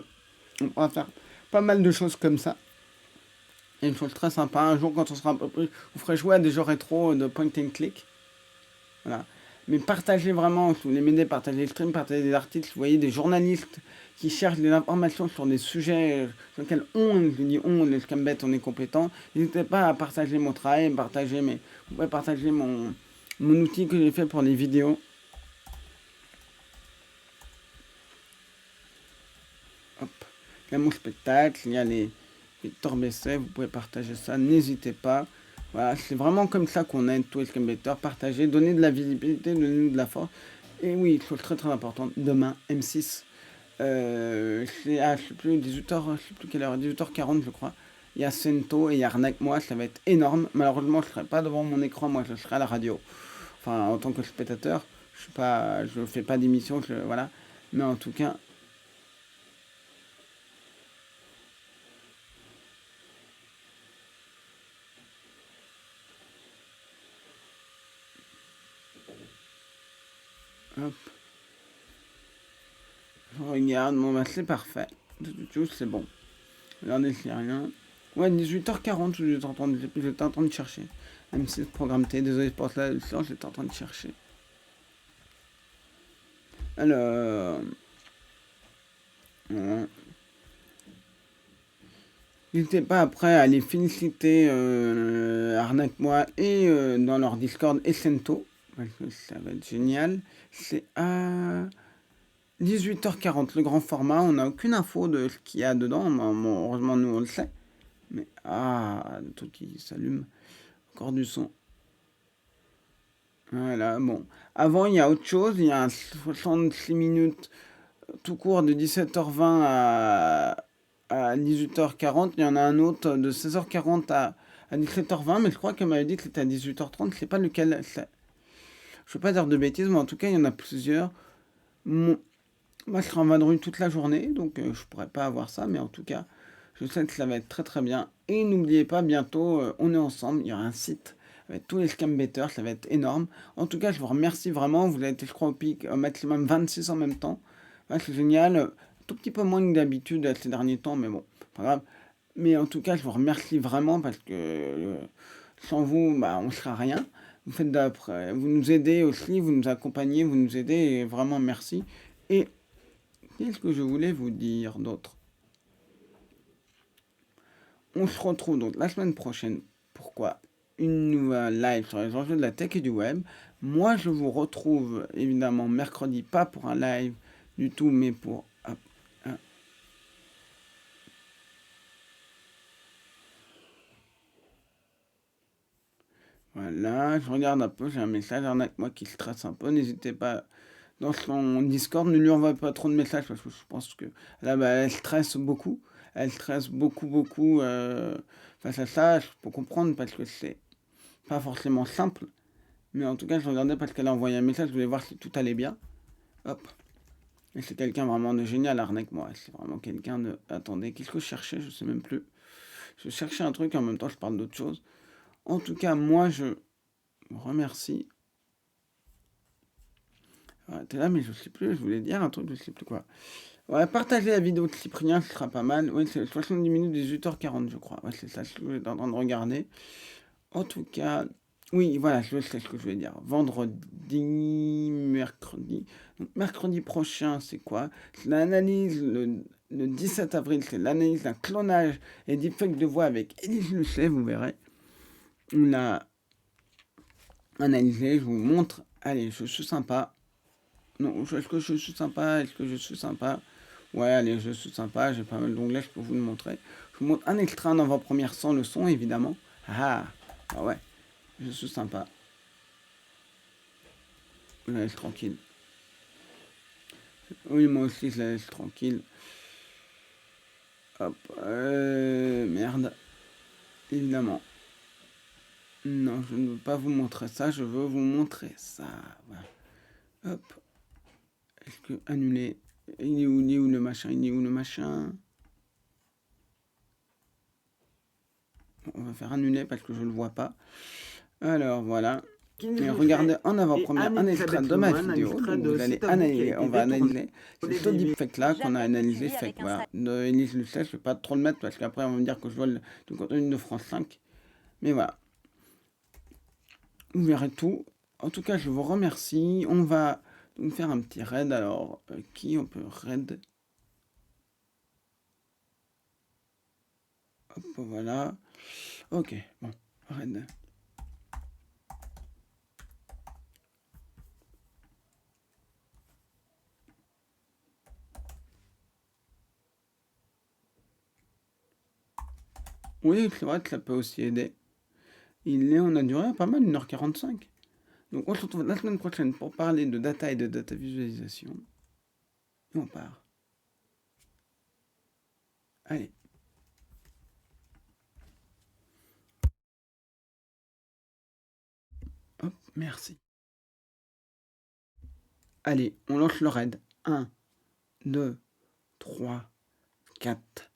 on pourra faire pas mal de choses comme ça. Et une chose très sympa, un jour quand on sera un peu plus, vous ferez jouer à des jeux rétro de point and click. Voilà. Mais partagez vraiment, si vous voulez m'aider, partagez le stream, partagez des articles, vous voyez des journalistes qui cherchent des informations sur des sujets sur lesquels je dis les scambettes, on est compétent. N'hésitez pas à partager mon travail, vous pouvez partager mon outil que j'ai fait pour les vidéos. Hop. Il y a mon spectacle, il y a les Victor Besset, vous pouvez partager ça, n'hésitez pas. Voilà, c'est vraiment comme ça qu'on aide tous les scam betters, partager, donner de la visibilité, donner de la force. Et oui, chose très très importante, demain, M6, je sais plus, 18h, je sais plus quelle heure, 18h40 je crois. Il y a Sento et il y a Arnaque-moi, ça va être énorme. Malheureusement, je ne serai pas devant mon écran, moi je serai à la radio. Enfin, en tant que spectateur, je fais pas d'émission, voilà. Mais en tout cas, hop. Je regarde, bon bah c'est parfait. Tout, c'est bon. Regardez s'il n'y a rien. Ouais, 18h40, j'étais en train de chercher. M6 programme T, désolé pour cela, j'étais en train de chercher. Alors... Voilà. N'hésitez pas après à les féliciter Arnaque-moi et dans leur Discord et Sento. Parce que ça va être génial. C'est à 18h40, le grand format. On n'a aucune info de ce qu'il y a dedans. Bon, heureusement, nous, on le sait. Mais, le truc qui s'allume. Encore du son. Voilà, bon. Avant, il y a autre chose. Il y a un 66 minutes tout court de 17h20 à 18h40. Il y en a un autre de 16h40 à 17h20. Mais je crois qu'elle m'avait dit que c'était à 18h30. Je sais pas lequel c'est. Je ne veux pas dire de bêtises, mais en tout cas, il y en a plusieurs. Moi, je serai en vadrouille toute la journée, donc je pourrais pas avoir ça, mais en tout cas, je sais que ça va être très très bien. Et n'oubliez pas, bientôt, on est ensemble, il y aura un site avec tous les scam betters, ça va être énorme. En tout cas, je vous remercie vraiment, vous avez été, je crois, au pic, au maximum 26 en même temps. Ouais, c'est génial, tout petit peu moins que d'habitude ces derniers temps, mais bon, pas grave. Mais en tout cas, je vous remercie vraiment parce que sans vous, bah, on ne sera rien. Vous faites d'après, vous nous aidez aussi, vous nous accompagnez, vous nous aidez, et vraiment merci. Et qu'est-ce que je voulais vous dire d'autre? On se retrouve donc la semaine prochaine. Pourquoi? Une nouvelle live sur les enjeux de la tech et du web. Moi, je vous retrouve évidemment mercredi, pas pour un live du tout, mais pour un... Voilà, je regarde un peu, j'ai un message avec moi qui stresse un peu. N'hésitez pas dans son Discord, ne lui envoie pas trop de messages parce que je pense que là, bah, elle stresse beaucoup. Elle stresse beaucoup, beaucoup face à ça. Je peux comprendre parce que c'est pas forcément simple. Mais en tout cas, je regardais parce qu'elle a envoyé un message, je voulais voir si tout allait bien. Hop. Et c'est quelqu'un vraiment de génial, Arnaque, moi. C'est vraiment quelqu'un de... Attendez, qu'est-ce que je cherchais? Je sais même plus. Je cherchais un truc et en même temps, je parle d'autre chose. En tout cas, moi, je remercie. T'es là, mais je sais plus, je voulais dire un truc, je sais plus quoi. Ouais, partagez la vidéo de Cyprien, ce sera pas mal. Ouais, c'est 70 minutes, 18h40, je crois. Ouais, c'est ça, ce que j'étais en train de regarder. En tout cas, oui, voilà, je sais ce que je vais dire. Vendredi, mercredi. Donc, mercredi prochain, c'est quoi? C'est l'analyse, le 17 avril, c'est l'analyse d'un clonage et deepfake de voix avec Élise Lucet, vous verrez. On a analysé, je vous montre. Allez, je suis sympa. Non, est-ce que je suis sympa? Est-ce que je suis sympa? Ouais, allez, je suis sympa, j'ai pas mal d'onglets, je peux vous le montrer. Je vous montre un extrait en avant-première sans le son, évidemment. Ah ouais, je suis sympa. Je la laisse tranquille. Oui, moi aussi, je la laisse tranquille. Hop. Merde. Évidemment. Non, je ne veux pas vous montrer ça, je veux vous montrer ça. Voilà. Hop. Est-ce que annuler? Il est où le machin? Il est où le machin? On va faire annuler parce que je ne le vois pas. Alors voilà. Et regardez en avant-première un extrait de ma vidéo. Donc vous allez analyser, on va analyser. C'est ce deepfake là qu'on a analysé. Fake, voilà. De Élise Lucet, je ne vais pas trop le mettre parce qu'après on va me dire que je vole du contenu de France 5. Mais voilà. Vous verrez tout. En tout cas, je vous remercie. On va donc faire un petit raid. Alors, qui on peut raid? Hop, voilà. Ok, bon, raid. Oui, c'est vrai que ça peut aussi aider. On a duré pas mal, 1h45. Donc on se retrouve la semaine prochaine pour parler de data et de data visualisation. Et on part. Allez. Hop, merci. Allez, on lance le raid. 1, 2, 3, 4,